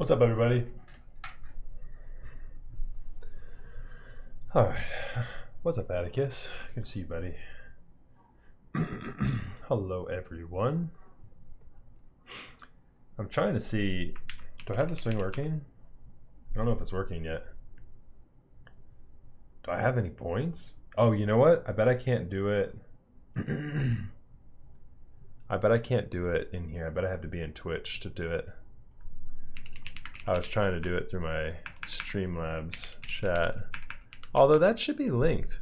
What's up, everybody? All right. What's up, Atticus? Good to see you, buddy. Hello, everyone. I'm trying to see. Do I have this thing working? I don't know if it's working yet. Do I have any points? Oh, you know what? I bet I can't do it. I bet I can't do it in here. I bet I have to be in Twitch to do it. I was trying to do it through my Streamlabs chat. Although that should be linked.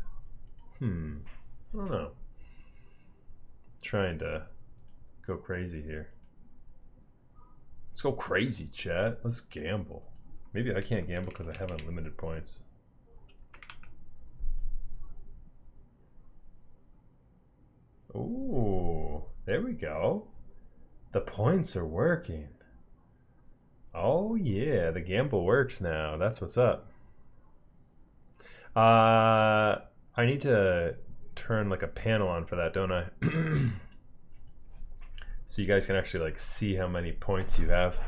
I don't know. Trying to go crazy here. Let's go crazy, chat. Let's gamble. Maybe I can't gamble because I have unlimited points. Ooh, there we go. The points are working. Oh yeah, the gamble works now. That's what's up. I need to turn like a panel on for that, don't I? So you guys can actually like see how many points you have.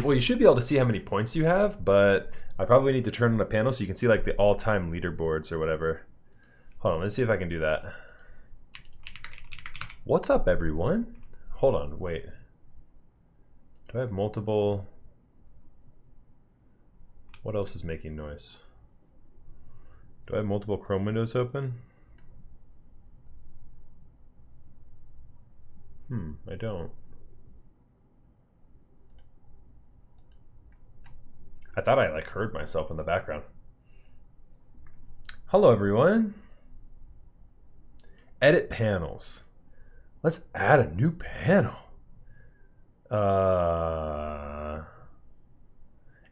Well, you should be able to see how many points you have, but I probably need to turn on a panel so you can see like the all-time leaderboards or whatever. Hold on, let's see if I can do that. What's up, everyone? Hold on, wait. Do I have multiple? What else is making noise? Do I have multiple Chrome windows open? I don't. I thought I like heard myself in the background. Hello, everyone. Edit panels. Let's add a new panel.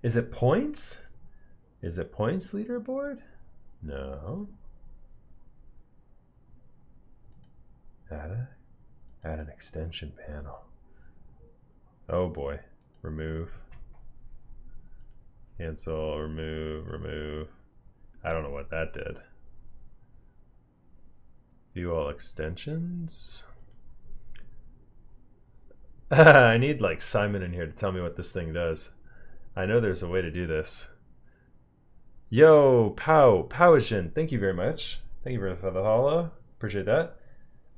Is it points? Is it points leaderboard? No. Add an extension panel. Oh boy. Remove. Cancel, remove. I don't know what that did. View all extensions. I need like Simon in here to tell me what this thing does. I know there's a way to do this. Yo, Powasian, thank you very much. Thank you for the follow. Appreciate that.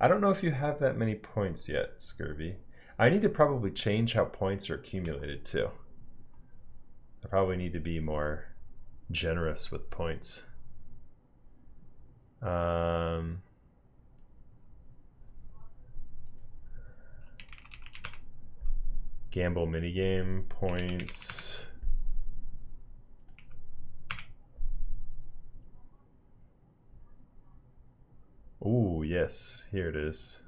I don't know if you have that many points yet, Scurvy. I need to probably change how points are accumulated too. I probably need to be more generous with points. Gamble minigame points. Ooh, yes, here it is.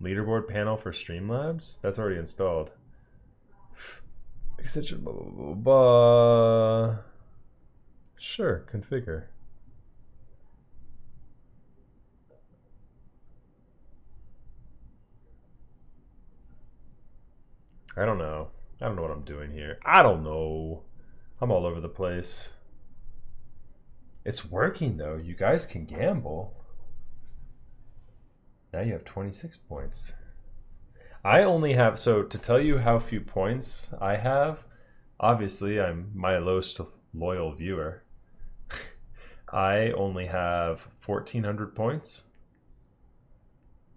Leaderboard panel for Streamlabs? That's already installed. Extension, blah, blah, blah, blah. Sure, configure. I don't know. I don't know what I'm doing here. I don't know. I'm all over the place. It's working though. You guys can gamble. Now you have 26 points. I only have, so to tell you how few points I have, obviously I'm my most loyal viewer. I only have 1,400 points.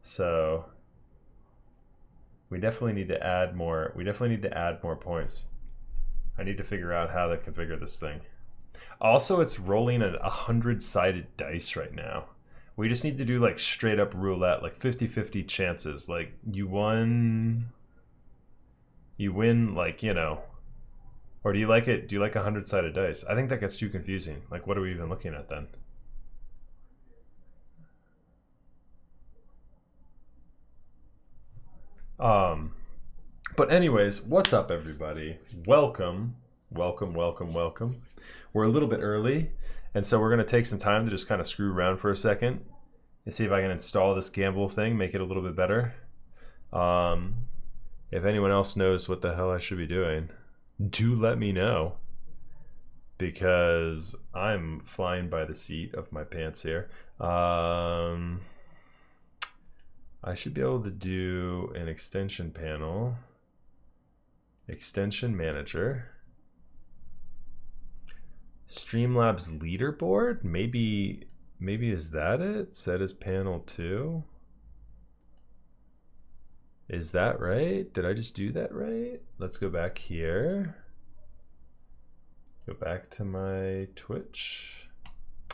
So we definitely need to add more. We definitely need to add more points. I need to figure out how to configure this thing. Also, it's rolling at 100-sided dice right now. We just need to do like straight up roulette, like 50-50 chances. Like you win like, you know. Or do you like it? Do you like 100-sided dice? I think that gets too confusing. Like what are we even looking at then? But anyways, what's up everybody? Welcome. We're a little bit early, and so we're going to take some time to just kind of screw around for a second and see if I can install this gamble thing, make it a little bit better. If anyone else knows what the hell I should be doing, do let me know, because I'm flying by the seat of my pants here. I should be able to do an extension panel, extension manager, Streamlabs leaderboard. Maybe is that it? Set as panel 2. Is that right? Did I just do that right? Let's go back here. Go back to my Twitch.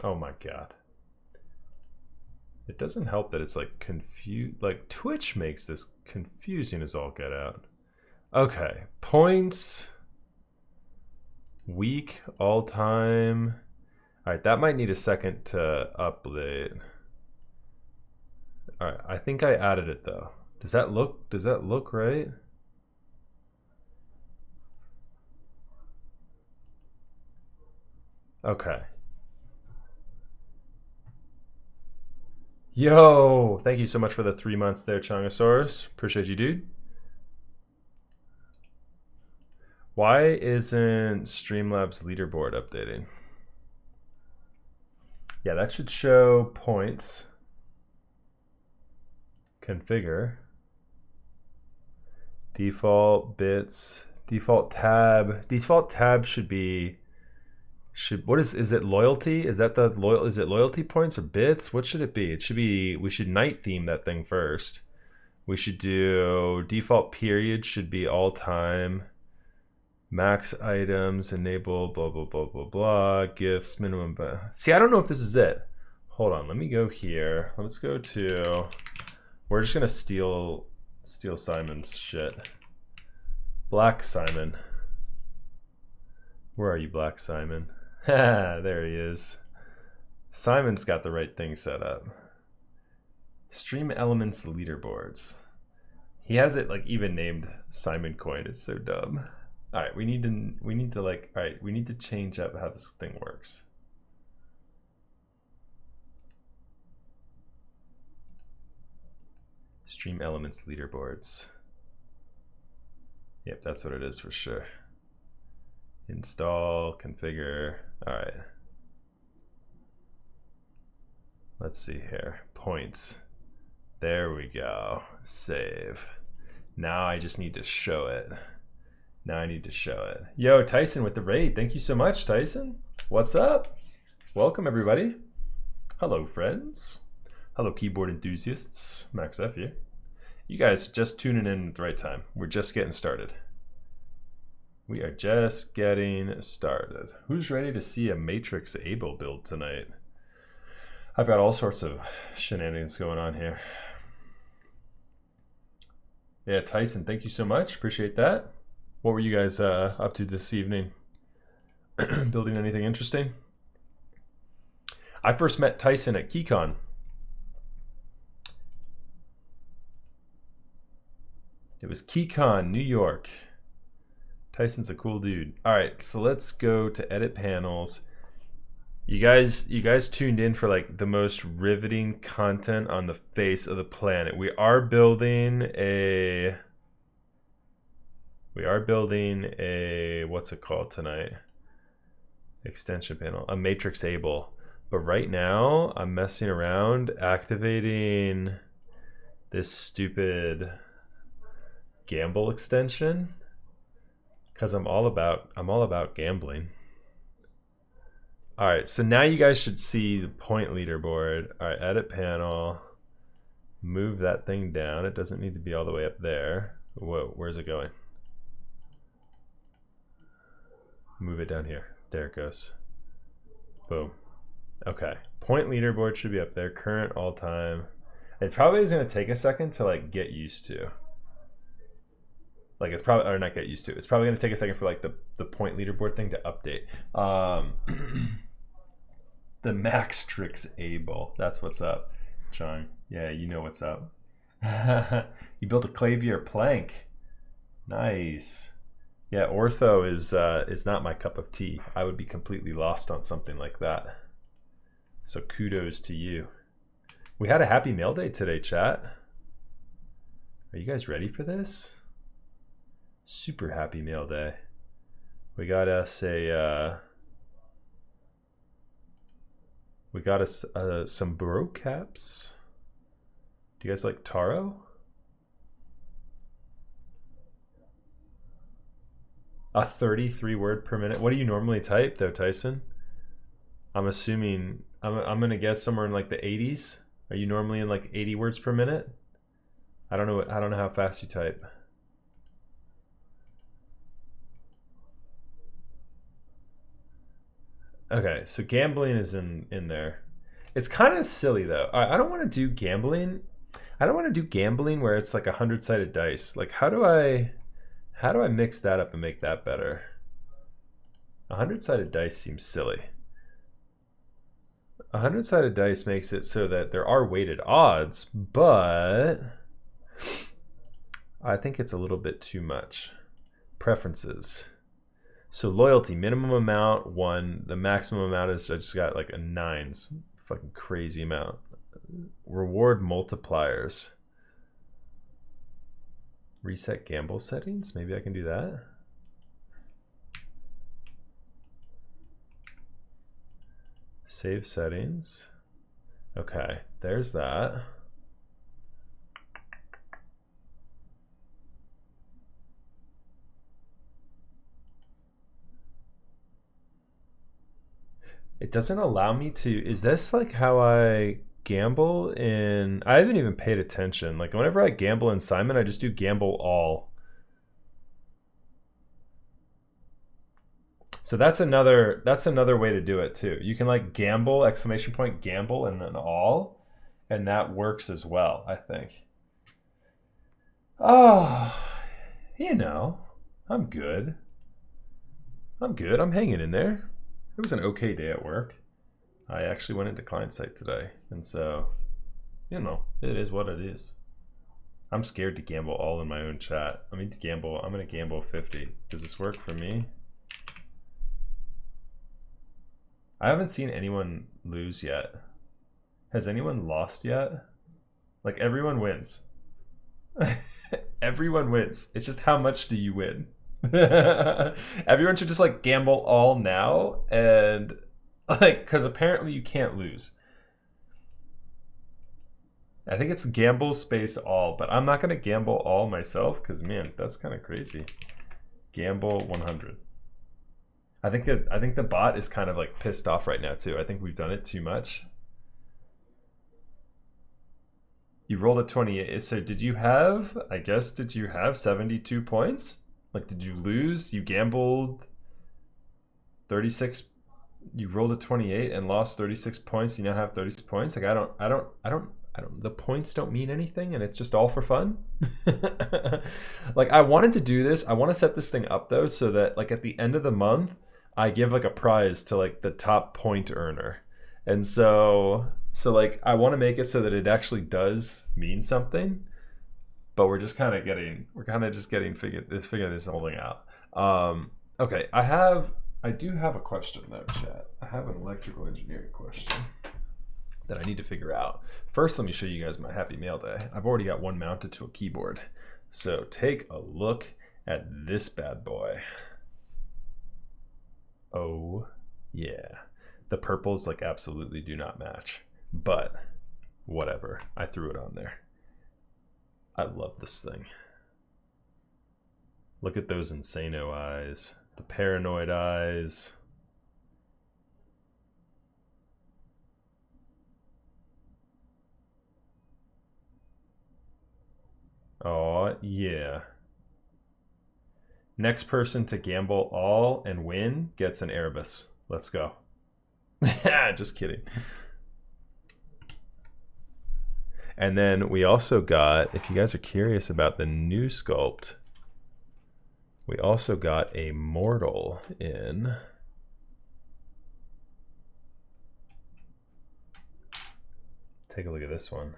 Oh my God. It doesn't help that it's like confused. Like Twitch makes this confusing as all get out. Okay, points, week, all time. All right, that might need a second to update. All right, I think I added it though. Does that look right? Okay. Yo, thank you so much for the 3 months there, Chongosaurus. Appreciate you, dude. Why isn't Streamlabs leaderboard updating? Yeah, that should show points. Configure. Default bits. Default tab. Default tab should be. What is it loyalty? Is that is it loyalty points or bits? What should it be? It should be, we should night theme that thing first. We should do default period should be all time. Max items, enable blah blah blah blah blah, gifts, minimum. See, I don't know if this is it. Hold on, let me go here. Let's go to, we're just gonna steal Simon's shit. Black Simon. Where are you, Black Simon? There he is. Simon's got the right thing set up. Stream elements leaderboards. He has it like even named Simon Coin. It's so dumb. All right, we need to like, all right, we need to change up how this thing works. Stream elements leaderboards. Yep, that's what it is for sure. Install, configure. All right. Let's see here. Points. There we go. Save. Now I just need to show it. Now I need to show it. Yo, Tyson with the raid. Thank you so much, Tyson. What's up? Welcome, everybody. Hello, friends. Hello, keyboard enthusiasts. Max F here. You guys just tuning in at the right time. We're just getting started. We are just getting started. Who's ready to see a Matrix Abel build tonight? I've got all sorts of shenanigans going on here. Yeah, Tyson, thank you so much. Appreciate that. What were you guys up to this evening? Building anything interesting? I first met Tyson at KeyCon. It was KeyCon, New York. Tyson's a cool dude. All right, so let's go to edit panels. You guys tuned in for like the most riveting content on the face of the planet. We are building a what's it called tonight? Extension panel, a Matrix Abel. But right now I'm messing around activating this stupid gamble extension because I'm all about gambling. All right, so now you guys should see the point leaderboard. All right, edit panel, move that thing down. It doesn't need to be all the way up there. Whoa, where's it going? Move it down here. There it goes. Boom. Okay, point leaderboard should be up there. Current, all time. It probably is gonna take a second to like get used to. Like it's probably, or not get used to. It's probably gonna take a second for like the point leaderboard thing to update. The Maxtrix Abel. That's what's up, Chong. Yeah, you know what's up. You built a clavier plank. Nice. Yeah, ortho is not my cup of tea. I would be completely lost on something like that. So kudos to you. We had a happy mail day today, chat. Are you guys ready for this? Super happy mail day. We got us some bro caps. Do you guys like taro? A 33 word per minute. What do you normally type though, Tyson? I'm assuming I'm gonna guess somewhere in like the 80s. Are you normally in like 80 words per minute? I don't know how fast you type. Okay, so gambling is in there. It's kind of silly though. I don't want to do gambling. I don't want to do gambling where it's like 100-sided dice. Like how do I mix that up and make that better? 100-sided dice seems silly. 100-sided dice makes it so that there are weighted odds, but I think it's a little bit too much. Preferences. So loyalty, minimum amount 1. The maximum amount is, I just got like a 9s. Fucking crazy amount. Reward multipliers. Reset gamble settings. Maybe I can do that. Save settings. Okay, there's that. It doesn't allow me to. Is this like how I gamble in? I haven't even paid attention. Like whenever I gamble in Simon, I just do gamble all. So that's another way to do it too. You can like gamble, exclamation point, gamble, and then all, and that works as well, I think. Oh, you know, I'm good. I'm good. I'm hanging in there. It was an okay day at work. I actually went into client site today, and so, you know, it is what it is. I'm scared to gamble all in my own chat. I mean, to gamble. I'm gonna gamble 50. Does this work for me? I haven't seen anyone lose yet. Has anyone lost yet? Like everyone wins. Everyone wins. It's just how much do you win? Everyone should just like gamble all now, and like, because apparently you can't lose. I think it's gamble space all, but I'm not gonna gamble all myself because man, that's kind of crazy. Gamble 100. I think the bot is kind of like pissed off right now too. I think we've done it too much. You rolled a 28. So did you have? I guess did you have 72 points? Like, did you lose? You gambled 36. You rolled a 28 and lost 36 points. You now have 36 points. Like, I don't. The points don't mean anything, and it's just all for fun. Like, I wanted to do this. I want to set this thing up though, so that like at the end of the month, I give like a prize to like the top point earner, and so like I want to make it so that it actually does mean something. But we're just kind of figuring this whole thing out. Okay, I do have a question though, chat. I have an electrical engineering question that I need to figure out. First, let me show you guys my Happy Mail Day. I've already got one mounted to a keyboard. So take a look at this bad boy. Oh yeah. The purples like absolutely do not match, but whatever. I threw it on there. I love this thing. Look at those insano eyes. The paranoid eyes. Oh, yeah. Next person to gamble all and win gets an Erebus. Let's go. Just kidding. And then we also got, if you guys are curious about the new sculpt, we also got a mortal in. Take a look at this one.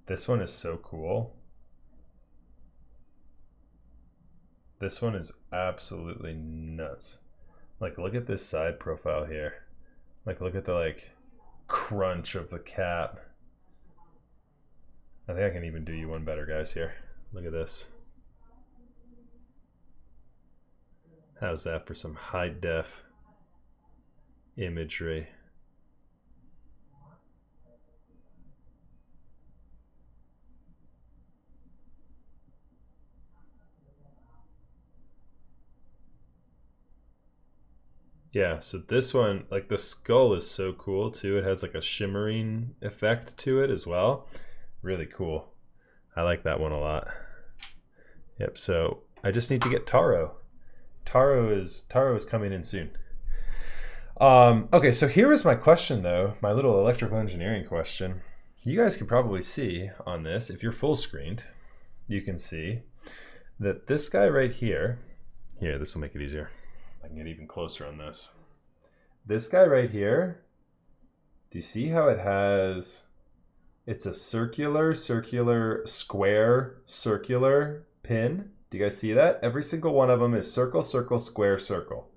This one is so cool. This one is absolutely nuts. Like, look at this side profile here. Like, look at the like crunch of the cap. I think I can even do you one better, guys. Here, look at this. How's that for some high def imagery? Yeah, so this one, like the skull is so cool too. It has like a shimmering effect to it as well. Really cool. I like that one a lot. Yep, so I just need to get Taro. Taro is coming in soon. Okay, so here is my question though, my little electrical engineering question. You guys can probably see on this, if you're full screened, you can see that this guy right here, this will make it easier. I can get even closer on this. This guy right here, do you see how it has, it's a circular, square, circular pin? Do you guys see that? Every single one of them is circle, circle, square, circle.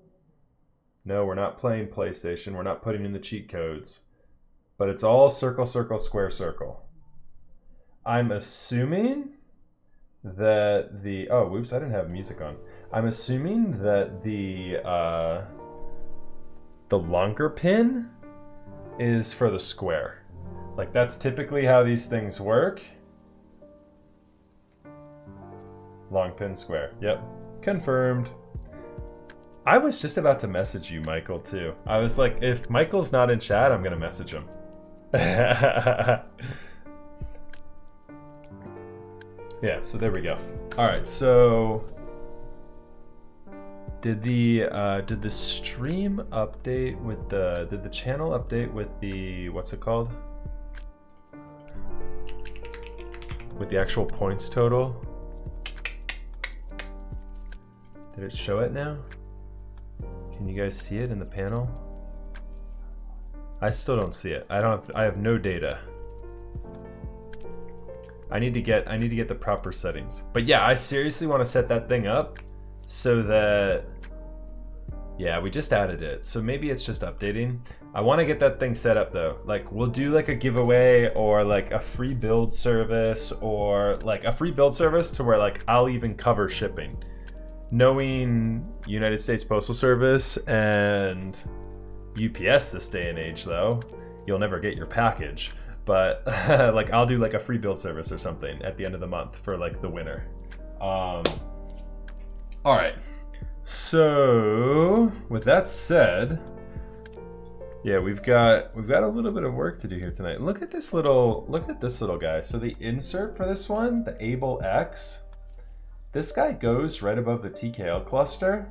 No, we're not playing PlayStation. We're not putting in the cheat codes. But it's all circle, circle, square, circle. I'm assuming that the... Oh, whoops, I didn't have music on. I'm assuming that the longer pin is for the square. Like, that's typically how these things work. Long pin, square. Yep. Confirmed. I was just about to message you, Michael, too. I was like, if Michael's not in chat, I'm going to message him. Yeah, so there we go. All right, so did the stream update with did the channel update with the, what's it called? With the actual points total? Did it show it now? Can you guys see it in the panel? I still don't see it. I have no data. I need to get the proper settings. But yeah, I seriously want to set that thing up so that, yeah, we just added it. So maybe it's just updating. I want to get that thing set up though. Like, we'll do like a giveaway or like a free build service, or like a free build service to where like I'll even cover shipping. Knowing United States Postal Service and UPS this day and age though, you'll never get your package. But like I'll do like a free build service or something at the end of the month for like the winner. All right. So with that said, yeah, we've got a little bit of work to do here tonight. Look at this little guy. So the insert for this one, the Abel X, this guy goes right above the TKL cluster.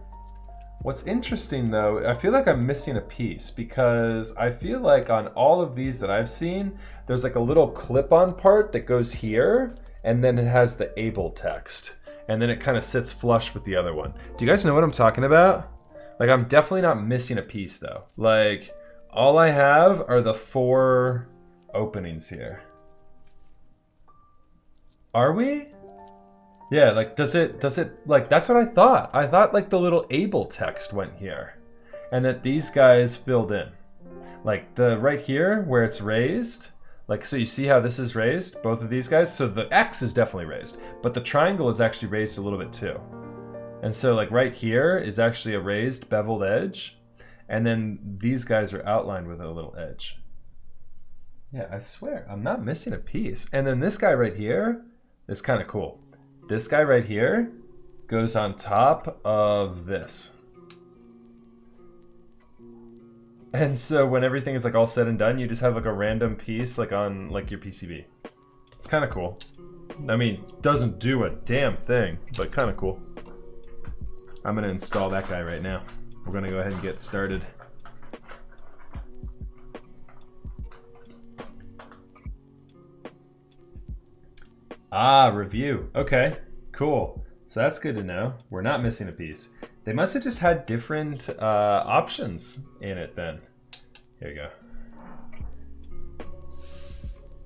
What's interesting though, I feel like I'm missing a piece, because I feel like on all of these that I've seen, there's like a little clip-on part that goes here, and then it has the Abel text, and then it kind of sits flush with the other one. Do you guys know what I'm talking about? Like, I'm definitely not missing a piece though. Like, all I have are the 4 openings here. Are we? Yeah, like, does it, like, that's what I thought. I thought, like, the little Abel text went here, and that these guys filled in. Like, right here, where it's raised, like, so you see how this is raised, both of these guys? So the X is definitely raised, but the triangle is actually raised a little bit too. And so, like, right here is actually a raised, beveled edge, and then these guys are outlined with a little edge. Yeah, I swear, I'm not missing a piece. And then this guy right here is kind of cool. This guy right here goes on top of this. And so when everything is like all said and done, you just have like a random piece like on like your PCB. It's kind of cool. I mean, doesn't do a damn thing, but kind of cool. I'm gonna install that guy right now. We're gonna go ahead and get started. Ah, review. Okay, cool. So that's good to know. We're not missing a piece. They must have just had different options in it then. Here you go.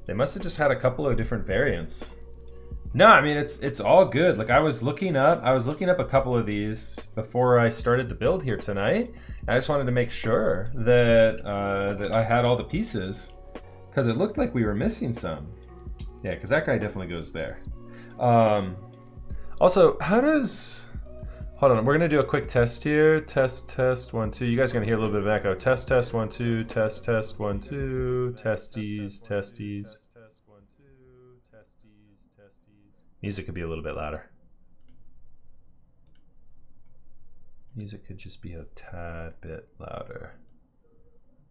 They must have just had a couple of different variants. No, I mean, it's all good. Like, I was looking up a couple of these before I started the build here tonight. I just wanted to make sure that that I had all the pieces, because it looked like we were missing some. Yeah, because that guy definitely goes there. Also, how does... Hold on, we're gonna do a quick test here. Test, 1, 2. You guys are gonna hear a little bit of echo. Test, 1, 2. Test, 1, 2. Testes. Music could be a little bit louder. Music could just be a tad bit louder.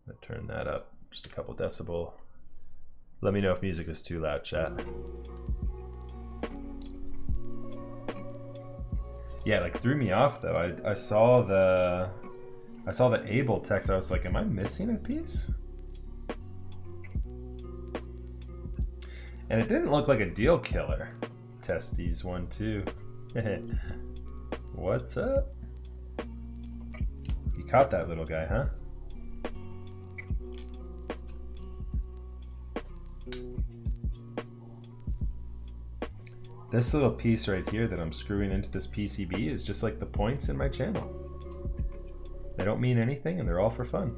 I'm gonna turn that up just a couple decibel. Let me know if music is too loud, chat. Yeah, like threw me off though. I saw the Abel text. I was like, am I missing a piece? And it didn't look like a deal killer. Testes 1, 2. What's up? You caught that little guy, huh? This little piece right here that I'm screwing into this PCB is just like the points in my channel. They don't mean anything and they're all for fun.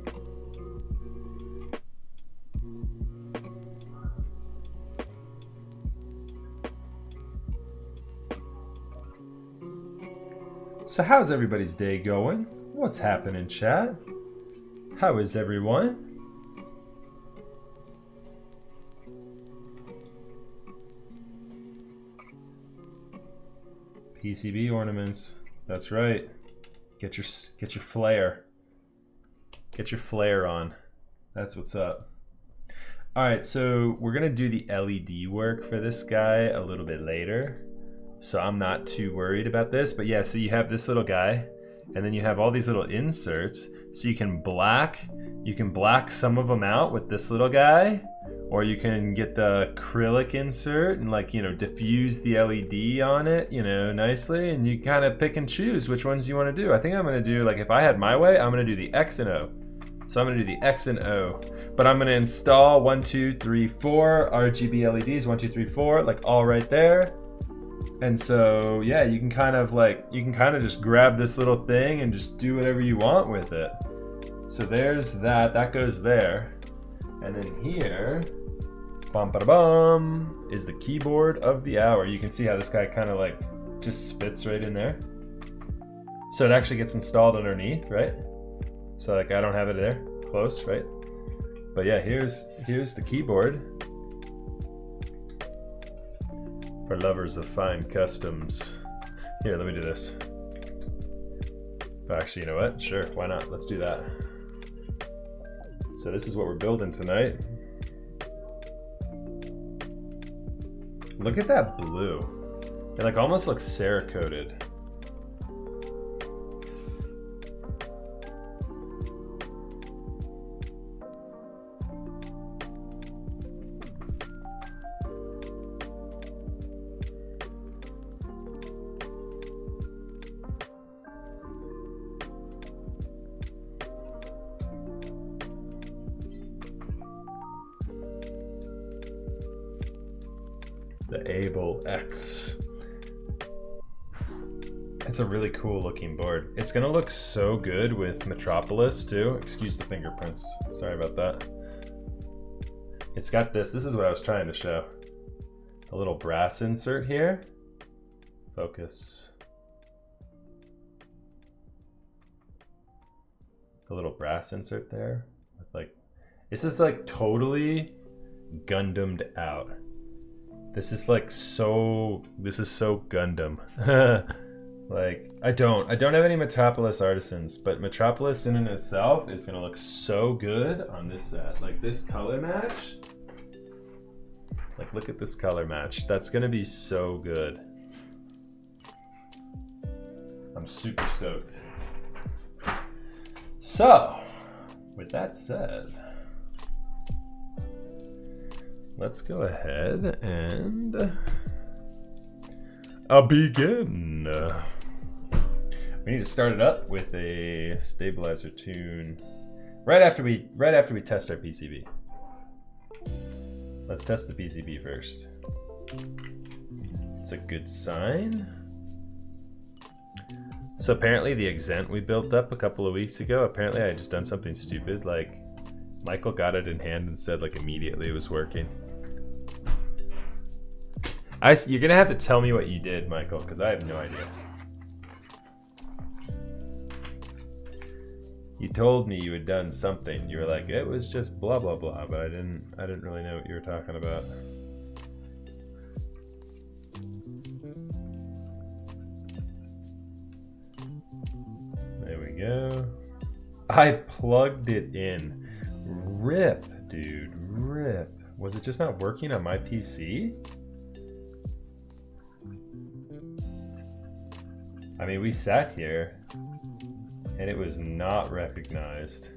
So how's everybody's day going? What's happening, chat? How is everyone? PCB ornaments. That's right. Get your flare. Get your flare on. That's what's up. All right, so we're gonna do the LED work for this guy a little bit later. So I'm not too worried about this, but yeah, so you have this little guy and then you have all these little inserts. So you can black some of them out with this little guy, or you can get the acrylic insert and like, you know, diffuse the LED on it, you know, nicely, and you kind of pick and choose which ones you want to do. I think I'm going to do, like, if I had my way, I'm going to do the X and O. So I'm going to do the X and O, but I'm going to install 1, 2, 3, 4 RGB LEDs, 1, 2, 3, 4, like all right there. And so, yeah, you can kind of just grab this little thing and just do whatever you want with it. So there's that goes there. And then here, bum ba da bum, is the keyboard of the hour. You can see how this guy kind of like just spits right in there. So it actually gets installed underneath, right? So like I don't have it there, close, right? But yeah, here's the keyboard. For lovers of fine customs. Here, let me do this. Actually, you know what? Sure, why not? Let's do that. So this is what we're building tonight. Look at that blue. It like almost looks Cerakoted. The Abel X. It's a really cool looking board. It's gonna look so good with Metropolis too. Excuse the fingerprints. Sorry about that. It's got this is what I was trying to show. A little brass insert here. Focus. The little brass insert there. With like, this is like totally Gundam'd out. This is like so Gundam. Like I don't have any Metropolis artisans, but Metropolis in and itself is gonna look so good on this set. Like this color match. Like look at this color match. That's gonna be so good. I'm super stoked. So, with that said, let's go ahead and begin. We need to start it up with a stabilizer tune right after we test our PCB. Let's test the PCB first. It's a good sign. So apparently the Exent we built up a couple of weeks ago, apparently I had just done something stupid. Like Michael got it in hand and said like immediately it was working. You're gonna have to tell me what you did, Michael, because I have no idea. You told me you had done something. You were like, it was just blah blah blah, but I didn't really know what you were talking about. There we go. I plugged it in. Rip, dude, rip. Was it just not working on my PC? I mean, we sat here and it was not recognized.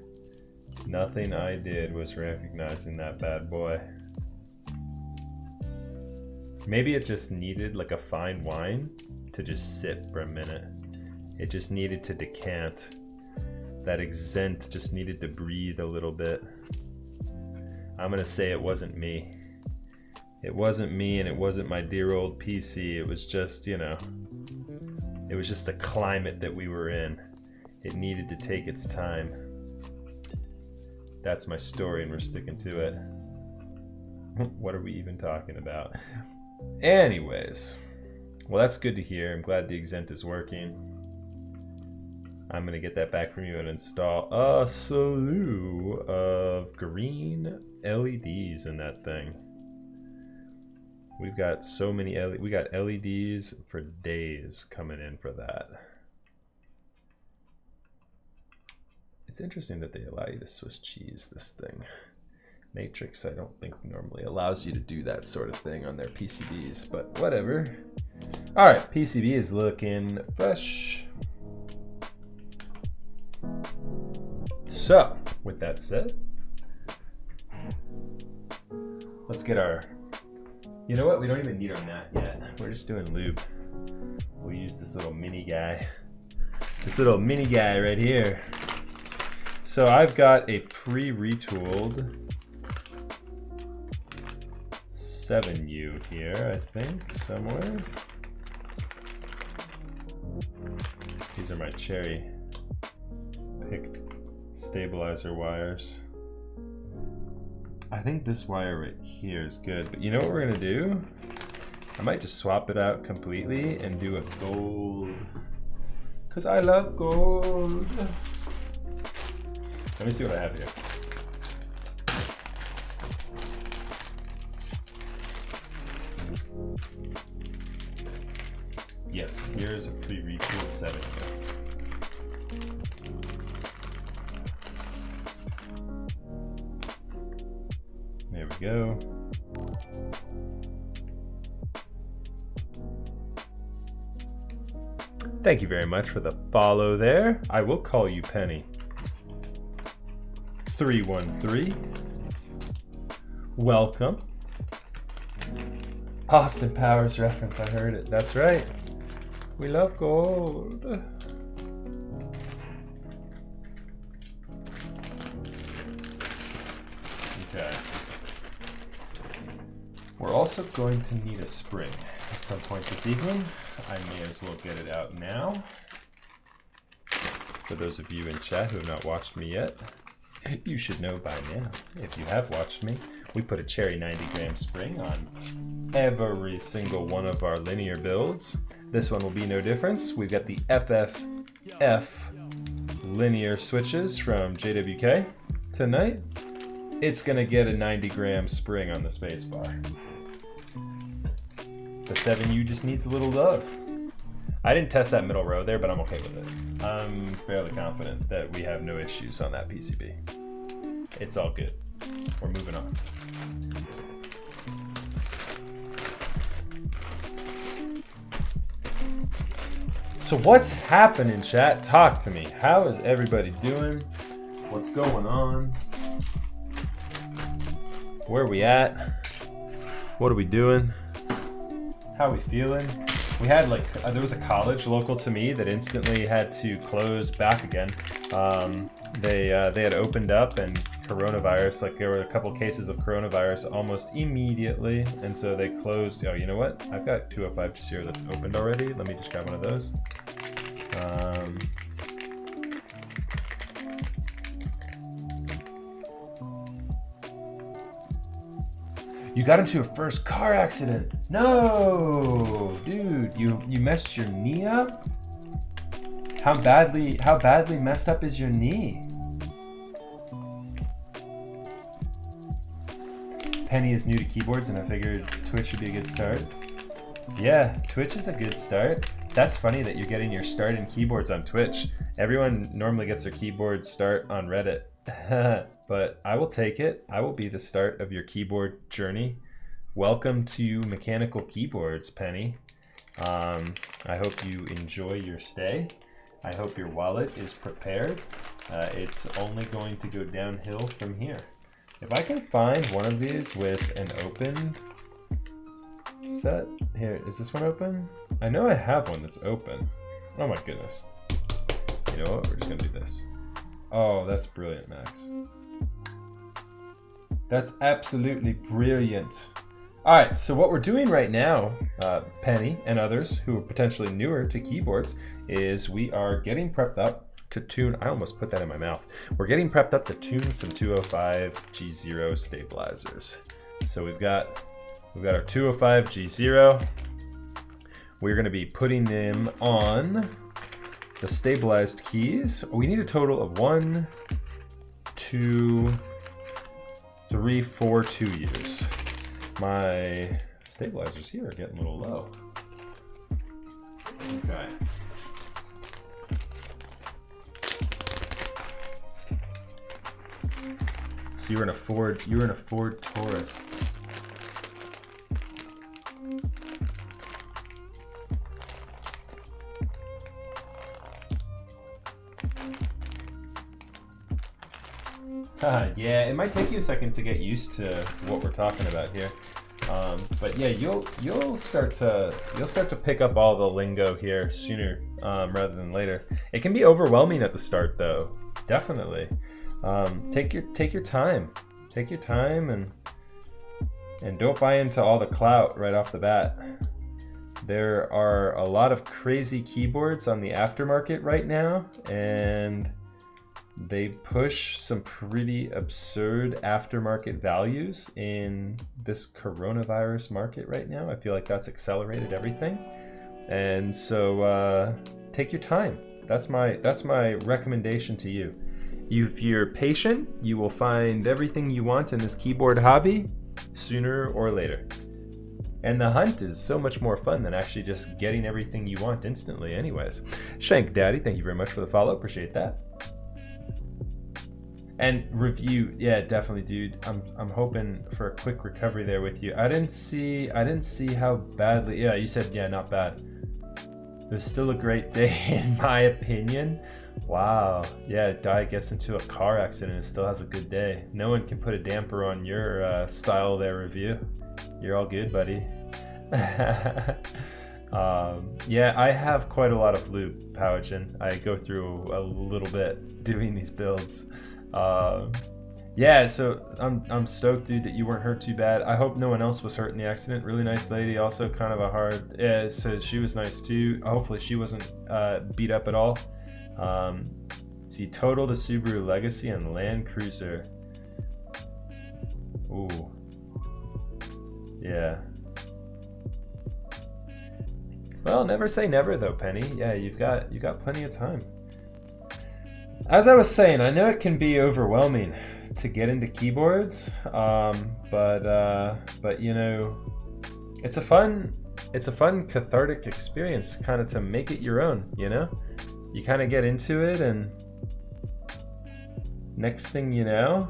Nothing I did was recognizing that bad boy. Maybe it just needed like a fine wine to just sit for a minute. It just needed to decant. That Exent just needed to breathe a little bit. I'm gonna say it wasn't me. It wasn't me, and it wasn't my dear old PC. It was just, you know, it was just the climate that we were in. It needed to take its time. That's my story, and we're sticking to it. What are we even talking about? Anyways, well, that's good to hear. I'm glad the Exent is working. I'm gonna get that back from you and install a slew of green LEDs in that thing. We've got so many we got LEDs for days coming in for that. It's interesting that they allow you to Swiss cheese this thing. Matrix, I don't think normally allows you to do that sort of thing on their PCBs, but whatever. All right, PCB is looking fresh. So, with that said, let's get our, you know what, we don't even need our mat yet. We're just doing lube. We'll use this little mini guy. This little mini guy right here. So I've got a pre-retooled 7U here, I think, somewhere. These are my cherry picked stabilizer wires. I think this wire right here is good, but you know what we're gonna do? I might just swap it out completely and do a gold, because I love gold. Let me see what I have here. Yes, here's a pre-retooled 7 here. There we go. Thank you very much for the follow there. I will call you Penny. 313. Welcome. Austin Powers reference, I heard it. That's right. We love gold. Okay. We're also going to need a spring at some point this evening. I may as well get it out now. For those of you in chat who have not watched me yet, you should know by now. If you have watched me, we put a cherry 90-gram spring on every single one of our linear builds. This one will be no difference. We've got the FFF linear switches from JWK. Tonight, it's gonna get a 90-gram spring on the spacebar. The 7U just needs a little love. I didn't test that middle row there, but I'm okay with it. I'm fairly confident that we have no issues on that PCB. It's all good. We're moving on. So what's happening, chat? Talk to me. How is everybody doing? What's going on? Where are we at? What are we doing? How are we feeling? We had like, there was a college local to me that instantly had to close back again. They had opened up and coronavirus, like there were a couple cases of coronavirus almost immediately. And so they closed. Oh, you know what? I've got 205 just here that's opened already. Let me just grab one of those. You got into a first car accident. No, dude, you messed your knee up? How badly messed up is your knee? Penny is new to keyboards and I figured Twitch would be a good start. Yeah, Twitch is a good start. That's funny that you're getting your start in keyboards on Twitch. Everyone normally gets their keyboard start on Reddit. But I will take it. I will be the start of your keyboard journey. Welcome to Mechanical Keyboards, Penny. I hope you enjoy your stay. I hope your wallet is prepared. It's only going to go downhill from here. If I can find one of these with an open set. Here, is this one open? I know I have one that's open. Oh my goodness. You know what? We're just gonna do this. Oh, that's brilliant, Max. That's absolutely brilliant. All right, so what we're doing right now, Penny and others who are potentially newer to keyboards, is we are getting prepped up to tune, I almost put that in my mouth. We're getting prepped up to tune some 205 G0 stabilizers. So we've got our 205 G0. We're gonna be putting them on the stabilized keys. We need a total of 1, 2, 3, 4 2Us. My stabilizers here are getting a little low. Okay. So you're in a Ford Taurus. Yeah, it might take you a second to get used to what we're talking about here, but yeah, you'll start to pick up all the lingo here sooner rather than later. It can be overwhelming at the start, though. Definitely, take your time, and don't buy into all the clout right off the bat. There are a lot of crazy keyboards on the aftermarket right now, and they push some pretty absurd aftermarket values in this coronavirus market right now. I feel like that's accelerated everything. And so take your time. That's my recommendation to you. If you're patient, you will find everything you want in this keyboard hobby sooner or later. And the hunt is so much more fun than actually just getting everything you want instantly anyways. Shank Daddy, thank you very much for the follow. Appreciate that. And review, yeah, definitely, dude. I'm hoping for a quick recovery there with you. I didn't see how badly. Yeah, you said, yeah, not bad. It was still a great day in my opinion. Wow. Yeah, Dai gets into a car accident and still has a good day. No one can put a damper on your style there, review. You're all good, buddy. Yeah, I have quite a lot of loop, Powichin. I go through a little bit doing these builds. Yeah, so I'm stoked, dude, that you weren't hurt too bad. I hope no one else was hurt in the accident. Really nice lady, also kind of a hard, yeah, so she was nice too. Hopefully she wasn't beat up at all. So you totaled a Subaru Legacy and Land Cruiser. Ooh. Yeah. Well, never say never though, Penny. Yeah, you've got plenty of time. As I was saying, I know it can be overwhelming to get into keyboards, but you know, it's a fun cathartic experience, kind of to make it your own. You know, you kind of get into it, and next thing you know,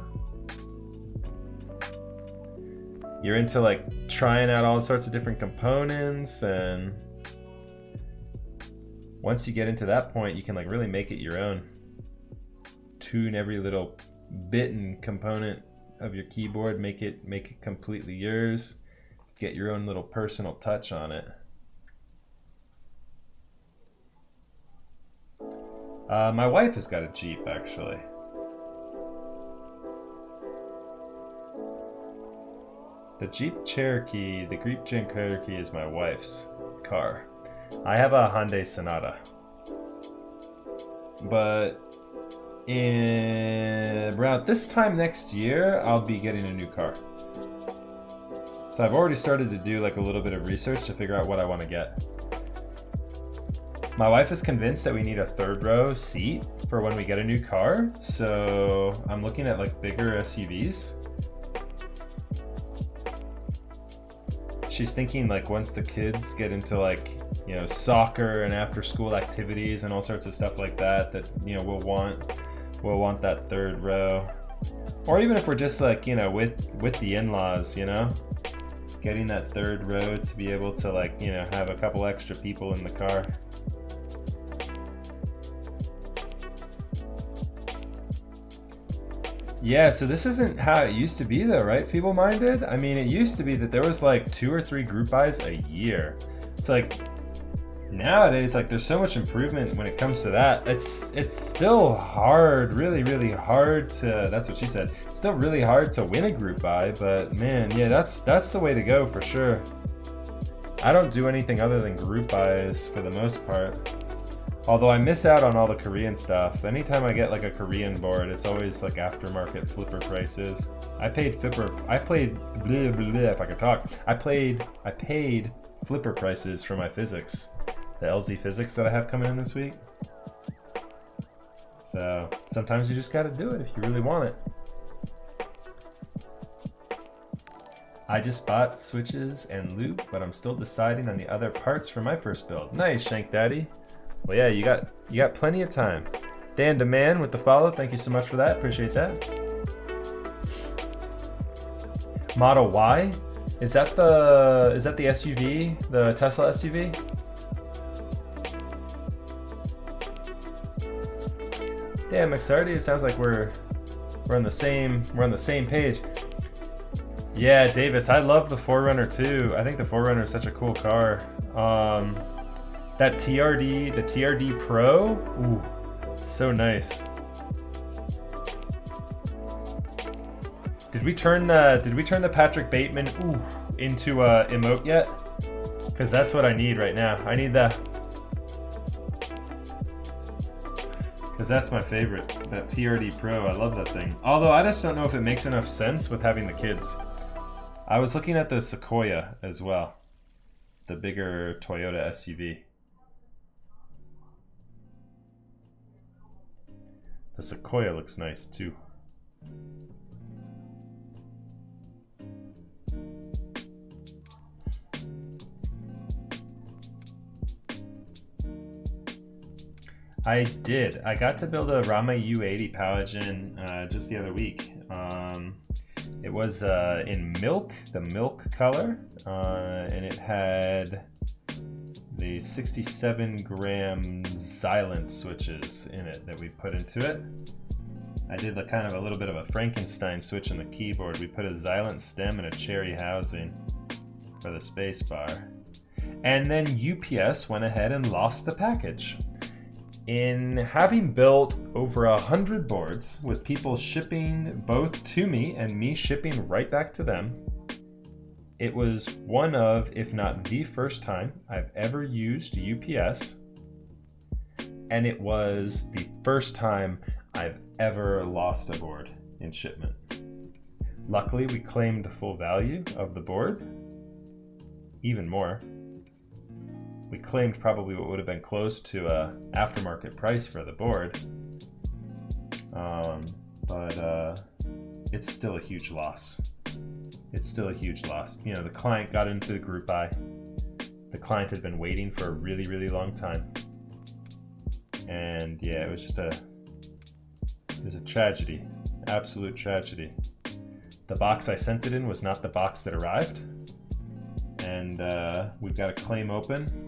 you're into like trying out all sorts of different components, and once you get into that point, you can like really make it your own. Tune every little bit and component of your keyboard, make it completely yours, get your own little personal touch on it. My wife has got a Jeep, actually. The Jeep Cherokee is my wife's car. I have a Hyundai Sonata, but in around this time next year, I'll be getting a new car. So I've already started to do like a little bit of research to figure out what I want to get. My wife is convinced that we need a third row seat for when we get a new car. So I'm looking at like bigger SUVs. she's thinking like once the kids get into like, you know, soccer and after school activities and all sorts of stuff like that, that, you know, we'll want that third row. Or even if we're just like, you know, with the in-laws, you know, getting that third row to be able to like, you know, have a couple extra people in the car. Yeah, so this isn't how it used to be though, right? Feeble-minded? I mean, it used to be that there was like 2 or 3 group buys a year. It's like nowadays, like there's so much improvement when it comes to that. It's still hard, really hard to, that's what she said. It's still really hard to win a group buy, but man, yeah, that's the way to go for sure. I don't do anything other than group buys for the most part. Although I miss out on all the Korean stuff. Anytime I get like a Korean board, it's always like aftermarket flipper prices. I paid flipper prices for my physics. The LZ physics that I have coming in this week. So sometimes you just gotta do it if you really want it. I just bought switches and loop, but I'm still deciding on the other parts for my first build. Nice, Shank Daddy. Well, yeah, you got plenty of time. Dan Demand with the follow. Thank you so much for that. Appreciate that. Model Y, is that the SUV, the Tesla SUV? Damn, McSarty, it sounds like we're on the same page. Yeah, Davis, I love the 4Runner too. I think the 4Runner is such a cool car. That TRD, the TRD Pro, ooh, so nice. Did we turn the Patrick Bateman into emote yet? Because that's what I need right now. I need that. Because that's my favorite, that TRD Pro. I love that thing. Although I just don't know if it makes enough sense with having the kids. I was looking at the Sequoia as well, the bigger Toyota SUV. The Sequoia looks nice too. I did. I got to build a Rama U80 Palagen just the other week. It was in milk, the milk color, and it had the 67-gram Xylent switches in it that we put into it. I did kind of a little bit of a Frankenstein switch in the keyboard. We put a Xylent stem and a cherry housing for the space bar. And then UPS went ahead and lost the package. In having built over 100 boards with people shipping both to me and me shipping right back to them, it was one of, if not the first time I've ever used UPS, and it was the first time I've ever lost a board in shipment. Luckily, we claimed the full value of the board, even more. We claimed probably what would have been close to an aftermarket price for the board, but it's still a huge loss. It's still a huge loss. You know, the client got into the group buy. The client had been waiting for a really long time. And yeah, it was just a tragedy, absolute tragedy. The box I sent it in was not the box that arrived. And we've got a claim open.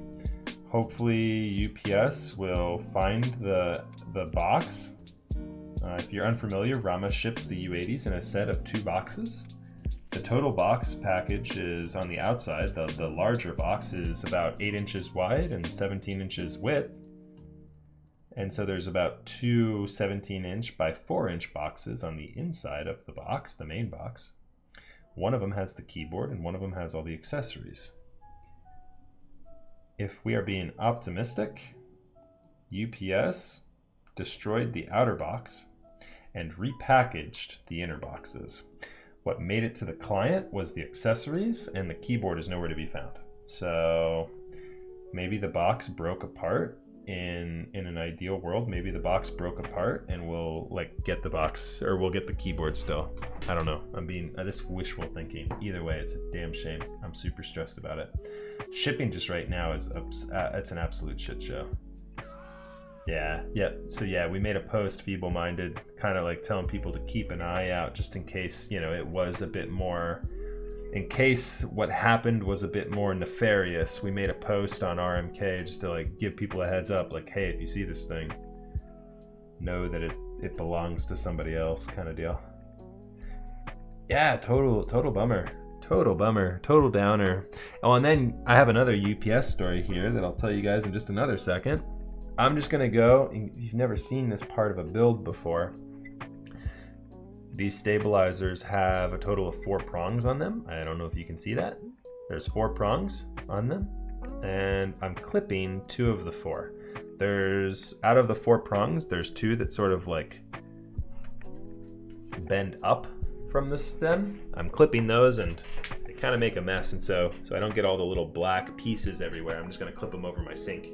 Hopefully UPS will find the box. If you're unfamiliar, Rama ships the U80s in a set of 2 boxes. The total box package is on the outside. The larger box is about 8 inches wide and 17 inches width. And so there's about 2 17-inch by 4-inch boxes on the inside of the box, the main box. One of them has the keyboard and one of them has all the accessories. If we are being optimistic, UPS destroyed the outer box and repackaged the inner boxes. What made it to the client was the accessories, and the keyboard is nowhere to be found. So maybe the box broke apart in an ideal world, maybe the box broke apart and we'll like get the box, or we'll get the keyboard still. I don't know. I'm being this wishful thinking. Either way, it's a damn shame. I'm super stressed about it. Shipping just right now is it's an absolute shit show. Yeah, yep. So yeah, we made a post, feeble-minded, kind of like telling people to keep an eye out just in case, you know, it was a bit more, in case what happened was a bit more nefarious. We made a post on RMK just to like give people a heads up, like, hey, if you see this thing, know that it belongs to somebody else, kind of deal. Yeah, total bummer. Total bummer, total downer. Oh, and then I have another UPS story here that I'll tell you guys in just another second. I'm just gonna go, if you've never seen this part of a build before, these stabilizers have a total of 4 prongs on them. I don't know if you can see that. There's 4 prongs on them, and I'm clipping 2 of the 4. Out of the 4 prongs, there's 2 that sort of like bend up from the stem. I'm clipping those and they kind of make a mess, and so I don't get all the little black pieces everywhere, I'm just gonna clip them over my sink.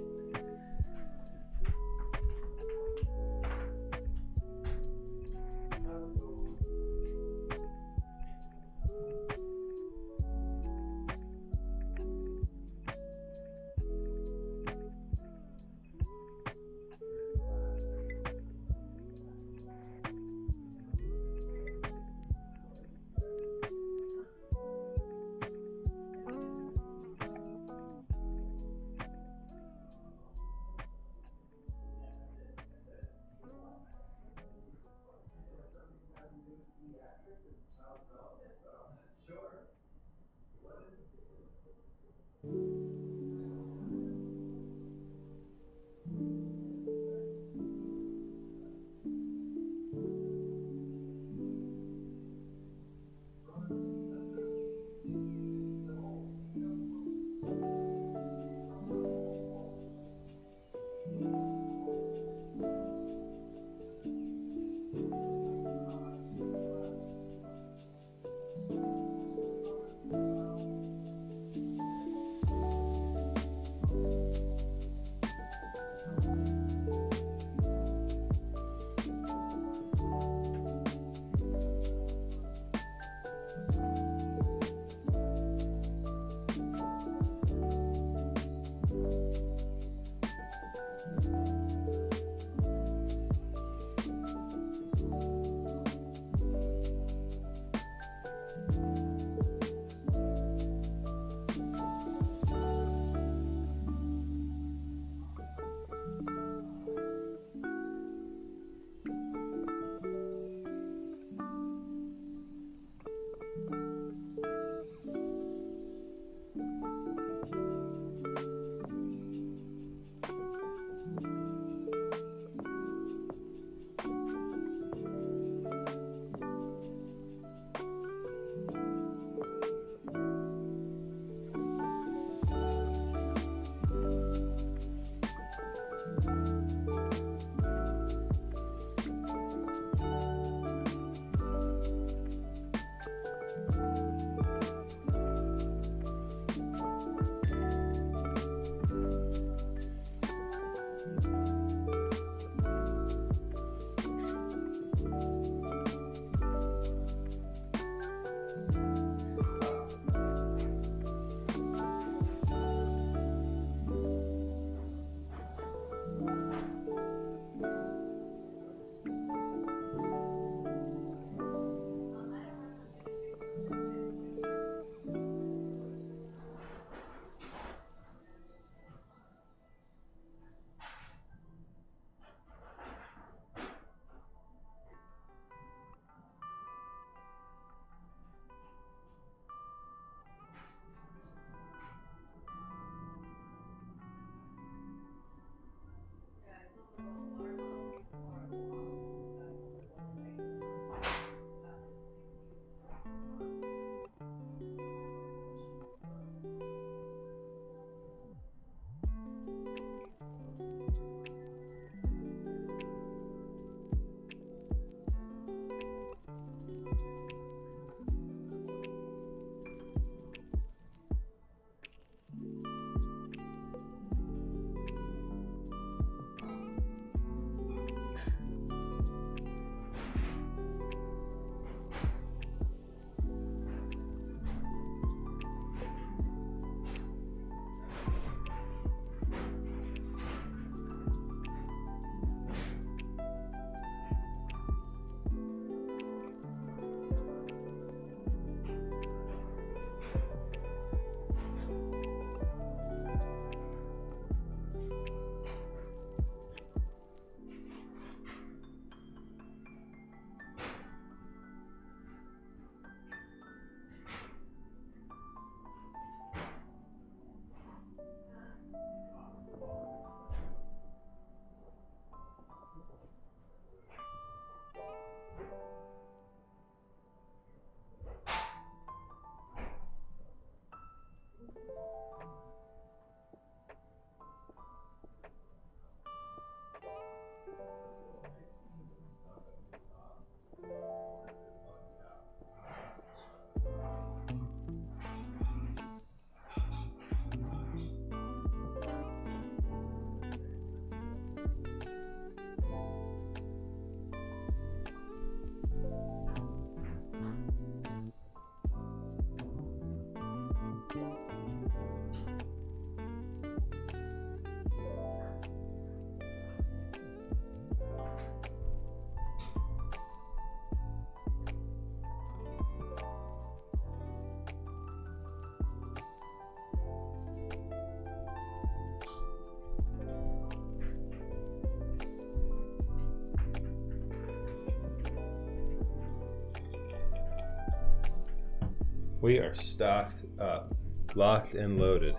We are stocked up, locked and loaded.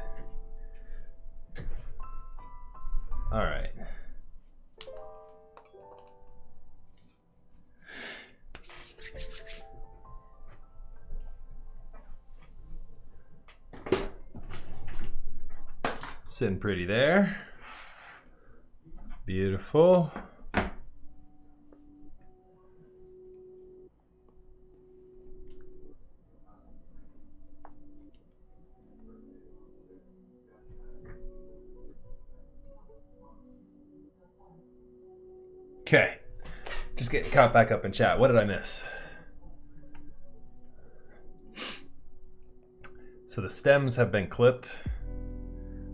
All right. Sitting pretty there. Beautiful. Okay, just getting caught back up in chat. What did I miss? So the stems have been clipped.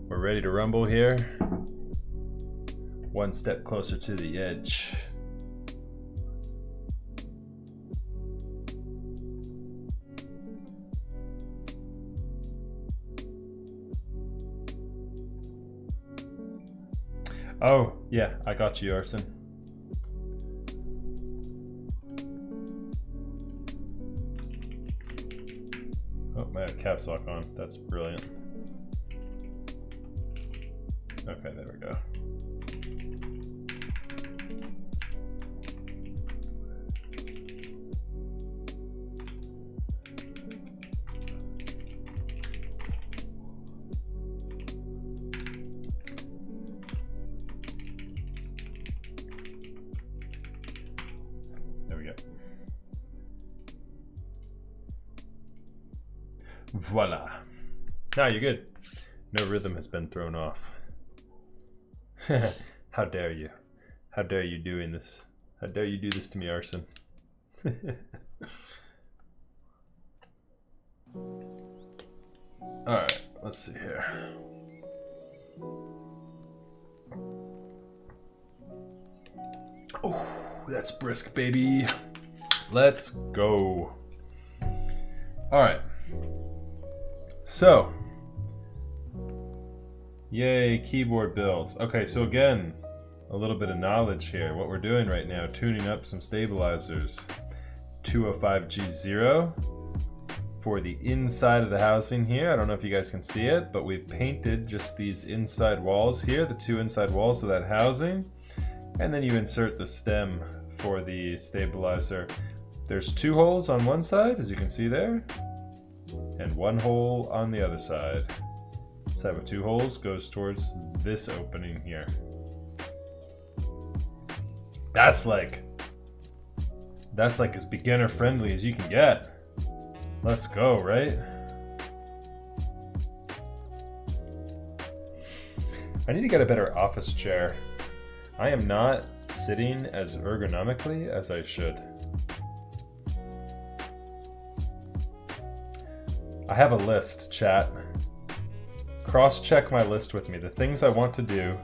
We're ready to rumble here. One step closer to the edge. Oh, yeah, I got you, Arson. Oh, I have caps lock on. That's brilliant. Okay, there we go. There we go. Voila. Now you're good. No rhythm has been thrown off. How dare you? How dare you doing this? How dare you do this to me, Arson? Alright, let's see here. Oh, that's brisk, baby. Let's go. Alright. So, yay, keyboard builds. Okay, so again, a little bit of knowledge here. What we're doing right now, tuning up some stabilizers. 205G0 for the inside of the housing here. I don't know if you guys can see it, but we've painted just these inside walls here, the two inside walls of that housing. And then you insert the stem for the stabilizer. There's two holes on one side, as you can see there, and one hole on the other side. Side with two holes goes towards this opening here. That's like as beginner friendly as you can get. Let's go, right? I need to get a better office chair. I am not sitting as ergonomically as I should. I have a list, chat. Cross-check my list with me. The things I want to do.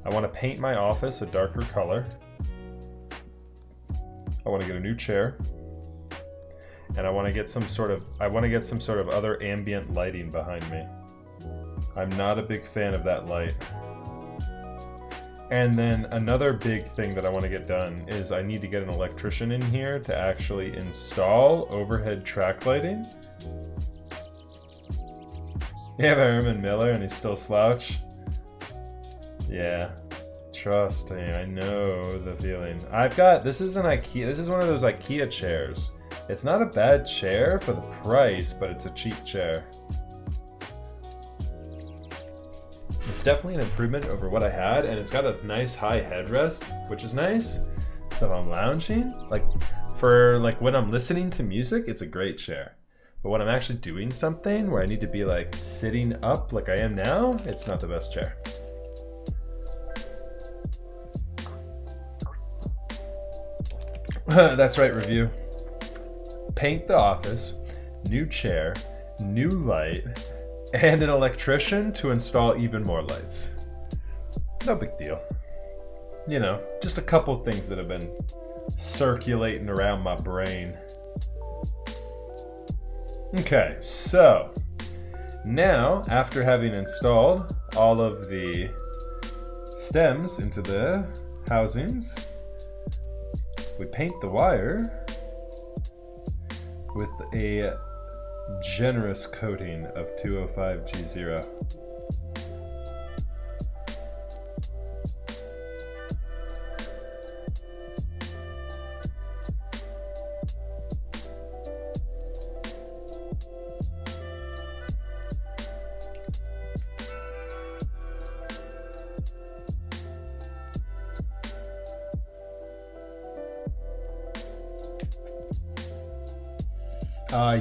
I want to paint my office a darker color. I want to get a new chair. And I want to get some sort of other ambient lighting behind me. I'm not a big fan of that light. And then another big thing that I want to get done is I need to get an electrician in here to actually install overhead track lighting. You have Herman Miller and he's still slouch? Yeah, trust me, I know the feeling. This is an IKEA, this is one of those IKEA chairs. It's not a bad chair for the price, but it's a cheap chair. It's definitely an improvement over what I had, and it's got a nice high headrest, which is nice. So if I'm lounging, like for like when I'm listening to music, it's a great chair. But when I'm actually doing something where I need to be like sitting up like I am now, it's not the best chair. That's right, review. Paint the office, new chair, new light, and an electrician to install even more lights. No big deal. You know, just a couple things that have been circulating around my brain. Okay, so now after having installed all of the stems into the housings, we paint the wire with a generous coating of 205G0.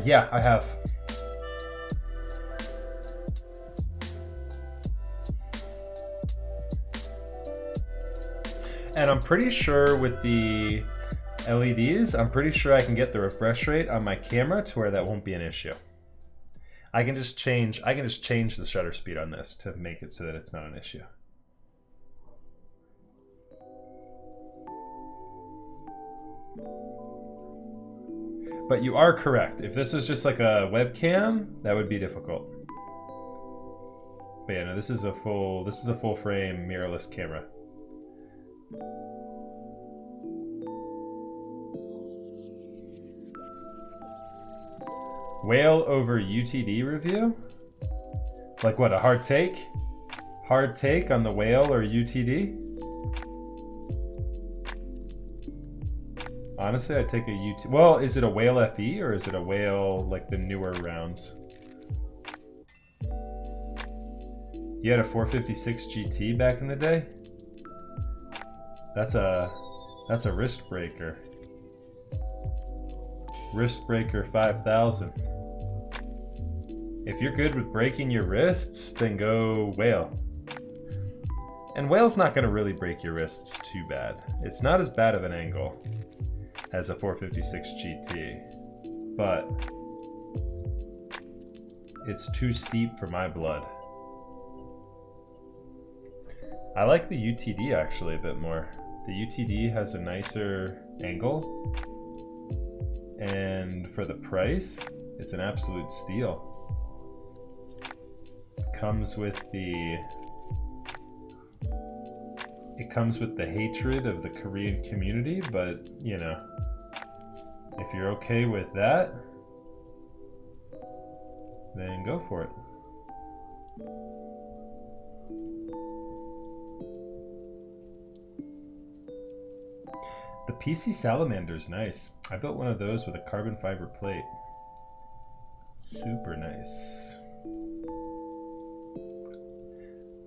Yeah, I have. And I'm pretty sure with the LEDs, I'm pretty sure I can get the refresh rate on my camera to where that won't be an issue. I can just change the shutter speed on this to make it so that it's not an issue. But you are correct. If this was just like a webcam, that would be difficult. But yeah, no, this is a full frame mirrorless camera. Whale over UTD review? Like what, a hard take? Hard take on the whale or UTD? Honestly, I'd take a UTD. Well, is it a whale FE or is it a whale like the newer rounds? You had a 456 GT back in the day? That's a wrist breaker. Wrist breaker 5000. If you're good with breaking your wrists, then go whale. And whale's not gonna really break your wrists too bad. It's not as bad of an angle as a 456 GT, but it's too steep for my blood. I like the UTD actually a bit more. The UTD has a nicer angle, and for the price, it's an absolute steal. It comes with the hatred of the Korean community, but you know, if you're okay with that, then go for it. The PC Salamander's nice. I built one of those with a carbon fiber plate. Super nice.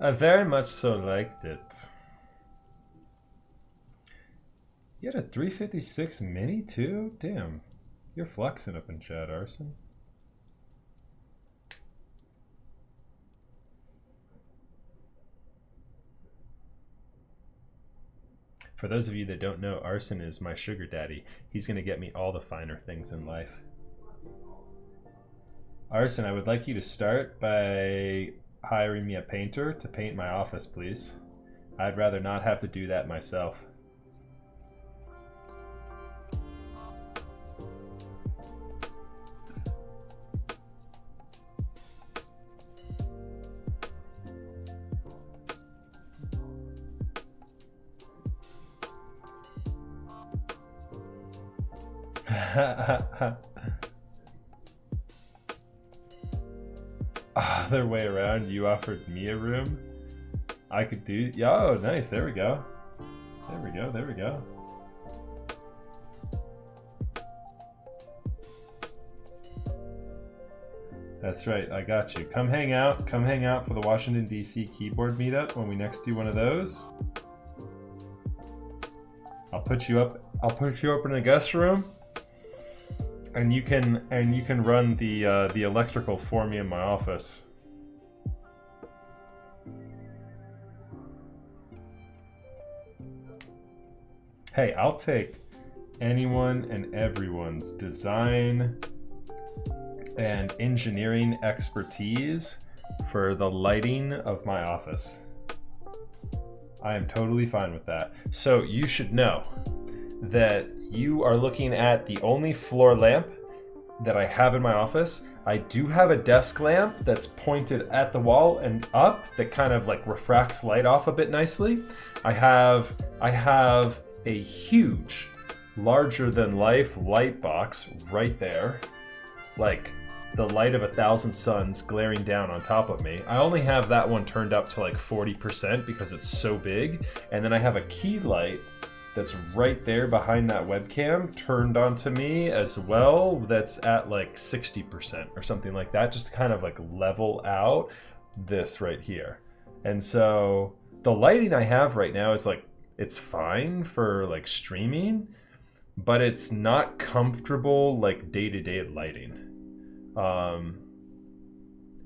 I very much so liked it. You had a 356 Mini too? Damn. You're flexing up in chat, Arson. For those of you that don't know, Arson is my sugar daddy. He's going to get me all the finer things in life. Arson, I would like you to start by hiring me a painter to paint my office, please. I'd rather not have to do that myself. Other way around, you offered me a room. I could do. Oh, nice. There we go. There we go. There we go. That's right, I got you. Come hang out for the Washington, D.C. keyboard meetup when we next do one of those. I'll put you up in the guest room, and you can run the electrical for me in my office. Hey, I'll take anyone and everyone's design and engineering expertise for the lighting of my office. I am totally fine with that. So you should know that you are looking at the only floor lamp that I have in my office. I do have a desk lamp that's pointed at the wall and up that kind of like refracts light off a bit nicely. I have a huge, larger than life light box right there, like the light of 1,000 suns glaring down on top of me. I only have that one turned up to like 40% because it's so big. And then I have a key light that's right there behind that webcam turned onto me as well. That's at like 60% or something like that, just to kind of like level out this right here. And so the lighting I have right now is like, it's fine for like streaming, but it's not comfortable like day-to-day lighting.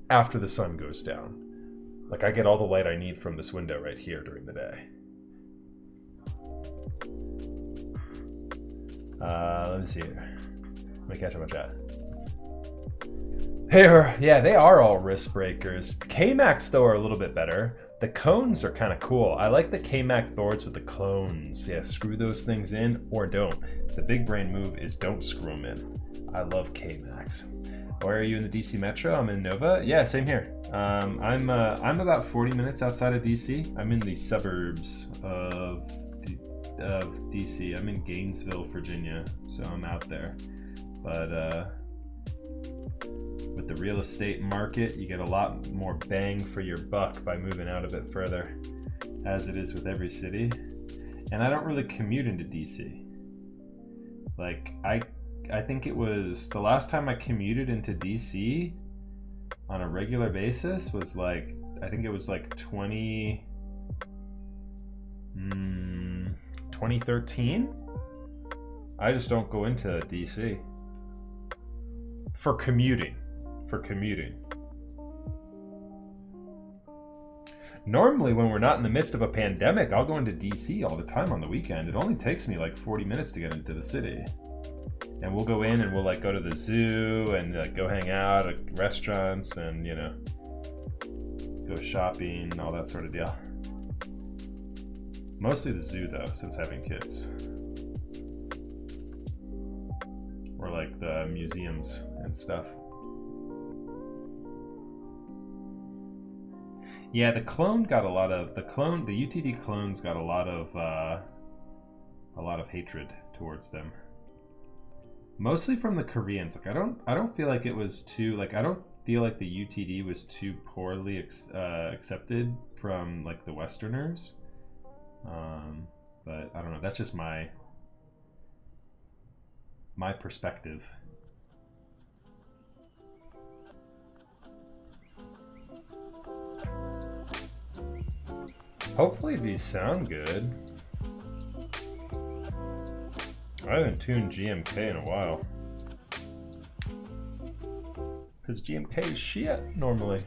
After the sun goes down. Like I get all the light I need from this window right here during the day. Let me see here. Let me catch up on chat. They are all wrist breakers. K-Max though are a little bit better. The cones are kind of cool. I like the K-Max boards with the clones. Yeah, screw those things in or don't. The big brain move is don't screw them in. I love K-Max. Where are you in the DC Metro? I'm in Nova. Yeah, same here. I'm about 40 minutes outside of DC. I'm in the suburbs of DC. I'm in Gainesville, Virginia, so I'm out there. But with the real estate market, you get a lot more bang for your buck by moving out a bit further, as it is with every city. And I don't really commute into DC. Like I think it was the last time I commuted into DC on a regular basis was like, I think it was like 2013. I just don't go into DC for commuting. Normally when we're not in the midst of a pandemic, I'll go into DC all the time on the weekend. It only takes me like 40 minutes to get into the city. And we'll go in and we'll like go to the zoo and like go hang out at restaurants and, you know, go shopping, all that sort of deal. Mostly the zoo though, since having kids. Or like the museums and stuff. Yeah, the UTD clones got a lot of hatred towards them. Mostly from the Koreans. Like I don't feel like it was too, like I don't feel like the UTD was too poorly accepted from like the Westerners. But I don't know, that's just my perspective. Hopefully these sound good. I haven't tuned GMK in a while. Because GMK is shit normally.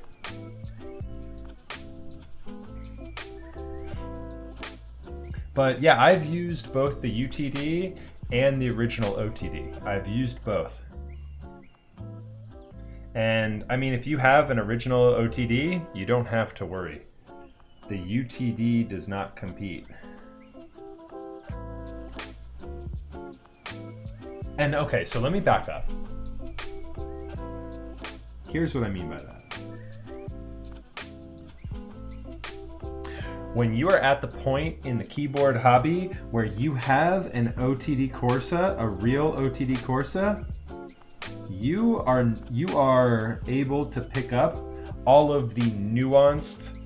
But yeah, I've used both the UTD and the original OTD. I've used both. And I mean, if you have an original OTD, you don't have to worry. The UTD does not compete. And okay, so let me back up. Here's what I mean by that. When you are at the point in the keyboard hobby where you have an OTD Corsa, a real OTD Corsa, you are able to pick up all of the nuanced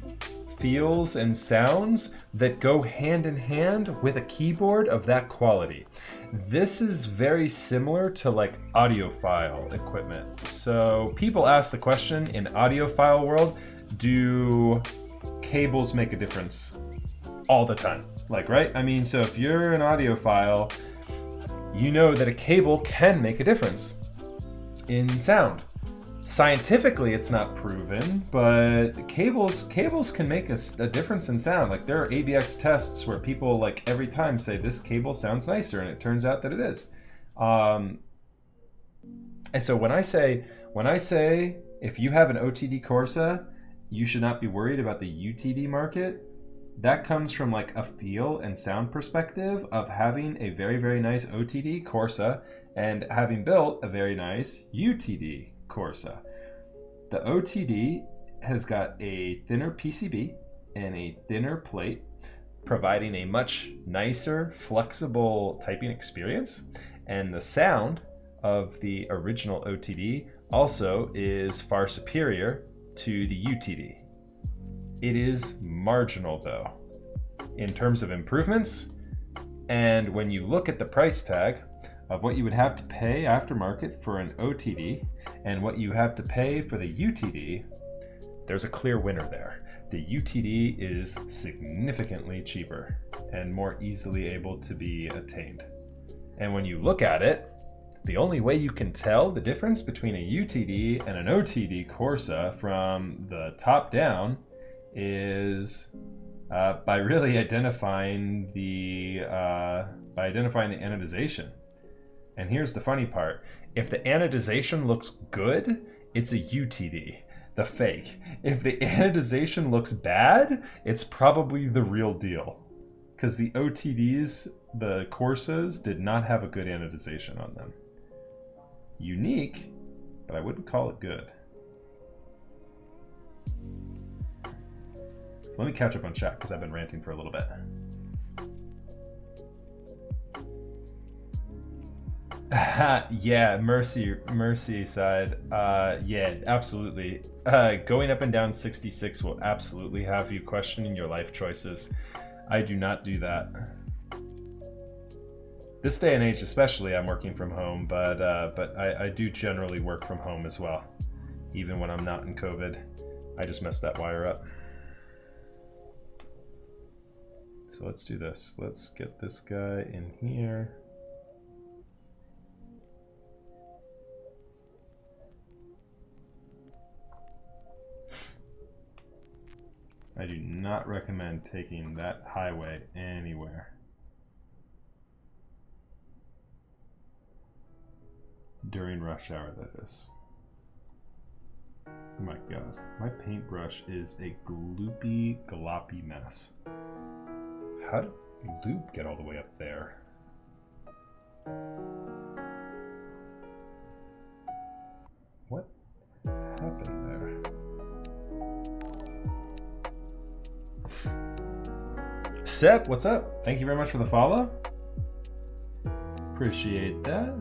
feels and sounds that go hand in hand with a keyboard of that quality. This is very similar to like audiophile equipment. So people ask the question in audiophile world, do cables make a difference? All the time, like, right? I mean, so if you're an audiophile, you know that a cable can make a difference in sound. Scientifically, it's not proven, but cables can make a difference in sound. Like, there are ABX tests where people like every time say this cable sounds nicer, and it turns out that it is. And so when I say if you have an OTD Corsa, you should not be worried about the UTD market. That comes from like a feel and sound perspective of having a very, very nice OTD Corsa and having built a very nice UTD Corsa. The OTD has got a thinner PCB and a thinner plate, providing a much nicer, flexible typing experience. And the sound of the original OTD also is far superior to the UTD. It is marginal though, in terms of improvements. And when you look at the price tag of what you would have to pay aftermarket for an OTD and what you have to pay for the UTD, there's a clear winner there. The UTD is significantly cheaper and more easily able to be attained. And when you look at it, the only way you can tell the difference between a UTD and an OTD Corsa from the top down is by really identifying the anodization. And here's the funny part. If the anodization looks good, it's a UTD, the fake. If the anodization looks bad, it's probably the real deal. Because the OTDs, the Corsas, did not have a good anodization on them. Unique, but I wouldn't call it good. So let me catch up on chat because I've been ranting for a little bit. Yeah, mercy side. Yeah, absolutely. Going up and down 66 will absolutely have you questioning your life choices. I do not do that. This day and age especially, I'm working from home, but I do generally work from home as well, even when I'm not in COVID. I just messed that wire up. So let's do this. Let's get this guy in here. I do not recommend taking that highway anywhere. During rush hour, that is. Oh my god, my paintbrush is a gloopy, gloppy mess. How did Loop get all the way up there? What happened there? Sep, what's up? Thank you very much for the follow. Appreciate that.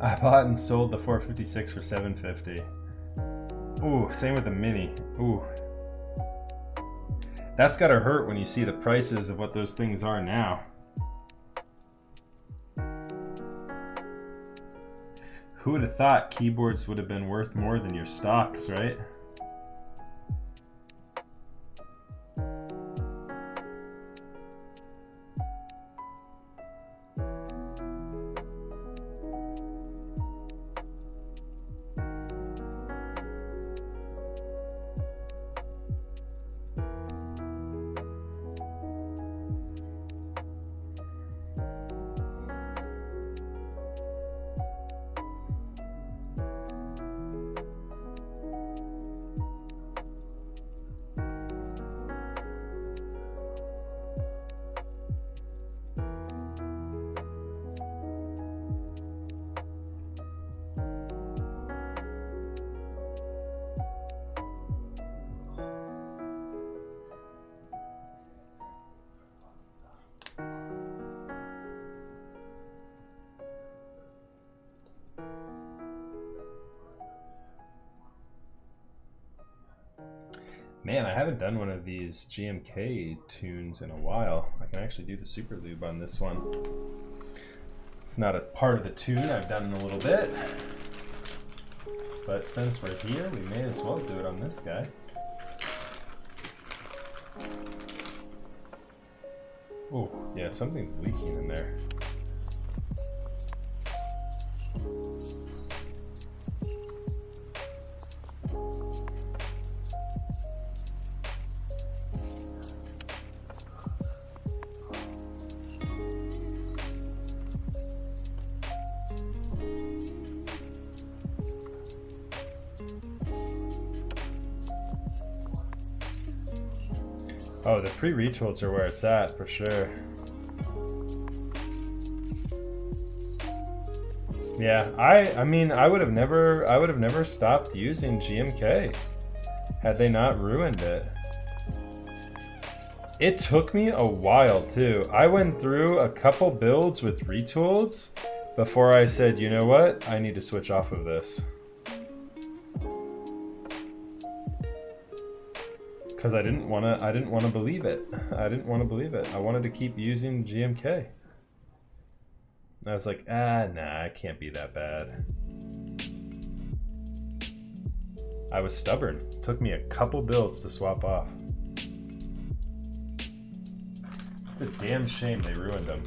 I bought and sold the 456 for 750. Ooh, same with the Mini. Ooh. That's gotta hurt when you see the prices of what those things are now. Who would have thought keyboards would have been worth more than your stocks, right? Man, I haven't done one of these GMK tunes in a while. I can actually do the super lube on this one. It's not a part of the tune I've done in a little bit. But since we're here, we may as well do it on this guy. Oh, yeah, something's leaking in there. Oh, the pre-retools are where it's at for sure. Yeah, I mean, I would have never stopped using GMK had they not ruined it. It took me a while too. I went through a couple builds with retools before I said, you know what? I need to switch off of this. Because I didn't want to believe it. I didn't want to believe it. I wanted to keep using GMK. I was like, nah, it can't be that bad. I was stubborn. It took me a couple builds to swap off. It's a damn shame they ruined them.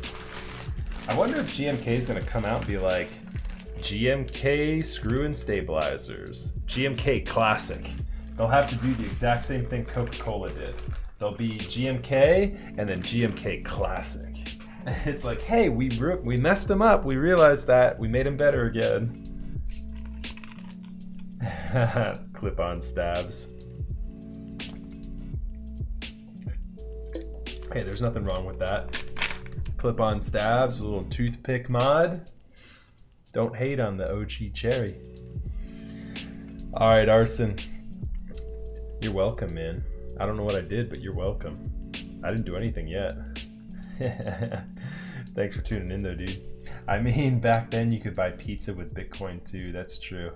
I wonder if GMK is going to come out and be like, GMK screw-in stabilizers, GMK classic. They'll have to do the exact same thing Coca-Cola did. There'll be GMK and then GMK Classic. It's like, hey, we messed them up. We realized that. We made them better again. Clip-on stabs. Hey, there's nothing wrong with that. Clip-on stabs, a little toothpick mod. Don't hate on the OG cherry. All right, Arson. You're welcome, man. I don't know what I did, but you're welcome. I didn't do anything yet. Thanks for tuning in though, dude. I mean, back then you could buy pizza with Bitcoin too. That's true.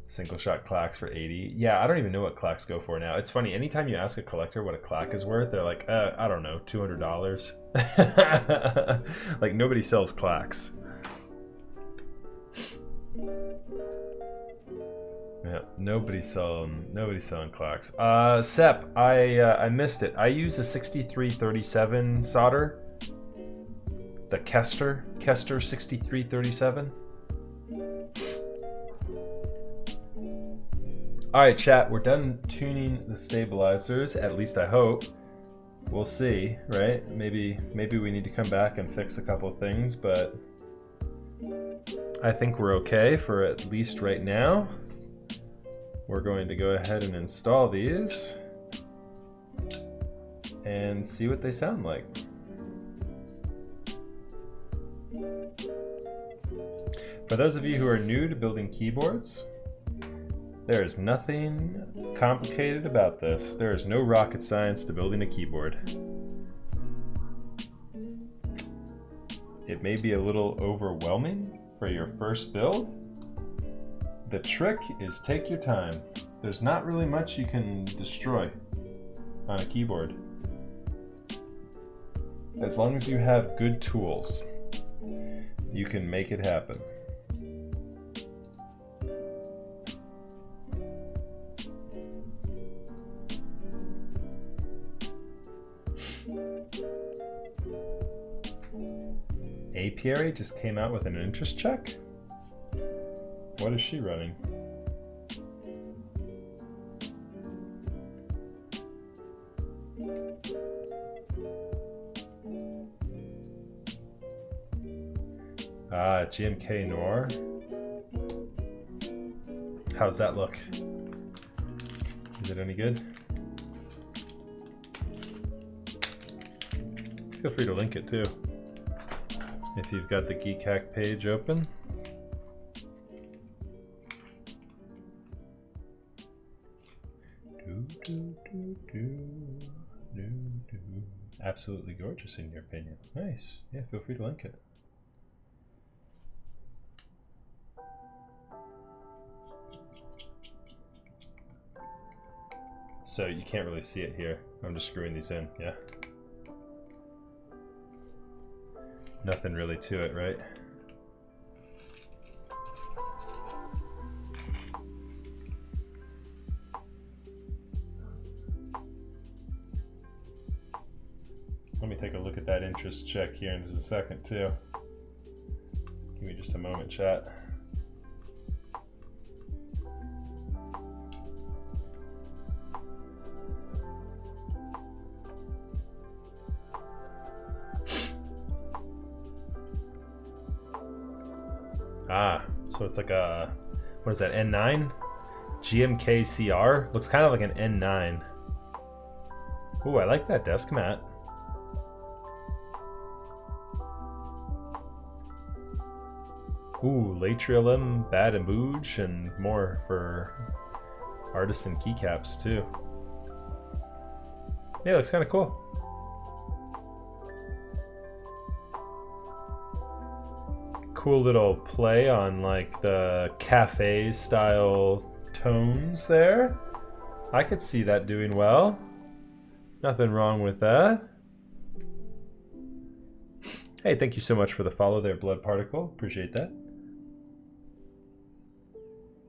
Single shot clacks for 80. Yeah, I don't even know what clacks go for now. It's funny, anytime you ask a collector what a clack is worth, they're like, I don't know, $200. Like, nobody sells clacks. Yeah, nobody's selling clocks. Sep, I missed it. I use a 6337 solder. The Kester 6337. All right, chat. We're done tuning the stabilizers. At least I hope. We'll see, right? Maybe we need to come back and fix a couple of things, but I think we're okay for at least right now. We're going to go ahead and install these and see what they sound like. For those of you who are new to building keyboards, there is nothing complicated about this. There is no rocket science to building a keyboard. It may be a little overwhelming for your first build. The trick is take your time. There's not really much you can destroy on a keyboard. As long as you have good tools, you can make it happen. Apiary just came out with an interest check? What is she running? Ah, GMK Noir. How's that look? Is it any good? Feel free to link it too, if you've got the Geek Hack page open. Absolutely gorgeous in your opinion. Nice. Yeah, feel free to link it. So you can't really see it here. I'm just screwing these in, yeah. Nothing really to it, right? Let me take a look at that interest check here in just a second too. Give me just a moment, chat. Ah, so it's like a, what is that, N9? GMKCR? Looks kind of like an N9. Ooh, I like that desk mat. Ooh, Latrium, Bad and Booge, and more for artisan keycaps too. Yeah, looks kind of cool. Cool little play on like the cafe style tones there. I could see that doing well. Nothing wrong with that. Hey, thank you so much for the follow there, Blood Particle. Appreciate that.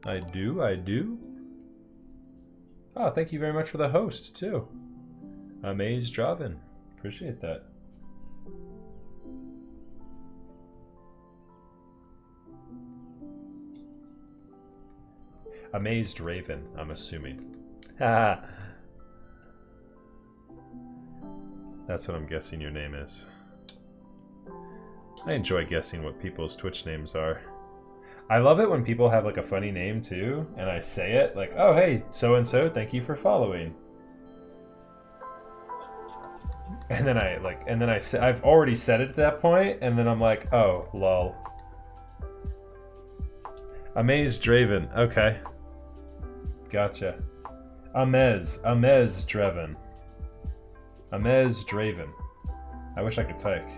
I do. Oh, thank you very much for the host too. Amaze Draven. Appreciate that. Amazed Raven, I'm assuming. That's what I'm guessing your name is. I enjoy guessing what people's Twitch names are. I love it when people have like a funny name too, and I say it like, "Oh, hey, so and so, thank you for following." And then I say I've already said it at that point, and then I'm like, "Oh, lol." Amazed Draven, okay. Gotcha. Amez Draven. Amez Draven. I wish I could type.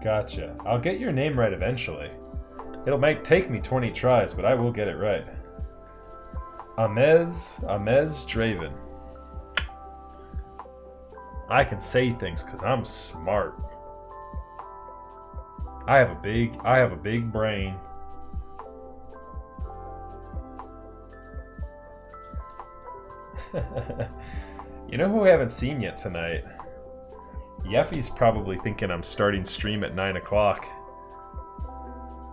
Gotcha. I'll get your name right eventually. It'll take me 20 tries, but I will get it right. Amez Draven. I can say things because I'm smart. I have a big brain. You know who we haven't seen yet tonight? Yeffy's probably thinking I'm starting stream at 9 o'clock.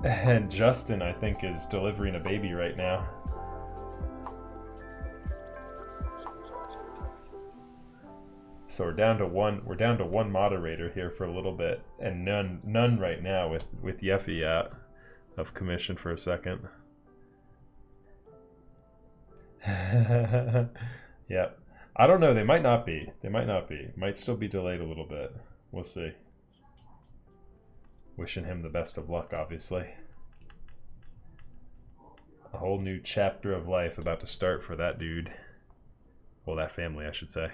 And Justin, I think, is delivering a baby right now. So we're down to one moderator here for a little bit, and none right now with Yeffy out of commission for a second. Yeah. I don't know, they might not be. Might still be delayed a little bit. We'll see. Wishing him the best of luck, obviously. A whole new chapter of life about to start for that dude. Well, that family, I should say.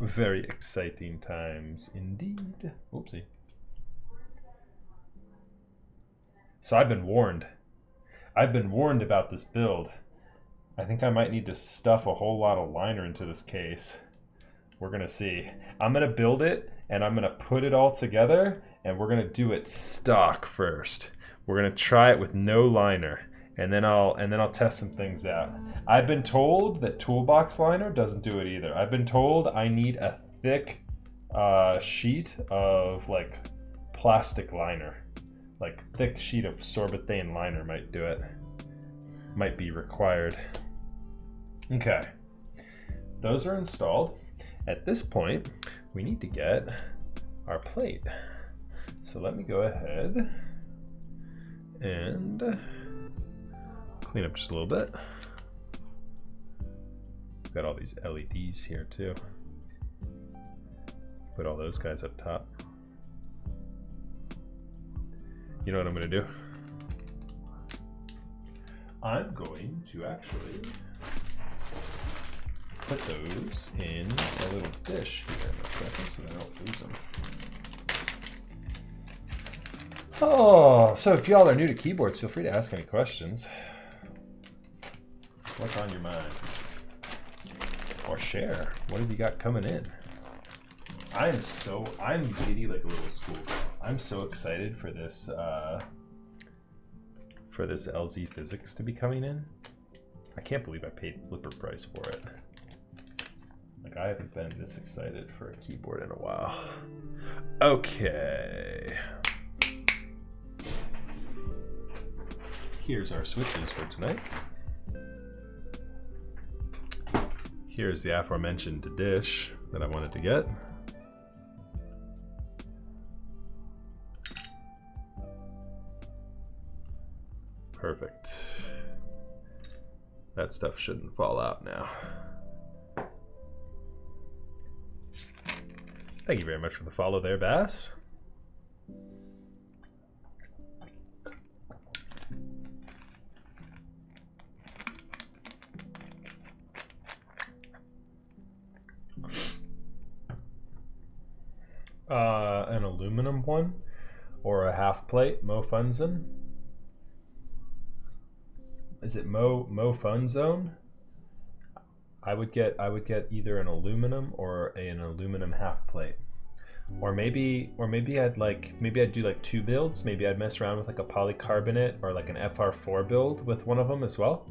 Very exciting times indeed. Oopsie. So I've been warned. I've been warned about this build. I think I might need to stuff a whole lot of liner into this case. We're gonna see. I'm gonna build it and I'm gonna put it all together and we're gonna do it stock first. We're gonna try it with no liner and then I'll test some things out. I've been told that toolbox liner doesn't do it either. I've been told I need a thick sheet of like plastic liner. Like thick sheet of sorbethane liner might do it. Might be required. Okay, those are installed. At this point, we need to get our plate. So let me go ahead and clean up just a little bit. Got all these LEDs here too. Put all those guys up top. You know what I'm gonna do? I'm going to actually put those in a little dish here in a second so that I don't lose them. Oh, so if y'all are new to keyboards, feel free to ask any questions. What's on your mind? Or share. What have you got coming in? I'm giddy like a little schoolgirl. I'm so excited for this LZ Physics to be coming in. I can't believe I paid flipper price for it. Like, I haven't been this excited for a keyboard in a while. Okay. Here's our switches for tonight. Here's the aforementioned dish that I wanted to get. Perfect. That stuff shouldn't fall out now. Thank you very much for the follow there, Bass. An aluminum one or a half plate, Mo Funzon. Is it Mo Fun Zone? I would get either an aluminum or an aluminum half plate, or maybe I'd do like two builds. Maybe I'd mess around with like a polycarbonate or like an FR4 build with one of them as well.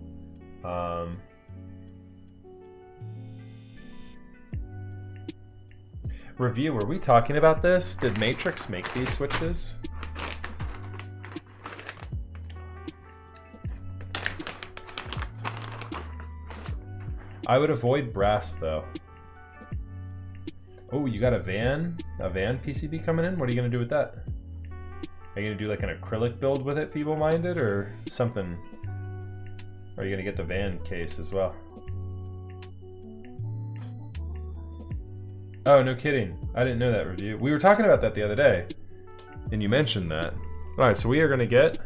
Review, were we talking about this? Did Matrix make these switches? I would avoid brass though. Oh, you got a van PCB coming in? What are you gonna do with that? Are you gonna do like an acrylic build with it, feeble-minded, or something? Or are you gonna get the van case as well? Oh, no kidding. I didn't know that, Review. We were talking about that the other day, and you mentioned that. All right, so we are gonna get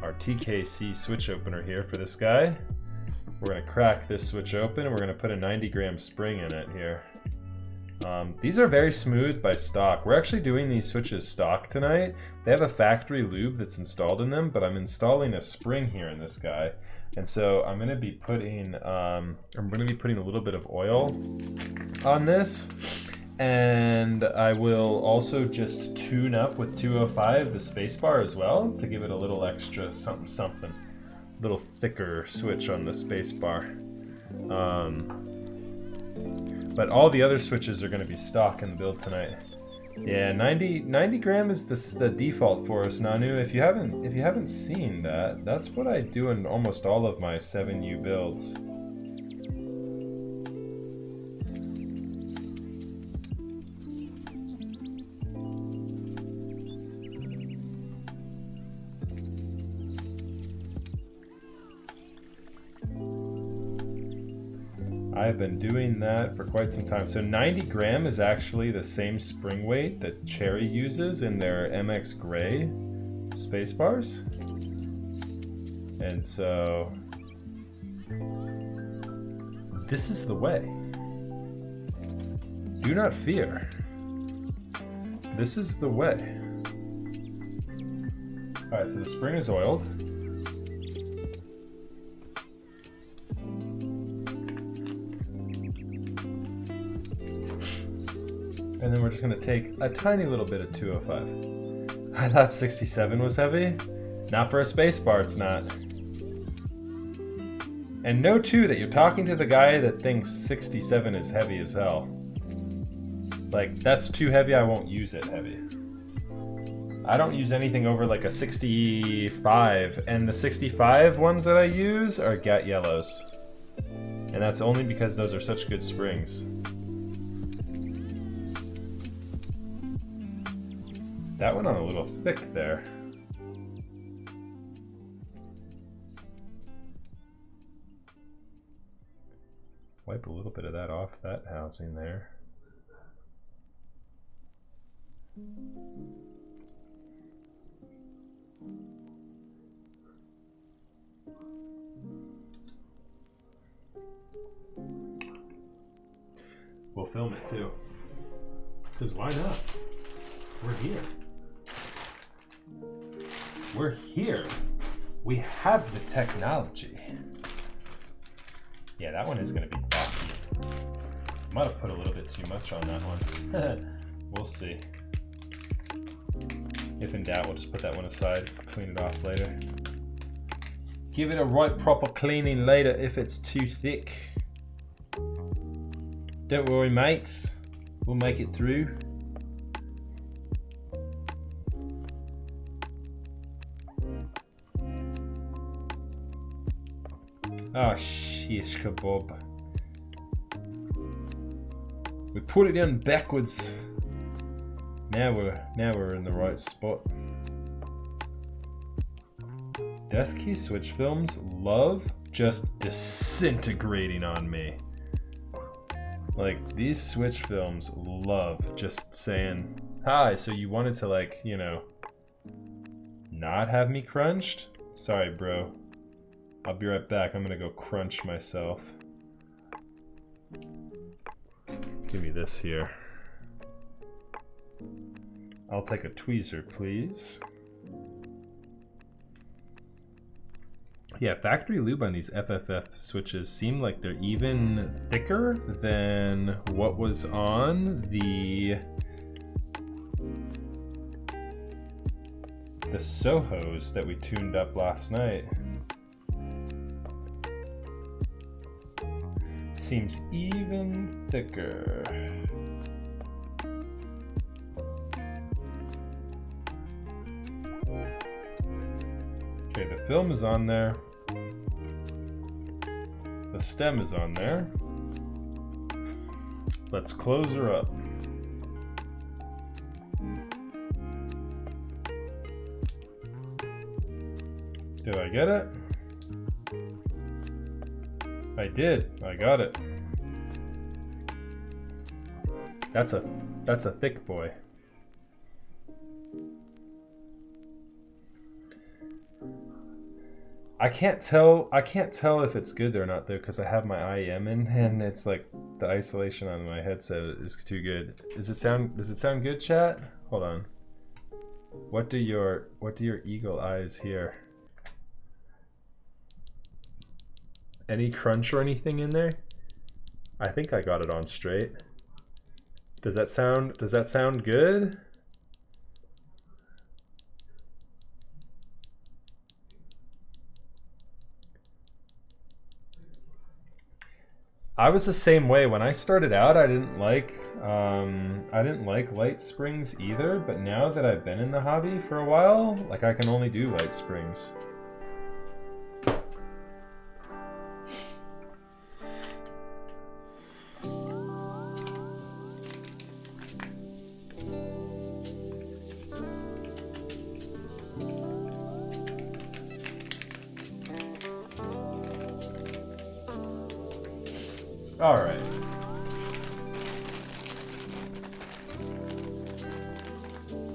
our TKC switch opener here for this guy. We're gonna crack this switch open, and we're gonna put a 90-gram spring in it here. These are very smooth by stock. We're actually doing these switches stock tonight. They have a factory lube that's installed in them, but I'm installing a spring here in this guy. And so I'm gonna be putting a little bit of oil on this, and I will also just tune up with 205 the spacebar as well to give it a little extra something, a little thicker switch on the spacebar. But all the other switches are going to be stock in the build tonight. Yeah, 90 gram is the default for us, Nanu. If you haven't seen that, that's what I do in almost all of my 7U builds. I've been doing that for quite some time. So 90 gram is actually the same spring weight that Cherry uses in their MX Gray spacebars. And so this is the way. Do not fear. This is the way. All right, so the spring is oiled. And then we're just gonna take a tiny little bit of 205. I thought 67 was heavy. Not for a spacebar, it's not. And know too that you're talking to the guy that thinks 67 is heavy as hell. Like, that's too heavy, I won't use it heavy. I don't use anything over like a 65, and the 65 ones that I use are Gat Yellows. And that's only because those are such good springs. That went on a little thick there. Wipe a little bit of that off that housing there. We'll film it too. Because why not? We're here. We're here. We have the technology. Yeah, that one is going to be bulky. Might have put a little bit too much on that one. We'll see. If in doubt, we'll just put that one aside, clean it off later. Give it a right proper cleaning later if it's too thick. Don't worry, mates. We'll make it through. Ah, shish kebab. We put it in backwards. Now we're in the right spot. Desk key switch films love just disintegrating on me. Like, these switch films love just saying, hi, so you wanted to, like, you know, not have me crunched? Sorry, bro. I'll be right back. I'm gonna go crunch myself. Give me this here. I'll take a tweezer, please. Yeah, factory lube on these FFF switches seem like they're even thicker than what was on the Sohos that we tuned up last night. Seems even thicker. Okay, the film is on there. The stem is on there. Let's close her up. Did I get it? I did. I got it. That's a thick boy. I can't tell if it's good or not though, because I have my IEM in and it's like the isolation on my headset is too good. Does it sound good, chat? Hold on. What do your eagle eyes hear? Any crunch or anything in there? I think I got it on straight. Does that sound good? I was the same way. When I started out, I didn't like light springs either, but now that I've been in the hobby for a while, like, I can only do light springs. All right.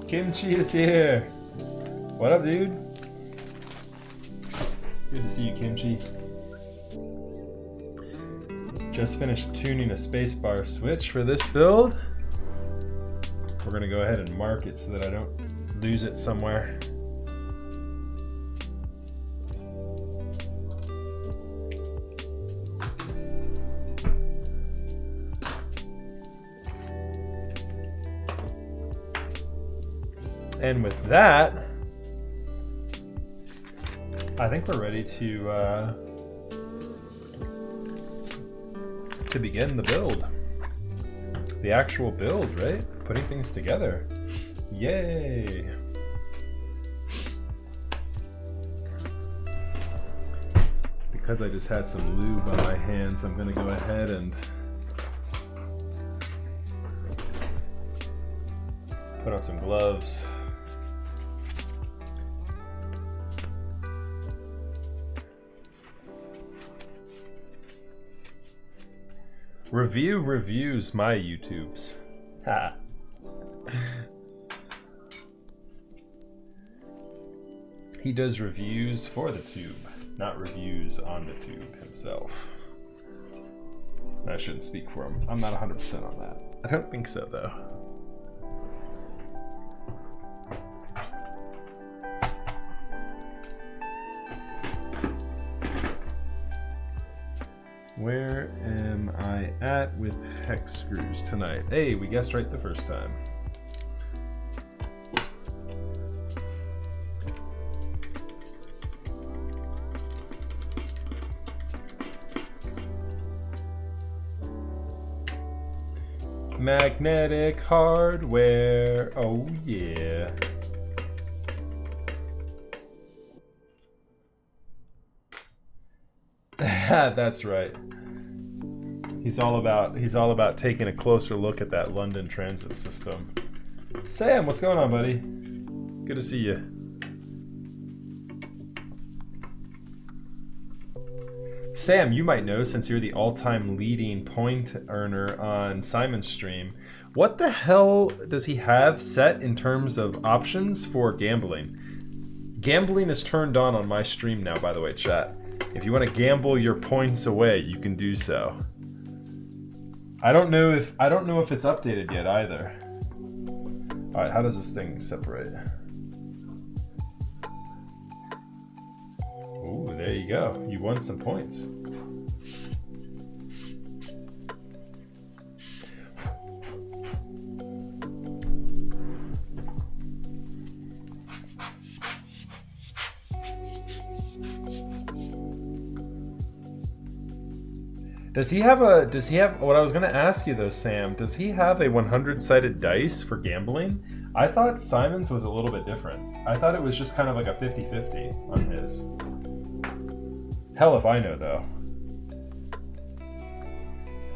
Kimchi is here. What up, dude? Good to see you, Kimchi. Just finished tuning a spacebar switch for this build. We're gonna go ahead and mark it so that I don't lose it somewhere. And with that, I think we're ready to begin the build. The actual build, right? Putting things together. Yay! Because I just had some lube on my hands, I'm gonna go ahead and put on some gloves. Reviews my YouTubes. Ha. He does reviews for the tube, not reviews on the tube himself. I shouldn't speak for him. I'm not 100% on that. I don't think so, though. at with hex screws tonight? Hey, we guessed right the first time. Magnetic hardware, oh yeah. That's right. He's all about taking a closer look at that London transit system. Sam, what's going on, buddy? Good to see you. Sam, you might know, since you're the all-time leading point earner on Simon's stream, what the hell does he have set in terms of options for gambling? Gambling is turned on my stream now, by the way, chat. If you want to gamble your points away, you can do so. I don't know if it's updated yet either. All right, how does this thing separate? Ooh, there you go. You won some points. Does he have what I was going to ask you though, Sam, does he have a 100-sided dice for gambling? I thought Simon's was a little bit different. I thought it was just kind of like a 50-50 on his. Hell if I know though.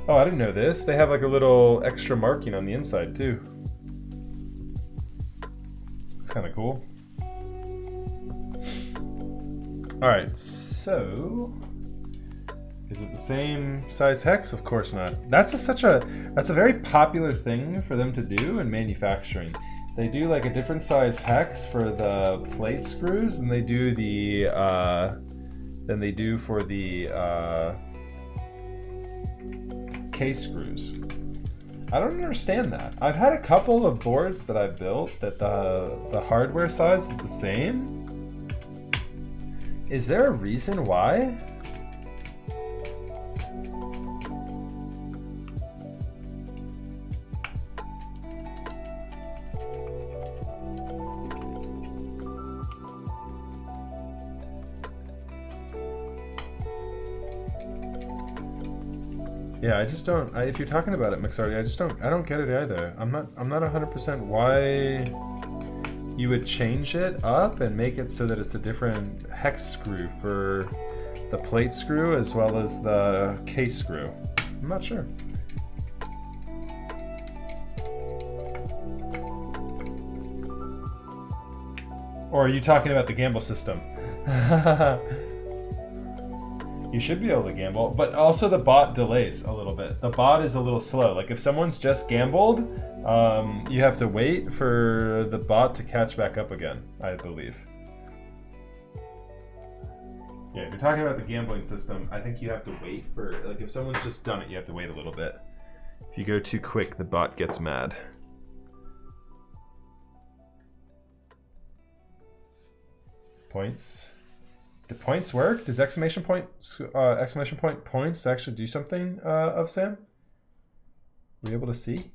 Oh, I didn't know this. They have like a little extra marking on the inside too. It's kind of cool. All right, so is it the same size hex? Of course not. That's a very popular thing for them to do in manufacturing. They do like a different size hex for the plate screws than they do for the case screws. I don't understand that. I've had a couple of boards that I've built that the hardware size is the same. Is there a reason why? Yeah, I just don't. If you're talking about it, Mixardi, I don't get it either. I'm not 100% why you would change it up and make it so that it's a different hex screw for the plate screw as well as the case screw. I'm not sure. Or are you talking about the gamble system? You should be able to gamble, but also the bot delays a little bit. The bot is a little slow. Like if someone's just gambled, you have to wait for the bot to catch back up again, I believe. Yeah, if you're talking about the gambling system, I think you have to wait for, like if someone's just done it, you have to wait a little bit. If you go too quick, the bot gets mad. Points. Do points work? Does exclamation point points actually do something of Sam? Were you able to see?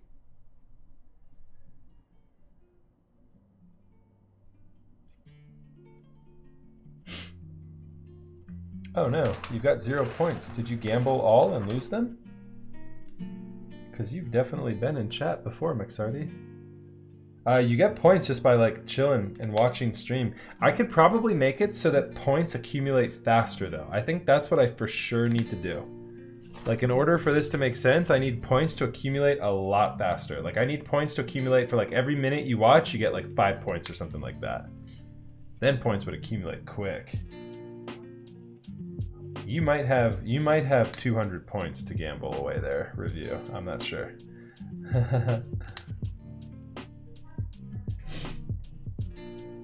Oh no, you've got 0 points. Did you gamble all and lose them? Because you've definitely been in chat before, Mixardi. You get points just by like chilling and watching stream. I could probably make it so that points accumulate faster though. I think that's what I for sure need to do. Like in order for this to make sense, I need points to accumulate a lot faster. Like I need points to accumulate for like every minute you watch, you get like 5 points or something like that. Then points would accumulate quick. You might have 200 points to gamble away there, Review. I'm not sure.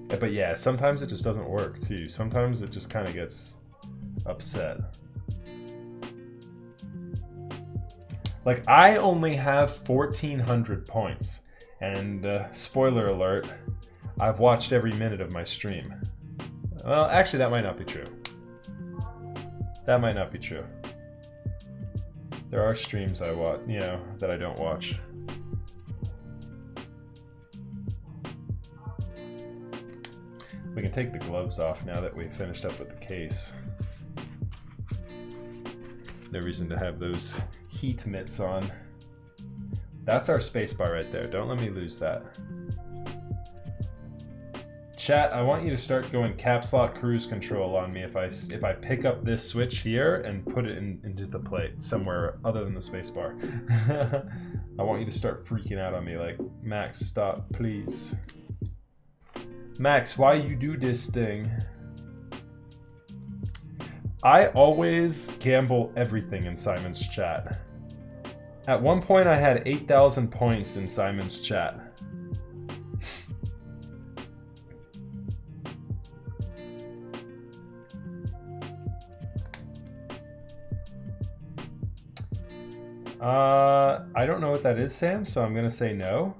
But yeah, sometimes it just doesn't work too. Sometimes it just kind of gets upset. Like I only have 1,400 points, and spoiler alert, I've watched every minute of my stream. Well, actually that might not be true. That might not be true. There are streams I watch, you know, that I don't watch. We can take the gloves off now that we finished up with the case. No reason to have those heat mitts on. That's our spacebar right there. Don't let me lose that. Chat, I want you to start going caps lock cruise control on me if I pick up this switch here and put it into the plate somewhere other than the spacebar. I want you to start freaking out on me like, Max, stop, please. Max, why you do this thing? I always gamble everything in Simon's chat. At one point I had 8,000 points in Simon's chat. I don't know what that is, Sam, so I'm gonna say no.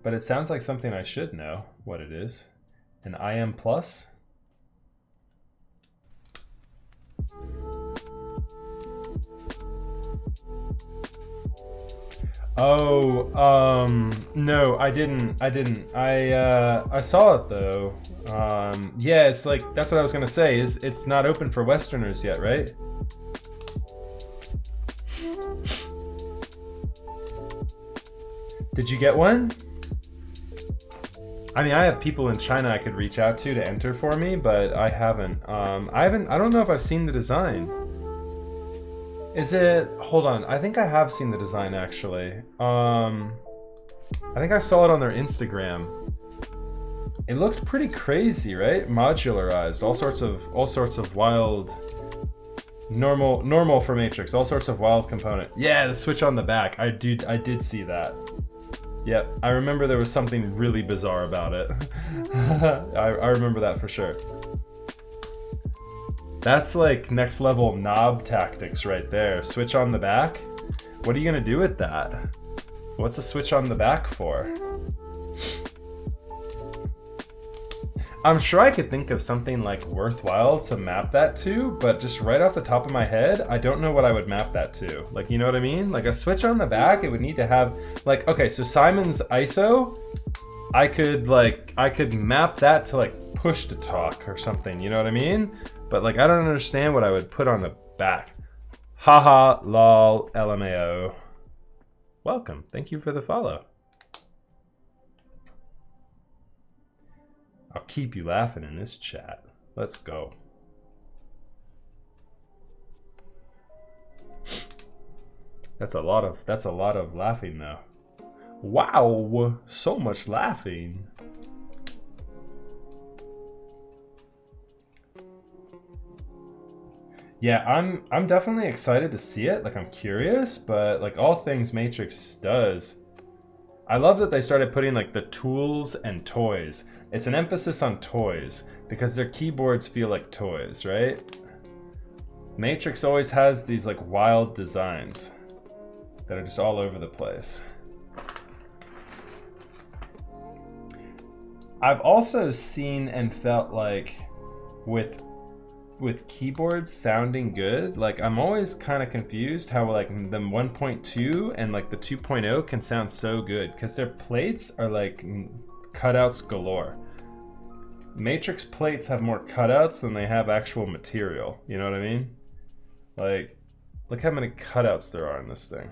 But it sounds like something I should know what it is. An IM plus? Oh, no, I didn't. I saw it though. Yeah, it's like, that's what I was gonna say, is it's not open for Westerners yet, right? Did you get one? I mean, I have people in China I could reach out to enter for me, but I haven't. I don't know if I've seen the design. Is it, hold on, I think I have seen the design actually. I think I saw it on their Instagram. It looked pretty crazy, right? Modularized, all sorts of wild, normal for Matrix, all sorts of wild component. Yeah, the switch on the back, I did see that. Yep, I remember there was something really bizarre about it. I remember that for sure. That's like next level knob tactics right there. Switch on the back? What are you gonna do with that? What's a switch on the back for? I'm sure I could think of something like worthwhile to map that to, but just right off the top of my head, I don't know what I would map that to. Like, you know what I mean? Like a switch on the back, it would need to have, like, okay, so Simon's ISO, I could map that to like push to talk or something, you know what I mean? But like, I don't understand what I would put on the back. Haha, lol, LMAO. Welcome, thank you for the follow. I'll keep you laughing in this chat. Let's go. That's a lot of laughing though. Wow, so much laughing. Yeah, I'm definitely excited to see it. Like, I'm curious, but like all things Matrix does, I love that they started putting like the tools and toys. It's an emphasis on toys because their keyboards feel like toys, right? Matrix always has these like wild designs that are just all over the place. I've also seen and felt like with keyboards sounding good, like I'm always kind of confused how like the 1.2 and like the 2.0 can sound so good because their plates are like cutouts galore. Matrix plates have more cutouts than they have actual material, you know what I mean? Like, look how many cutouts there are in this thing.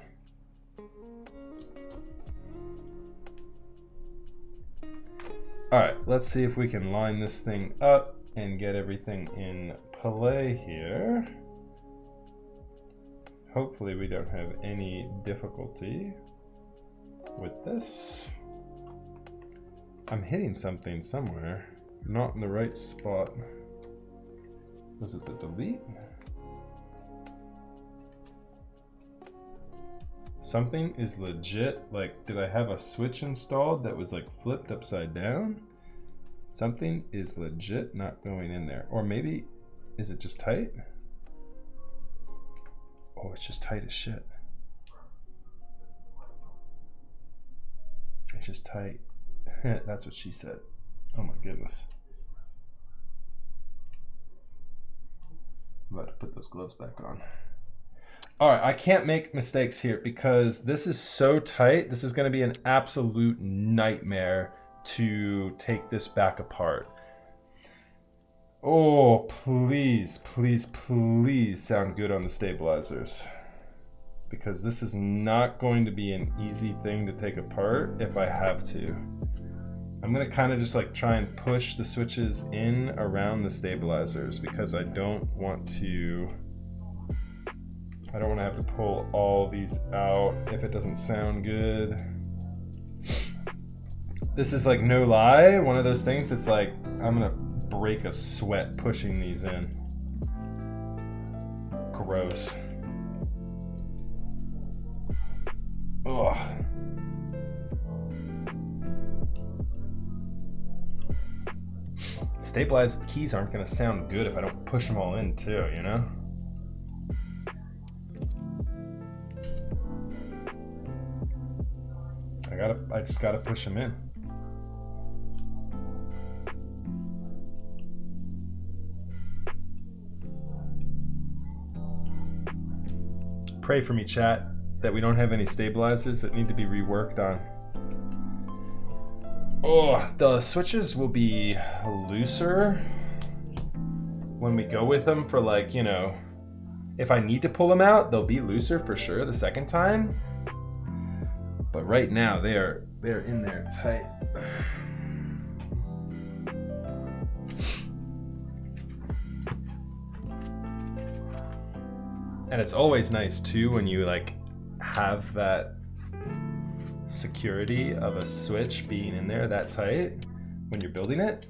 Alright, let's see if we can line this thing up and get everything in play here. Hopefully we don't have any difficulty with this. I'm hitting something somewhere, not in the right spot. Was it the delete? Something is legit, like, did I have a switch installed that was like flipped upside down? Something is legit not going in there. Or maybe, is it just tight? Oh, it's just tight as shit. It's just tight. That's what she said. Oh my goodness. I'm about to put those gloves back on. All right, I can't make mistakes here because this is so tight. This is going to be an absolute nightmare to take this back apart. Oh, please, please, please sound good on the stabilizers. Because this is not going to be an easy thing to take apart if I have to. I'm going to kind of just like try and push the switches in around the stabilizers because I don't want to have to pull all these out if it doesn't sound good. This is like no lie, one of those things that's like, I'm gonna break a sweat pushing these in. Gross. Ugh. Stabilized keys aren't gonna sound good if I don't push them all in too, you know? I just gotta push them in. Pray for me, chat, that we don't have any stabilizers that need to be reworked on. Oh, the switches will be looser when we go with them for like, you know, if I need to pull them out, they'll be looser for sure the second time. But right now, they're in there tight. And it's always nice too when you like have that security of a switch being in there that tight when you're building it.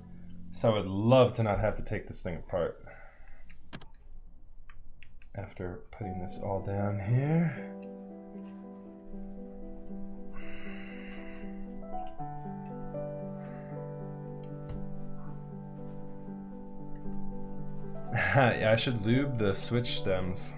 So I would love to not have to take this thing apart. After putting this all down here. Yeah, I should lube the switch stems.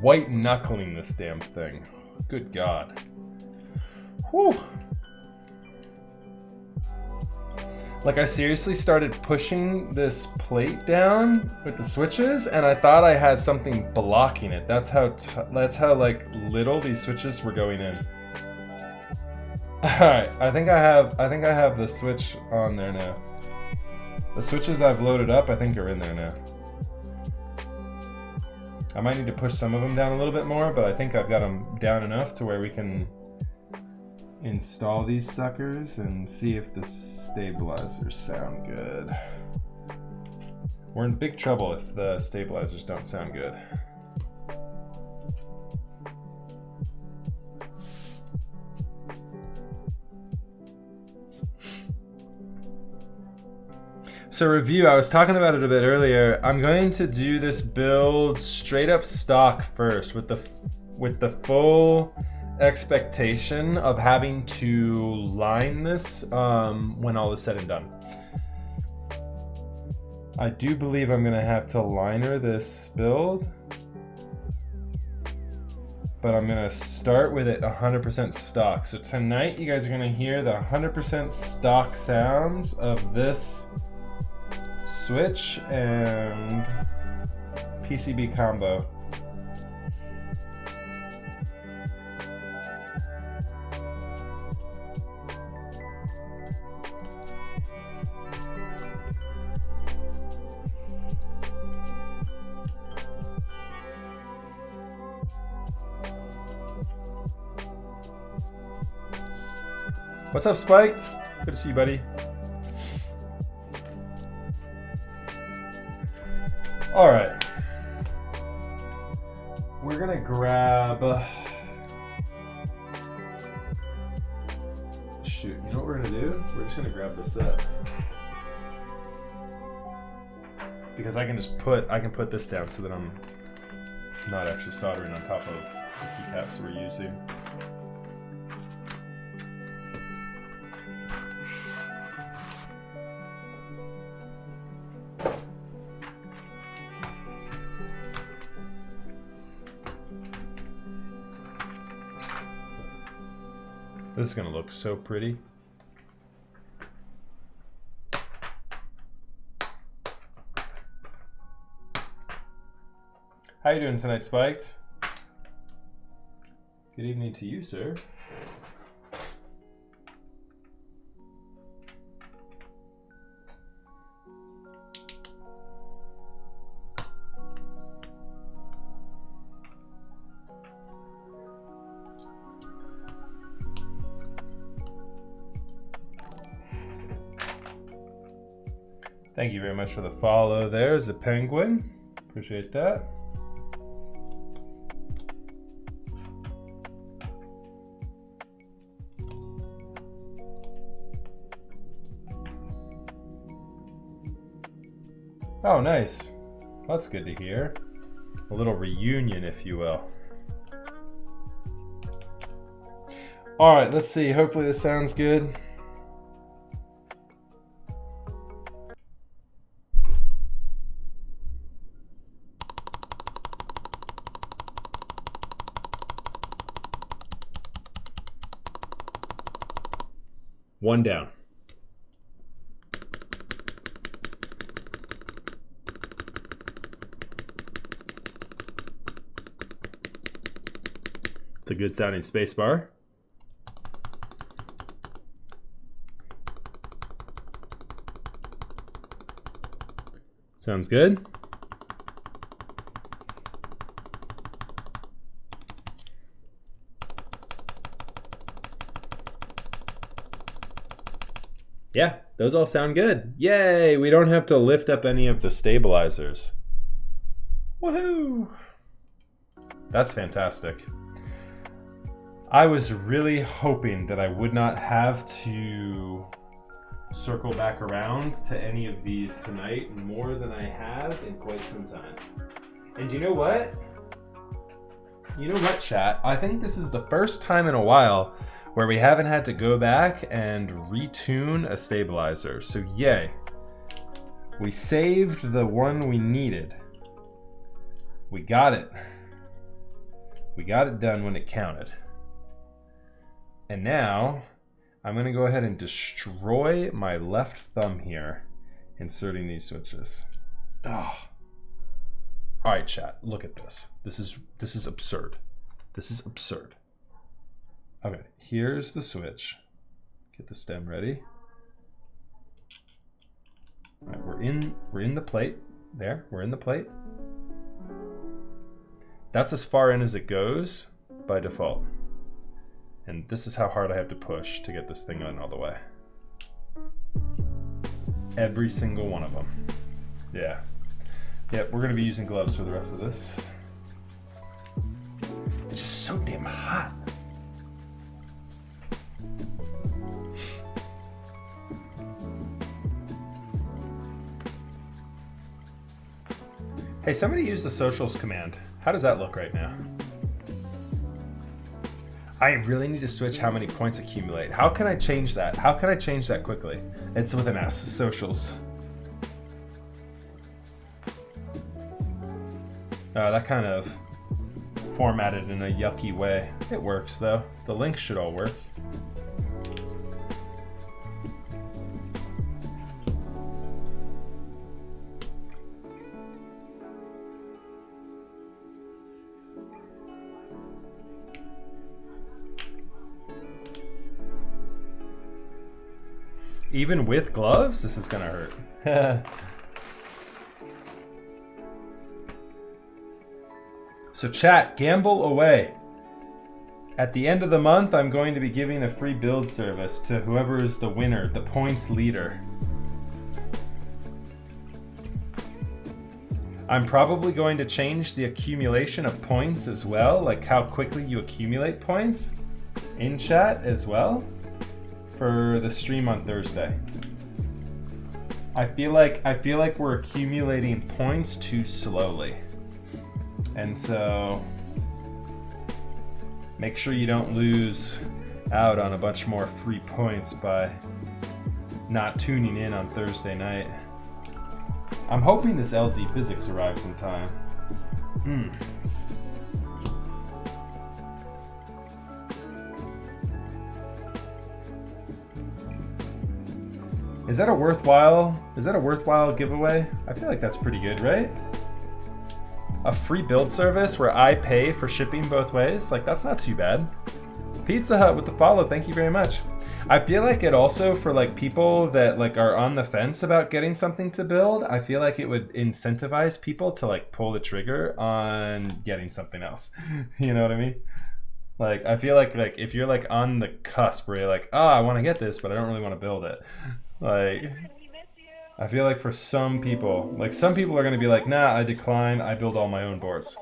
White knuckling this damn thing. Good God. Whew. Like I seriously started pushing this plate down with the switches and I thought I had something blocking it. That's how like little these switches were going in. Alright, I think I have the switch on there now. The switches I've loaded up I think are in there now. I might need to push some of them down a little bit more, but I think I've got them down enough to where we can install these suckers and see if the stabilizers sound good. We're in big trouble if the stabilizers don't sound good. So review, I was talking about it a bit earlier. I'm going to do this build straight up stock first with the full expectation of having to line this when all is said and done. I do believe I'm gonna have to liner this build, but I'm gonna start with it 100% stock. So tonight you guys are gonna hear the 100% stock sounds of this switch and PCB combo. What's up, Spiked? Good to see you, buddy. All right, we're gonna grab, shoot, you know what we're gonna do? We're just gonna grab this up. Because I can put this down so that I'm not actually soldering on top of the keycaps we're using. This is gonna look so pretty. How you doing tonight, Spiked? Good evening to you, sir. Thank you very much for the follow. There's a penguin. Appreciate that. Oh, nice. That's good to hear. A little reunion, if you will. All right, let's see. Hopefully this sounds good. One down. It's a good sounding space bar. Sounds good. Yeah, those all sound good. Yay, we don't have to lift up any of the stabilizers. Woohoo! That's fantastic. I was really hoping that I would not have to circle back around to any of these tonight more than I have in quite some time. And you know what? You know what, chat? I think this is the first time in a while where we haven't had to go back and retune a stabilizer. So yay. We saved the one we needed. We got it. We got it done when it counted. And now I'm gonna go ahead and destroy my left thumb here, inserting these switches. Oh. All right, chat, look at this. This is absurd. This is absurd. Okay, here's the switch. Get the stem ready. All right, we're in the plate. There, we're in the plate. That's as far in as it goes by default. And this is how hard I have to push to get this thing in all the way. Every single one of them. Yeah. Yep, we're gonna be using gloves for the rest of this. It's just so damn hot. Hey, somebody use the socials command. How does that look right now? I really need to switch how many points accumulate. How can I change that? How can I change that quickly? It's with an S, socials. That kind of formatted in a yucky way. It works though. The links should all work. Even with gloves, this is gonna hurt. So chat, gamble away. At the end of the month, I'm going to be giving a free build service to whoever is the winner, the points leader. I'm probably going to change the accumulation of points as well, like how quickly you accumulate points in chat as well. For the stream on Thursday. I feel like we're accumulating points too slowly. And so make sure you don't lose out on a bunch more free points by not tuning in on Thursday night. I'm hoping this LZ Physics arrives in time. Is that a worthwhile giveaway? I feel like that's pretty good, right? A free build service where I pay for shipping both ways? Like, that's not too bad. Pizza Hut with the follow, thank you very much. I feel like it also, for like people that like are on the fence about getting something to build, I feel like it would incentivize people to like pull the trigger on getting something else. You know what I mean? Like, I feel like if you're like on the cusp where you're like, oh, I want to get this, but I don't really want to build it. Like, I feel like for some people, like some people are going to be like, nah, I decline, I build all my own boards.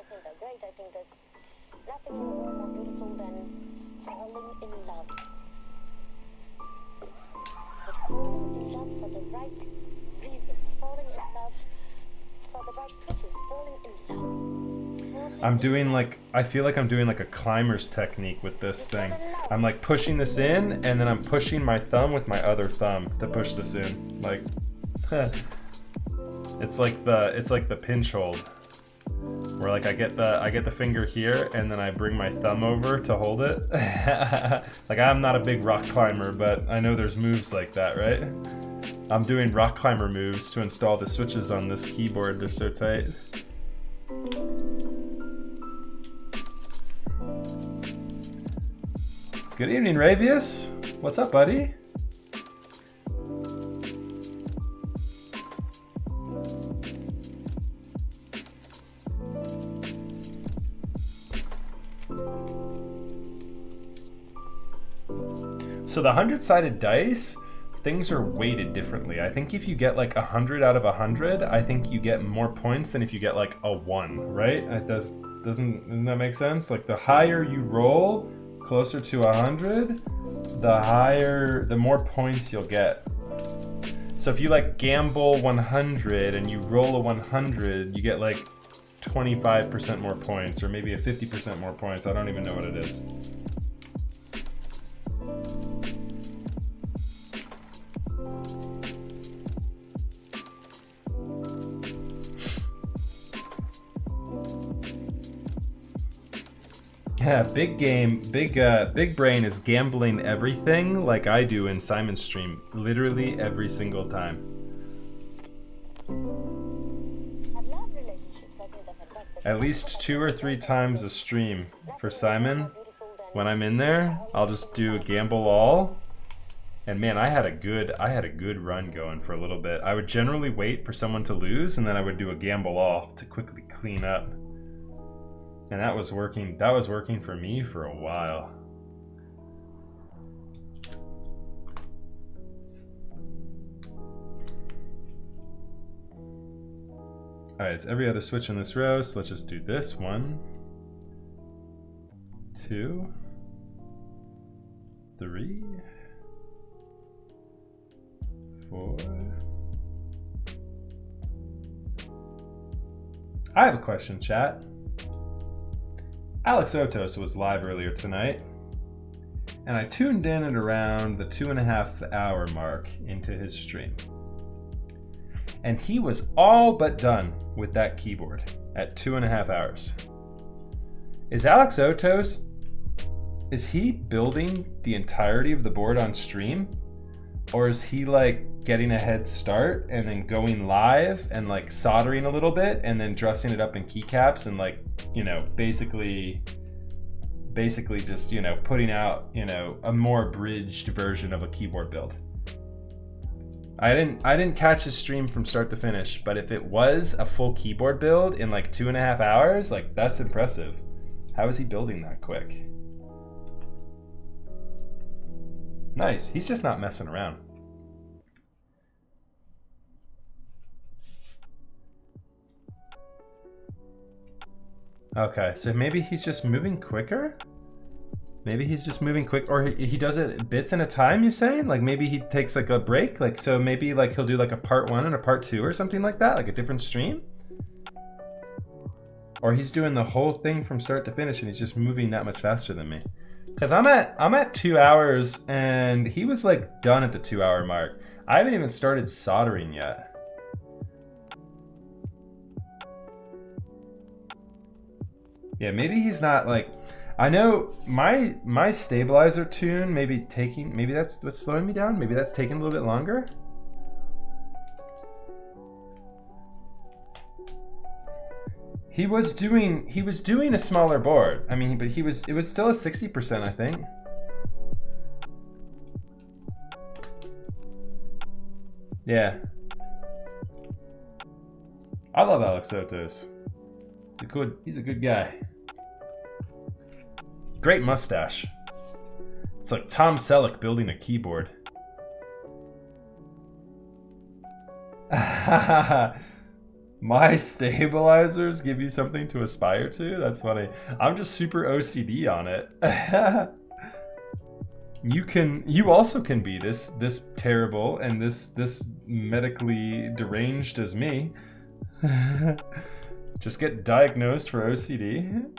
I'm doing like, I feel like I'm doing like a climber's technique with this thing. I'm like pushing this in, and then I'm pushing my thumb with my other thumb to push this in. Like, it's like the pinch hold, where like I get the finger here, and then I bring my thumb over to hold it. Like, I'm not a big rock climber, but I know there's moves like that, right? I'm doing rock climber moves to install the switches on this keyboard. They're so tight. Good evening, Ravius. What's up, buddy? So the 100-sided dice, things are weighted differently. I think if you get like 100 out of 100, I think you get more points than if you get like a 1, right? Doesn't that make sense? Like, the higher you roll, closer to 100, the more points you'll get. So if you like gamble 100 and you roll a 100, you get like 25% more points, or maybe a 50% more points. I don't even know what it is. Yeah, big game, big brain is gambling everything like I do in Simon's stream, literally every single time. At least 2 or 3 times a stream for Simon. When I'm in there, I'll just do a gamble all. And man, I had a good run going for a little bit. I would generally wait for someone to lose, and then I would do a gamble all to quickly clean up. And that was working for me for a while. All right, it's every other switch in this row, so let's just do this. 1, 2, 3, 4. I have a question, chat. Alex Otos was live earlier tonight, and I tuned in at around the 2.5 hour mark into his stream. And he was all but done with that keyboard at 2.5 hours. Is Alex Otos, is he building the entirety of the board on stream? Or is he like getting a head start and then going live and like soldering a little bit and then dressing it up in keycaps and like, you know, basically just, you know, putting out, you know, a more abridged version of a keyboard build? I didn't catch his stream from start to finish, but if it was a full keyboard build in like 2.5 hours, like, that's impressive. How is he building that quick? Nice. He's just not messing around. Okay, so maybe he's just moving quicker? Maybe he's just moving quick, or he does it bits in a time, you saying? Like, maybe he takes like a break? Like, so maybe like he'll do like a part 1 and a part 2 or something like that? Like a different stream? Or he's doing the whole thing from start to finish and he's just moving that much faster than me? Because I'm at 2 hours and he was like done at the 2 hour mark. I haven't even started soldering yet. Yeah, maybe he's not like, I know my stabilizer tune maybe that's what's slowing me down. Maybe that's taking a little bit longer. He was doing a smaller board. I mean, but it was still a 60%, I think. Yeah. I love Alex Sotos. He's a good guy. Great mustache. It's like Tom Selleck building a keyboard. My stabilizers give you something to aspire to? That's funny. I'm just super OCD on it. You also can be this terrible and this medically deranged as me. Just get diagnosed for OCD.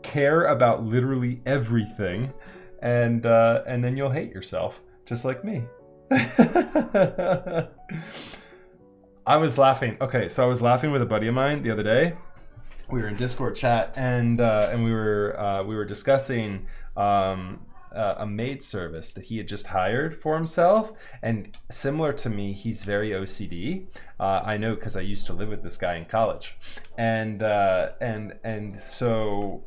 Care about literally everything, and then you'll hate yourself, just like me. I was laughing. Okay, so I was laughing with a buddy of mine the other day. We were in Discord chat, and we were discussing a maid service that he had just hired for himself. And similar to me, he's very OCD. I know because I used to live with this guy in college, and so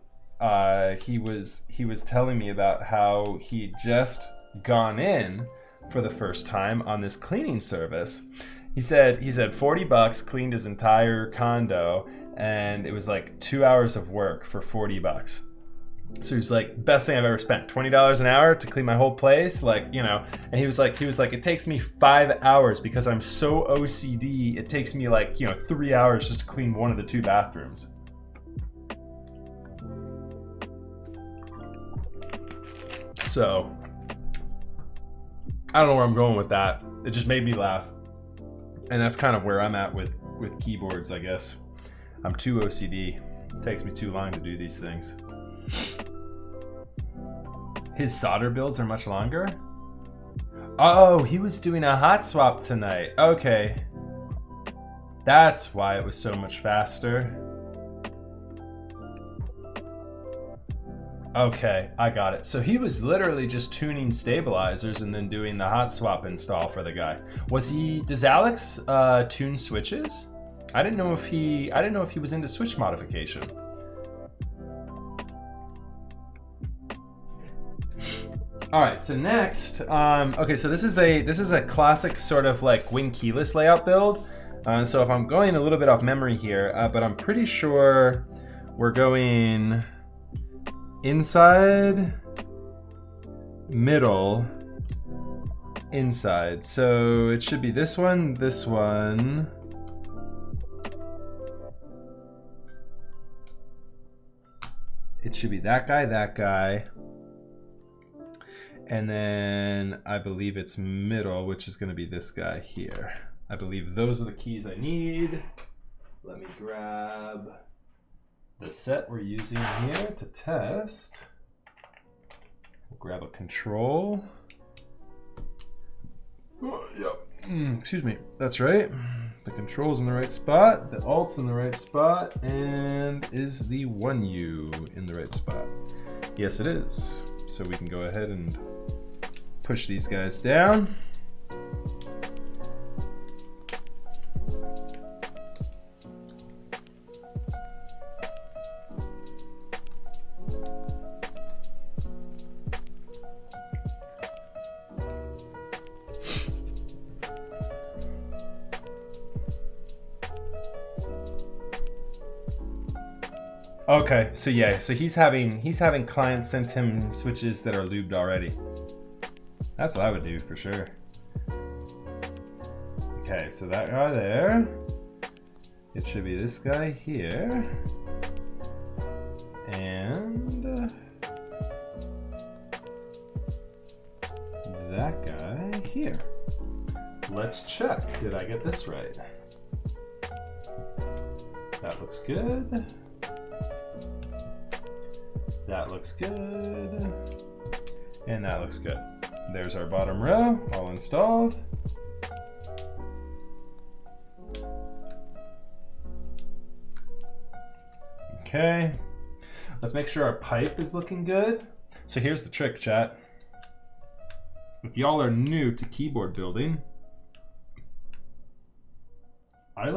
he was telling me about how he'd just gone in for the first time on this cleaning service. He said $40 cleaned his entire condo, and it was like 2 hours of work for $40. So he's like, best thing I've ever spent, $20 an hour to clean my whole place, like, you know. And he was like, it takes me 5 hours because I'm so OCD. It takes me like, 3 hours just to clean one of the 2 bathrooms. So I don't know where I'm going with that. It just made me laugh. And that's kind of where I'm at with keyboards, I guess. I'm too OCD. It takes me too long to do these things. His solder builds are much longer? Oh, he was doing a hot swap tonight. Okay. That's why it was so much faster. Okay, I got it. So he was literally just tuning stabilizers and then doing the hot swap install for the guy. Does Alex tune switches? I didn't know if he was into switch modification. All right, so next, okay, so this is a classic sort of like wing keyless layout build. So if I'm going a little bit off memory here, but I'm pretty sure we're going inside, middle, inside. So it should be this one, this one. It should be that guy. And then I believe it's middle, which is going to be this guy here. I believe those are the keys I need. Let me grab the set we're using here to test. We'll grab a control. Oh, yep. Excuse me. That's right. The control's in the right spot. The alt's in the right spot. And is the 1U in the right spot? Yes, it is. So we can go ahead and push these guys down. Okay, so yeah, so he's having clients send him switches that are lubed already. That's what I would do for sure. Okay, so that guy there. It should be this guy here. And that guy here. Let's check. Did I get this right? That looks good. That looks good. And that looks good. There's our bottom row, all installed. Okay. Let's make sure our pipe is looking good. So here's the trick, chat. If y'all are new to keyboard building, I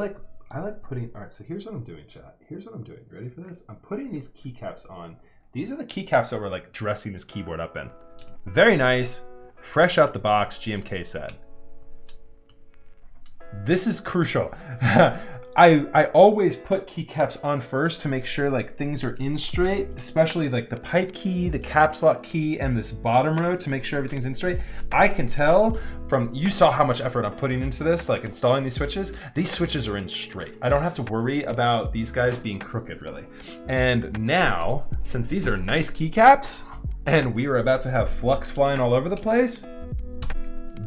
I like putting, all right, so here's what I'm doing, chat. Here's what I'm doing. Ready for this? I'm putting these keycaps on. These are the keycaps that we're like dressing this keyboard up in. Very nice, fresh out the box, GMK said. This is crucial. I always put keycaps on first to make sure like things are in straight, especially like the pipe key, the caps lock key, and this bottom row to make sure everything's in straight. I can tell from, you saw how much effort I'm putting into this, like installing these switches. These switches are in straight. I don't have to worry about these guys being crooked really. And now, since these are nice keycaps, and we are about to have flux flying all over the place,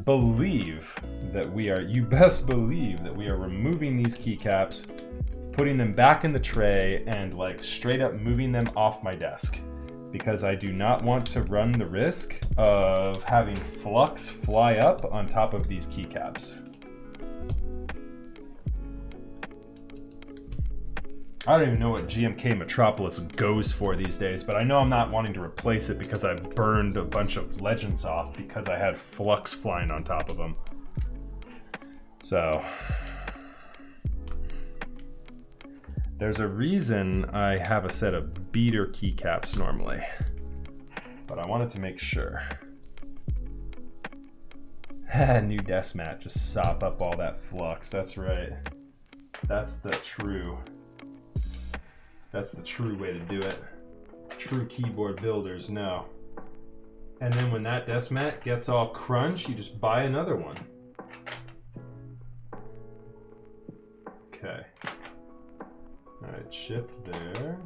believe that we are, you best believe that we are removing these keycaps, putting them back in the tray, and like straight up moving them off my desk, because I do not want to run the risk of having flux fly up on top of these keycaps. I don't even know what GMK Metropolis goes for these days, but I know I'm not wanting to replace it because I burned a bunch of legends off because I had flux flying on top of them. So, there's a reason I have a set of beater keycaps normally, but I wanted to make sure. New desk mat, just sop up all that flux, that's right. That's the true way to do it. True keyboard builders know. And then when that desk mat gets all crunch, you just buy another one. Okay. All right, chip there.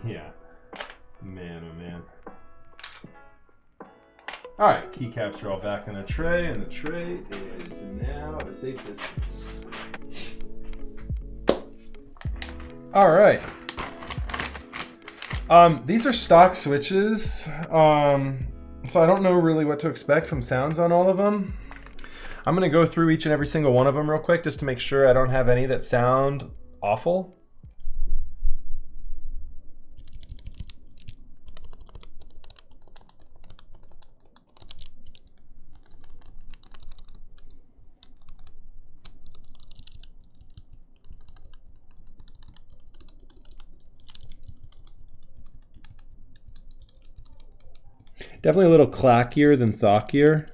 Yeah. Man, oh man. All right, keycaps are all back in the tray, and the tray is now at a safe distance. All right. These are stock switches, so I don't know really what to expect from sounds on all of them. I'm gonna go through each and every single one of them real quick just to make sure I don't have any that sound awful. Definitely a little clackier than thockier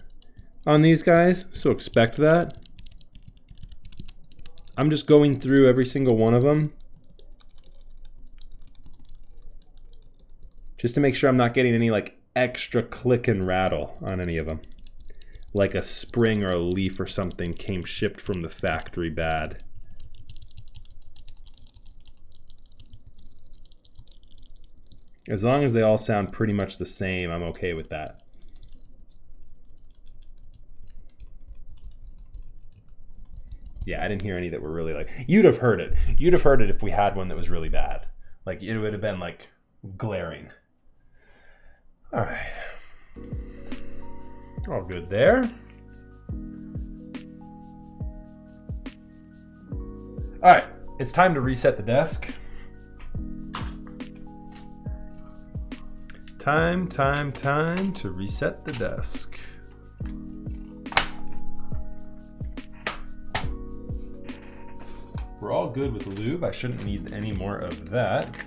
on these guys, so expect that. I'm just going through every single one of them just to make sure I'm not getting any like extra click and rattle on any of them. Like a spring or a leaf or something came shipped from the factory bad. As long as they all sound pretty much the same, I'm okay with that. Yeah, I didn't hear any that were really like, you'd have heard it. You'd have heard it if we had one that was really bad. Like it would have been like glaring. All right. All good there. All right, it's time to reset the desk. Time to reset the desk. We're all good with lube. I shouldn't need any more of that.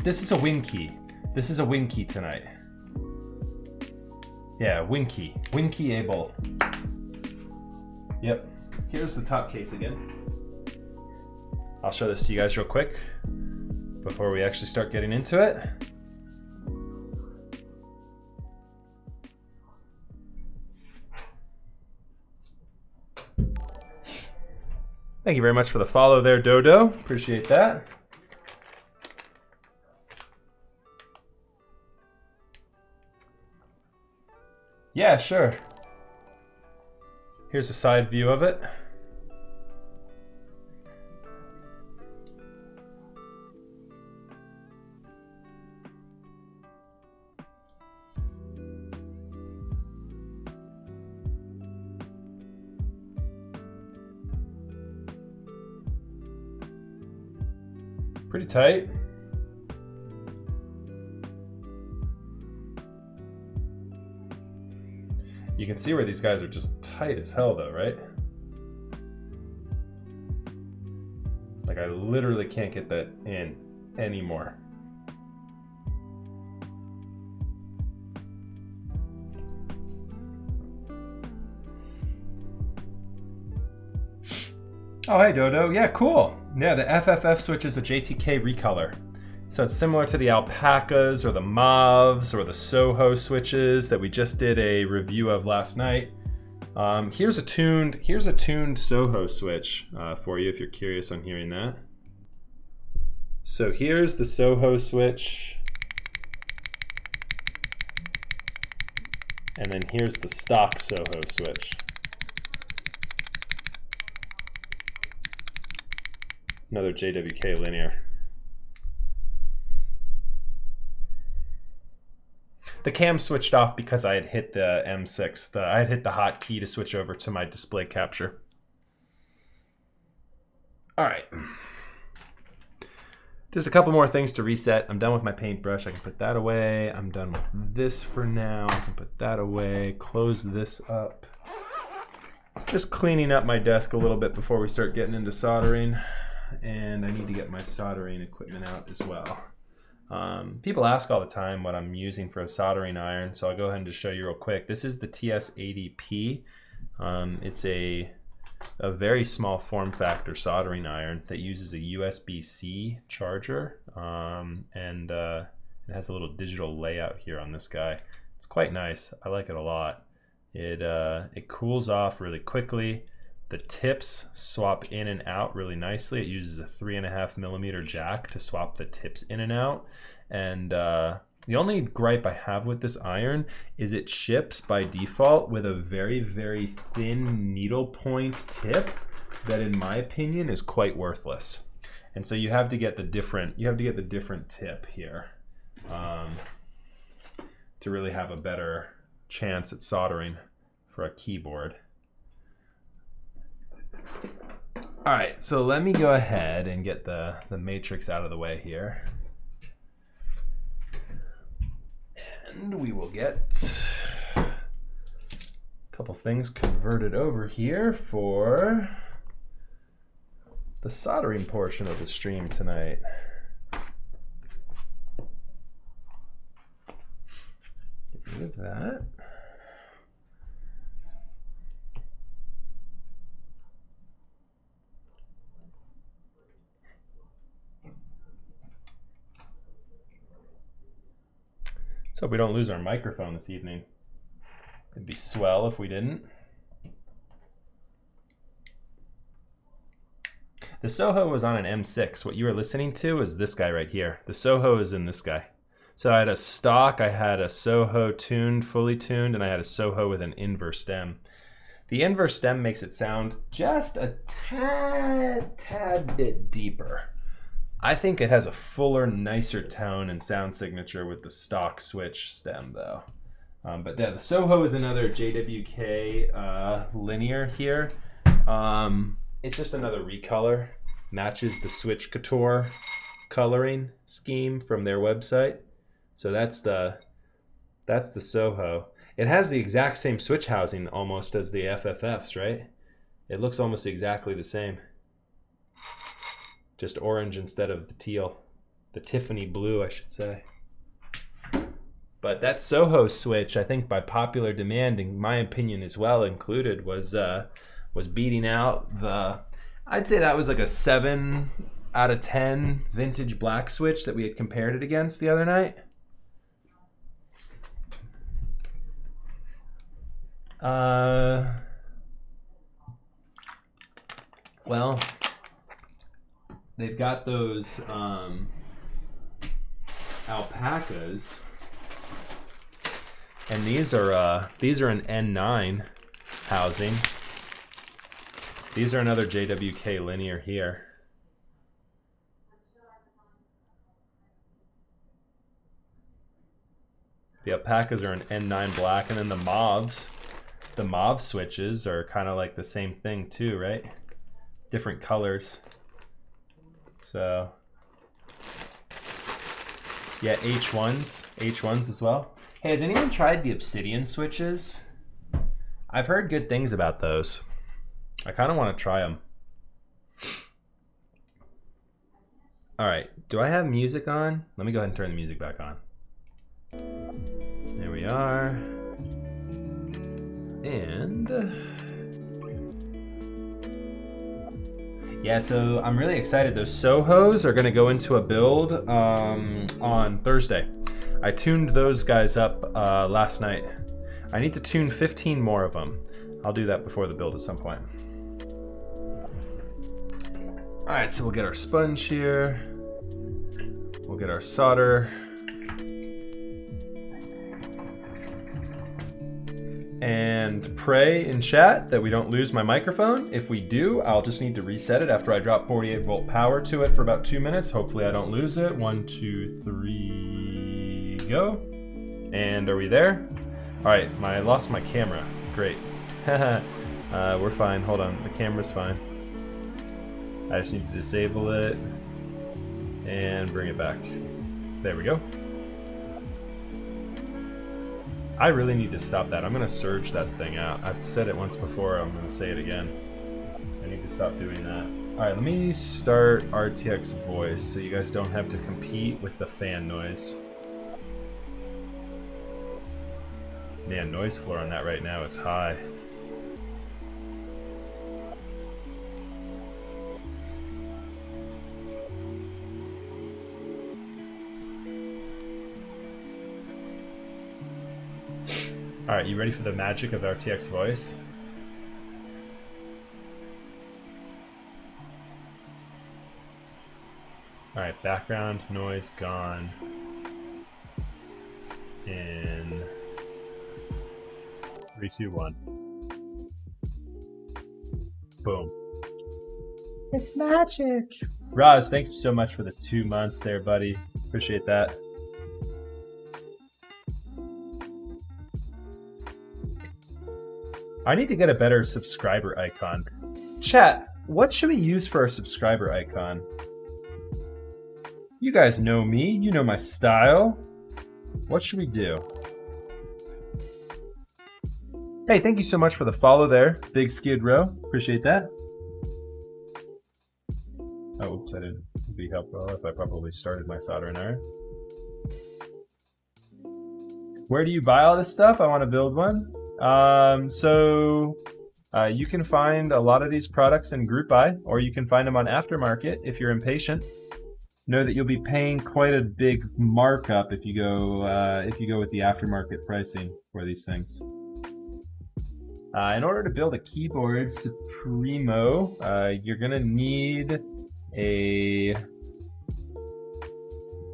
This is a win key. This is a win key tonight. Yeah, win key. Win key Abel. Yep. Here's the top case again. I'll show this to you guys real quick before we actually start getting into it. Thank you very much for the follow there, Dodo. Appreciate that. Yeah, sure. Here's a side view of it. Pretty tight. You can see where these guys are just tight as hell though, right? Like I literally can't get that in anymore. Oh, hey Dodo. Yeah, cool. Yeah, the FFF switch is a JTK recolor. So it's similar to the alpacas or the mauves or the Soho switches that we just did a review of last night. Here's a tuned Soho switch for you if you're curious on hearing that. So here's the Soho switch. And then here's the stock Soho switch. Another JWK linear. The cam switched off because I had hit the M6. I had hit the hotkey to switch over to my display capture. All right. Just a couple more things to reset. I'm done with my paintbrush. I can put that away. I'm done with this for now. I can put that away. Close this up. Just cleaning up my desk a little bit before we start getting into soldering. And I need to get my soldering equipment out as well. People ask all the time what I'm using for a soldering iron, so I'll go ahead and just show you real quick. This is the TS80P. It's a very small form factor soldering iron that uses a USB-C charger, and it has a little digital layout here on this guy. It's quite nice. I like it a lot. It cools off really quickly. The tips swap in and out really nicely. It uses a 3.5mm jack to swap the tips in and out. And the only gripe I have with this iron is it ships by default with a very, very thin needle point tip that in my opinion is quite worthless. And so you have to get the different tip here to really have a better chance at soldering for a keyboard. All right, so let me go ahead and get the matrix out of the way here. And we will get a couple things converted over here for the soldering portion of the stream tonight. Get rid of that. So we don't lose our microphone this evening. It'd be swell if we didn't. The Soho was on an M6. What you were listening to is this guy right here. The Soho is in this guy. So I had a stock, I had a Soho tuned, fully tuned, and I had a Soho with an inverse stem. The inverse stem makes it sound just a tad bit deeper. I think it has a fuller, nicer tone and sound signature with the stock switch stem though. But yeah, the Soho is another JWK linear here. It's just another recolor. Matches the Switch Couture coloring scheme from their website. So that's the Soho. It has the exact same switch housing almost as the FFFs, right? It looks almost exactly the same. Just orange instead of the teal. The Tiffany blue, I should say. But that Soho switch, I think by popular demand, in my opinion as well included, was beating out the, I'd say that was like a 7 out of 10 vintage black switch that we had compared it against the other night. Well, they've got those alpacas, and these are an N9 housing. These are another JWK linear here. The alpacas are an N9 black, and then the mauve switches are kind of like the same thing too, right? Different colors. So yeah, H1s as well. Hey, has anyone tried the obsidian switches? I've heard good things about those. I kind of want to try them. All right, do I have music on? Let me go ahead and turn the music back on. There we are. And yeah, so I'm really excited. Those Sohos are gonna go into a build on Thursday. I tuned those guys up last night. I need to tune 15 more of them. I'll do that before the build at some point. All right, so we'll get our sponge here. We'll get our solder. And pray in chat that we don't lose my microphone. If we do, I'll just need to reset it after I drop 48 volt power to it for about 2 minutes. Hopefully I don't lose it. 1, 2, 3, go. And are we there? All right, I lost my camera. Great. We're fine, hold on, the camera's fine. I just need to disable it and bring it back. There we go. I really need to stop that. I'm gonna surge that thing out. I've said it once before, I'm gonna say it again. I need to stop doing that. All right, let me start RTX voice so you guys don't have to compete with the fan noise. Man, noise floor on that right now is high. All right, you ready for the magic of RTX voice? All right, background noise gone. In 3, 2, 1. Boom. It's magic. Roz, thank you so much for the 2 months there, buddy. Appreciate that. I need to get a better subscriber icon. Chat, what should we use for our subscriber icon? You guys know me, you know my style. What should we do? Hey, thank you so much for the follow there, Big Skid Row. Appreciate that. Oh, oops, I didn't. It'd be helpful if I probably started my soldering iron. Where do you buy all this stuff? I want to build one. You can find a lot of these products in group buy, or you can find them on aftermarket if you're impatient. Know that you'll be paying quite a big markup if you go with the aftermarket pricing for these things. In order to build a keyboard Supremo, you're gonna need a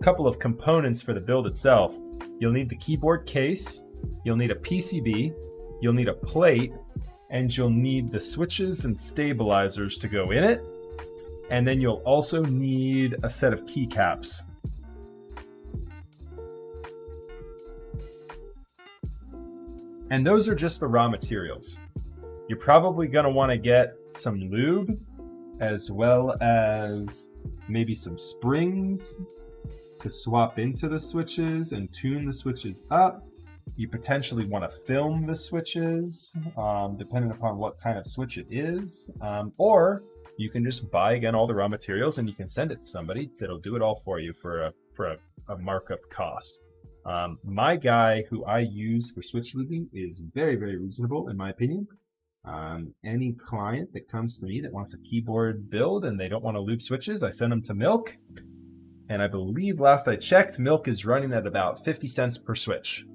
couple of components for the build itself. You'll need the keyboard case, you'll need a PCB, you'll need a plate, and you'll need the switches and stabilizers to go in it. And then you'll also need a set of keycaps. And those are just the raw materials. You're probably gonna wanna get some lube, as well as maybe some springs to swap into the switches and tune the switches up. You potentially want to film the switches, depending upon what kind of switch it is. Or you can just buy, again, all the raw materials and you can send it to somebody that'll do it all for you for a markup cost. My guy who I use for switch lubing is very, very reasonable, in my opinion. Any client that comes to me that wants a keyboard build and they don't want to lube switches, I send them to Milk. And I believe last I checked, Milk is running at about 50 cents per switch.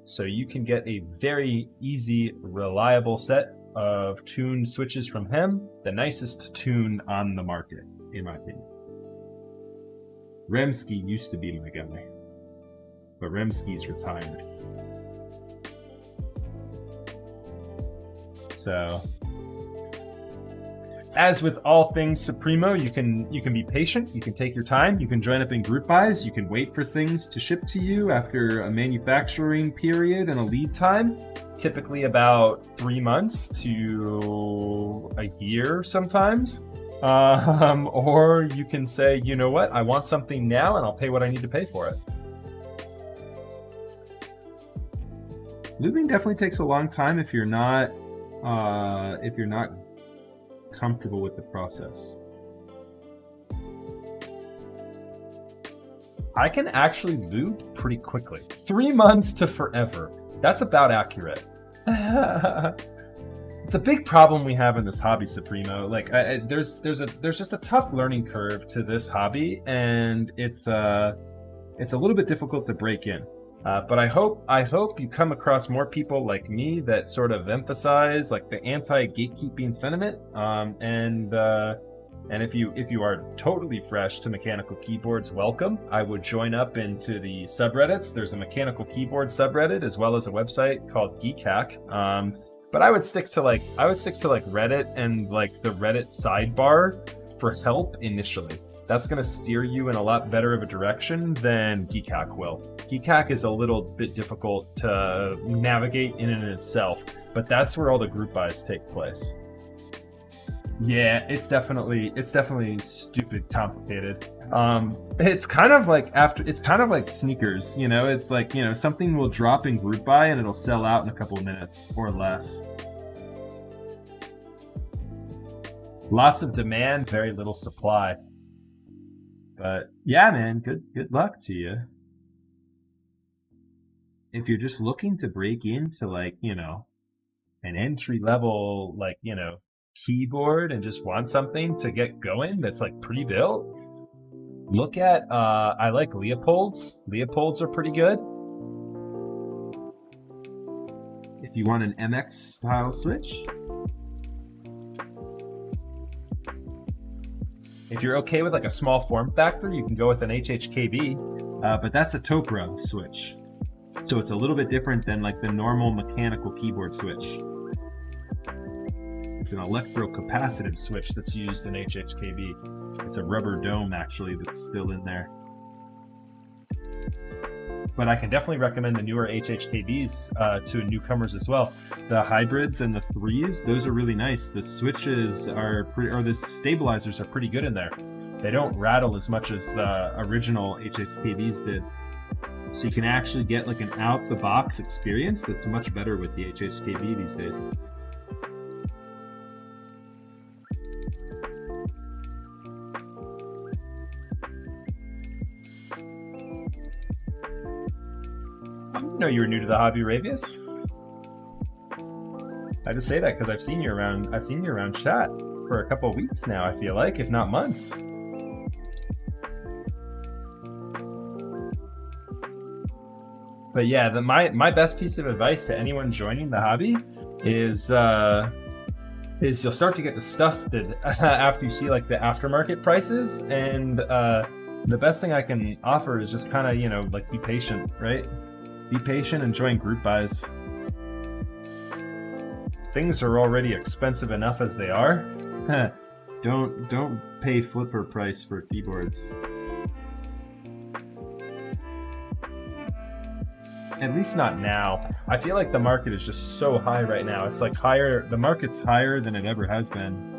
So you can get a very easy, reliable set of tuned switches from him. The nicest tune on the market, in my opinion. Remsky used to be my guy, but Remsky's retired. So, as with all things Supremo, you can be patient, you can take your time, you can join up in group buys, you can wait for things to ship to you after a manufacturing period and a lead time, typically about 3 months to a year sometimes. Or you can say, you know what, I want something now and I'll pay what I need to pay for it. Lubing definitely takes a long time if you're not comfortable with the process. I can actually lube pretty quickly. 3 months to forever. That's about accurate. It's a big problem we have in this hobby, Supremo. Like, there's just a tough learning curve to this hobby, and it's a little bit difficult to break in. But I hope you come across more people like me that sort of emphasize like the anti-gatekeeping sentiment. And if you are totally fresh to mechanical keyboards, welcome. I would join up into the subreddits. There's a mechanical keyboard subreddit as well as a website called Geekhack. But I would stick to like Reddit and like the Reddit sidebar for help initially. That's going to steer you in a lot better of a direction than Geekhack will. Geekhack is a little bit difficult to navigate in and itself, but that's where all the group buys take place. Yeah, it's definitely stupid complicated. It's kind of like sneakers, you know. It's like, you know, something will drop in group buy and it'll sell out in a couple of minutes or less. Lots of demand, very little supply. But yeah, man, good luck to you. If you're just looking to break into like, you know, an entry level, like, you know, keyboard and just want something to get going that's like pre-built, look at I like Leopold's. Leopold's are pretty good. If you want an MX style switch. If you're okay with like a small form factor, you can go with an HHKB, but that's a Topra switch. So it's a little bit different than like the normal mechanical keyboard switch. It's an electrocapacitive switch that's used in HHKB. It's a rubber dome actually that's still in there. But I can definitely recommend the newer HHKBs to newcomers as well. The hybrids and the 3s, those are really nice. The switches are the stabilizers are pretty good in there. They don't rattle as much as the original HHKBs did. So you can actually get like an out-the-box experience that's much better with the HHKB these days. I didn't know you were new to the hobby, Ravius. I just say that because I've seen you around chat for a couple of weeks now, I feel like, if not months. But yeah, my best piece of advice to anyone joining the hobby is you'll start to get disgusted after you see like the aftermarket prices, and the best thing I can offer is just kind of, you know, like be patient, right? Be patient and join group buys. Things are already expensive enough as they are. Don't pay flipper price for keyboards. At least not now. I feel like the market is just so high right now. It's like higher. The market's higher than it ever has been.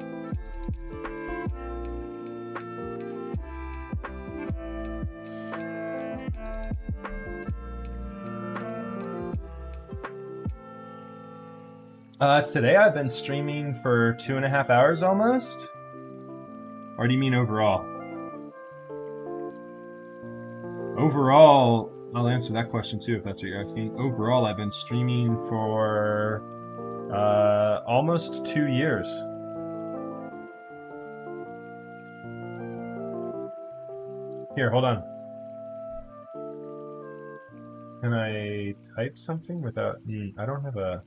Today I've been streaming for 2.5 hours almost. Or do you mean overall? Overall, I'll answer that question too if that's what you're asking. Overall, I've been streaming for almost 2 years. Here, hold on. Can I type something without... I don't have a...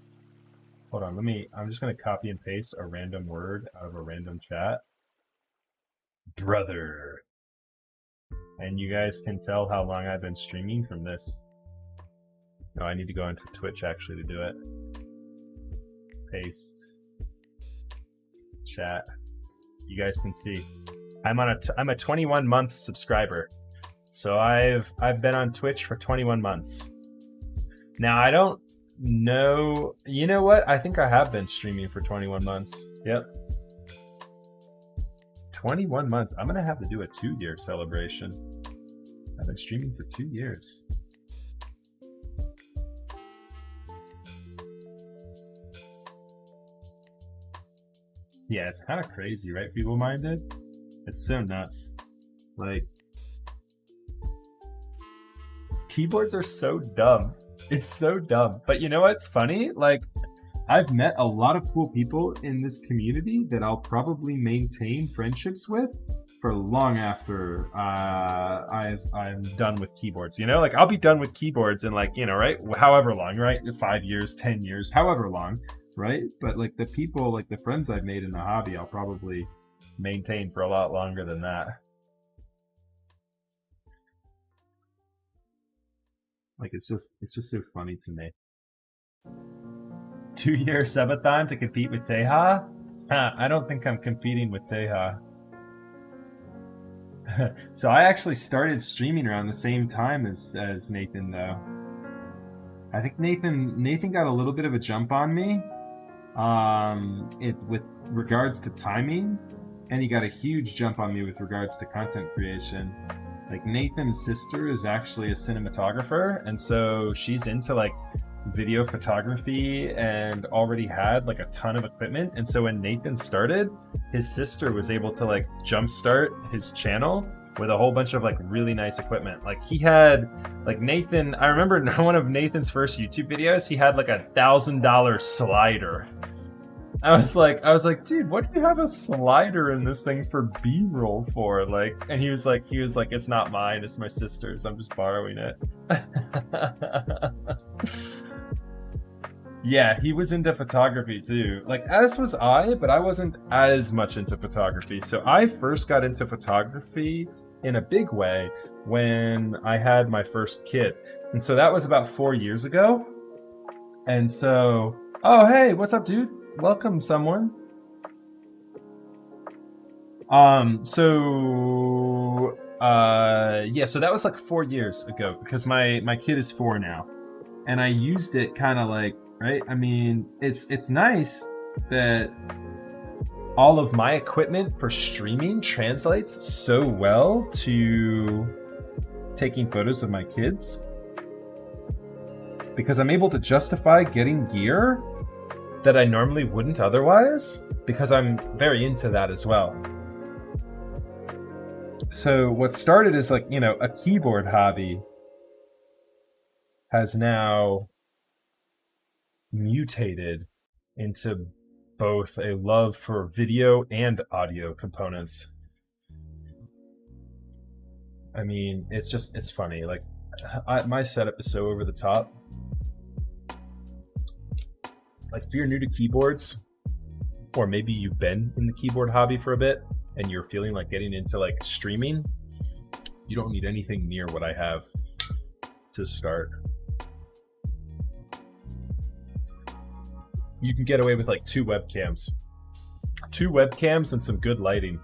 Hold on, I'm just going to copy and paste a random word out of a random chat. Brother. And you guys can tell how long I've been streaming from this. No, I need to go into Twitch actually to do it. Paste. Chat. You guys can see. I'm a 21-month subscriber. So I've been on Twitch for 21 months. Now I don't know, you know what? I think I have been streaming for 21 months. Yep. 21 months. I'm gonna have to do a 2-year celebration. I've been streaming for 2 years. Yeah, it's kind of crazy, right? Feeble-minded. It's so nuts. Like, keyboards are so dumb. It's so dumb. But you know what's funny? Like, I've met a lot of cool people in this community that I'll probably maintain friendships with for long after I'm done with keyboards. You know, like I'll be done with keyboards in like, you know, right, however long, right, 5 years, 10 years, however long, right? But like the people, like the friends I've made in the hobby, I'll probably maintain for a lot longer than that. Like it's just so funny to me. 2-year subathon to compete with Teja? I don't think I'm competing with Teja. So I actually started streaming around the same time as Nathan, though. I think Nathan got a little bit of a jump on me, with regards to timing, and he got a huge jump on me with regards to content creation. Like Nathan's sister is actually a cinematographer, and so she's into like video photography and already had like a ton of equipment. And so when Nathan started, his sister was able to like jumpstart his channel with a whole bunch of like really nice equipment. Like he had like Nathan, I remember in one of Nathan's first YouTube videos, he had like $1,000 slider. I was like, dude, what do you have a slider in this thing for B-roll for? Like, and he was like, it's not mine, it's my sister's. I'm just borrowing it. Yeah, he was into photography too. Like, as was I, but I wasn't as much into photography. So I first got into photography in a big way when I had my first kid. And so that was about 4 years ago. And so, oh, hey, what's up, dude? Welcome, someone. Yeah, so that was like 4 years ago because my kid is 4 now. And I used it kind of like, right? I mean, it's nice that all of my equipment for streaming translates so well to taking photos of my kids because I'm able to justify getting gear that I normally wouldn't otherwise because I'm very into that as well. So what started as like, you know, a keyboard hobby has now mutated into both a love for video and audio components. I mean, it's funny. Like, my setup is so over the top. Like, if you're new to keyboards, or maybe you've been in the keyboard hobby for a bit, and you're feeling like getting into like streaming, you don't need anything near what I have to start. You can get away with like 2 webcams and some good lighting.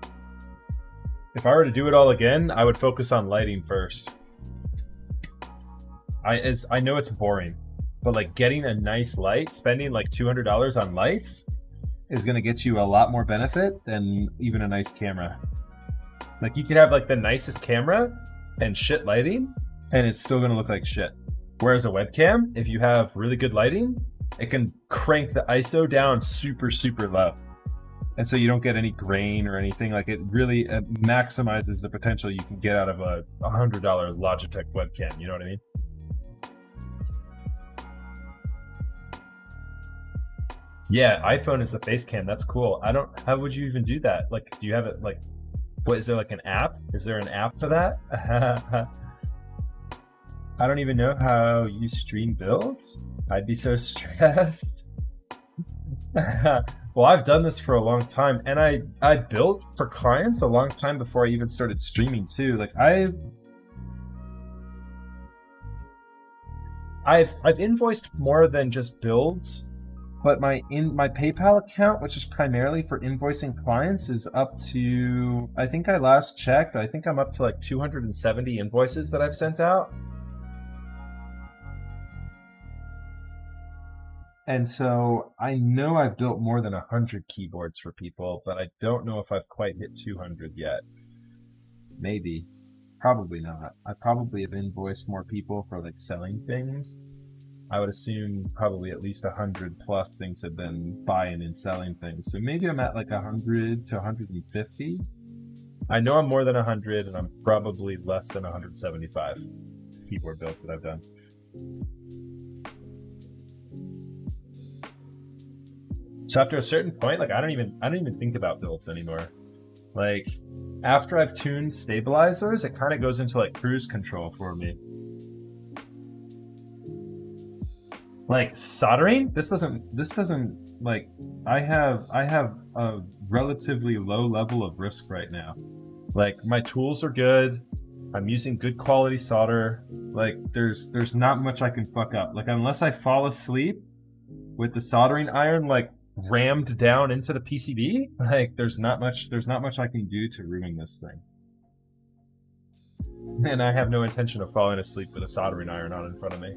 If I were to do it all again, I would focus on lighting first. I know it's boring, but like getting a nice light, spending like $200 on lights is going to get you a lot more benefit than even a nice camera. Like you could have like the nicest camera and shit lighting and it's still going to look like shit. Whereas a webcam, if you have really good lighting, it can crank the ISO down super, super low. And so you don't get any grain or anything. Like it really maximizes the potential you can get out of a $100 Logitech webcam. You know what I mean? Yeah, iPhone is the face cam. That's cool. How would you even do that? Like, do you have it like, what, is there like an app? Is there an app for that? I don't even know how you stream builds. I'd be so stressed. Well, I've done this for a long time, and I built for clients a long time before I even started streaming too. Like I've invoiced more than just builds, but my PayPal account, which is primarily for invoicing clients, is up to, I think I last checked, I think I'm up to like 270 invoices that I've sent out. And so I know I've built more than 100 keyboards for people, but I don't know if I've quite hit 200 yet. Maybe. Probably not. I probably have invoiced more people for like selling things. I would assume probably at least 100 plus things have been buying and selling things. So maybe I'm at like 100 to 150. I know I'm more than 100, and I'm probably less than 175 keyboard builds that I've done. So after a certain point, like I don't even think about builds anymore. Like after I've tuned stabilizers, it kind of goes into like cruise control for me. Like soldering, this doesn't like I have a relatively low level of risk right now. Like my tools are good. I'm using good quality solder. Like there's not much I can fuck up. Like unless I fall asleep with the soldering iron like rammed down into the PCB, like there's not much I can do to ruin this thing. And I have no intention of falling asleep with a soldering iron on in front of me.